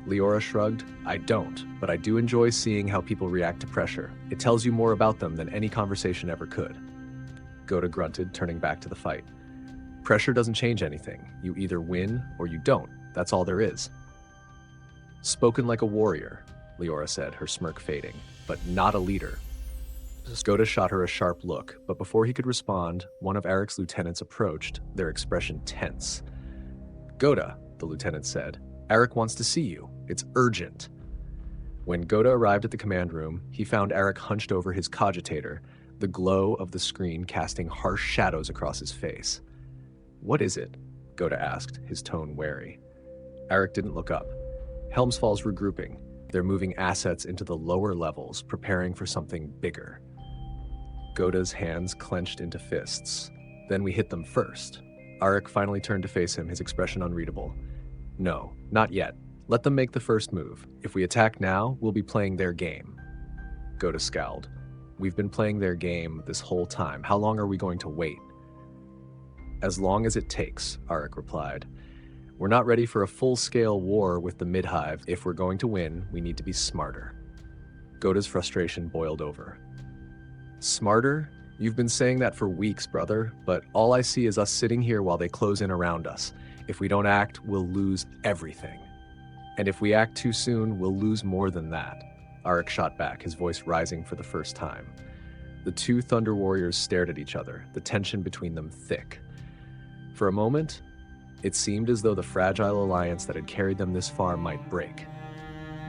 Leora shrugged. "I don't, but I do enjoy seeing how people react to pressure. It tells you more about them than any conversation ever could." Ghota grunted, turning back to the fight. "Pressure doesn't change anything. You either win or you don't. That's all there is." "Spoken like a warrior," Leora said, her smirk fading, "but not a leader." Ghota shot her a sharp look, but before he could respond, one of Arik's lieutenants approached, their expression tense. "Ghota," the lieutenant said, "Arik wants to see you. It's urgent." When Ghota arrived at the command room, he found Arik hunched over his cogitator, the glow of the screen casting harsh shadows across his face. "What is it?" Ghota asked, his tone wary. Arik didn't look up. Helmsfall's regrouping. They're moving assets into the lower levels, preparing for something bigger. Ghota's hands clenched into fists. "Then we hit them first." Arik finally turned to face him, his expression unreadable. "No, not yet. Let them make the first move. If we attack now, we'll be playing their game." Ghota scowled. "We've been playing their game this whole time. How long are we going to wait?" "As long as it takes," Arik replied. "We're not ready for a full-scale war with the mid-hive. If we're going to win, we need to be smarter." Ghota's frustration boiled over. "Smarter? You've been saying that for weeks, brother, but all I see is us sitting here while they close in around us. If we don't act, we'll lose everything. And if we act too soon, we'll lose more than that. Arik shot back, his voice rising for the first time. The two Thunder Warriors stared at each other, the tension between them thick. For a moment, it seemed as though the fragile alliance that had carried them this far might break.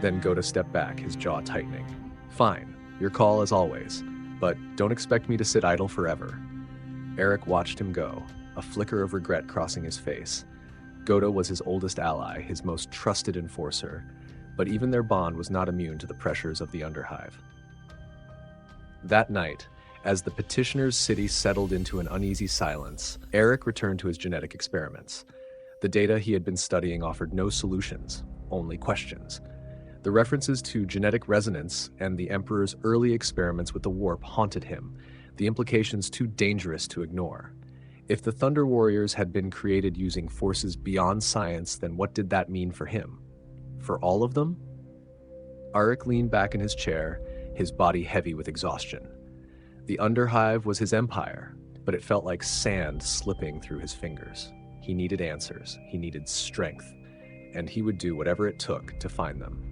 Then Ghota stepped back, his jaw tightening. Fine, your call as always, but don't expect me to sit idle forever. Arik watched him go, a flicker of regret crossing his face. Ghota was his oldest ally, his most trusted enforcer, but even their bond was not immune to the pressures of the Underhive. That night, as the Petitioners City settled into an uneasy silence, Arik returned to his genetic experiments. The data he had been studying offered no solutions, only questions. The references to genetic resonance and the Emperor's early experiments with the warp haunted him, the implications too dangerous to ignore. If the Thunder Warriors had been created using forces beyond science, then what did that mean for him? For all of them? Arik leaned back in his chair, his body heavy with exhaustion. The Underhive was his empire, but it felt like sand slipping through his fingers. He needed answers, he needed strength, and he would do whatever it took to find them.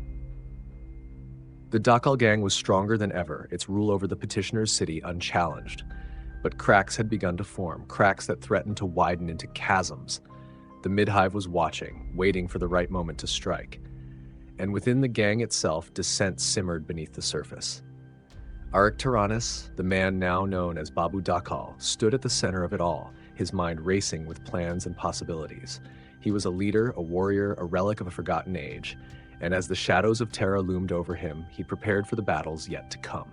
The Dhakal gang was stronger than ever, its rule over the Petitioners City unchallenged. But cracks had begun to form, cracks that threatened to widen into chasms. The mid-hive was watching, waiting for the right moment to strike. And within the gang itself, dissent simmered beneath the surface. Arik Taranis, the man now known as Babu Dhakal, stood at the center of it all, his mind racing with plans and possibilities. He was a leader, a warrior, a relic of a forgotten age, and as the shadows of Terra loomed over him, he prepared for the battles yet to come.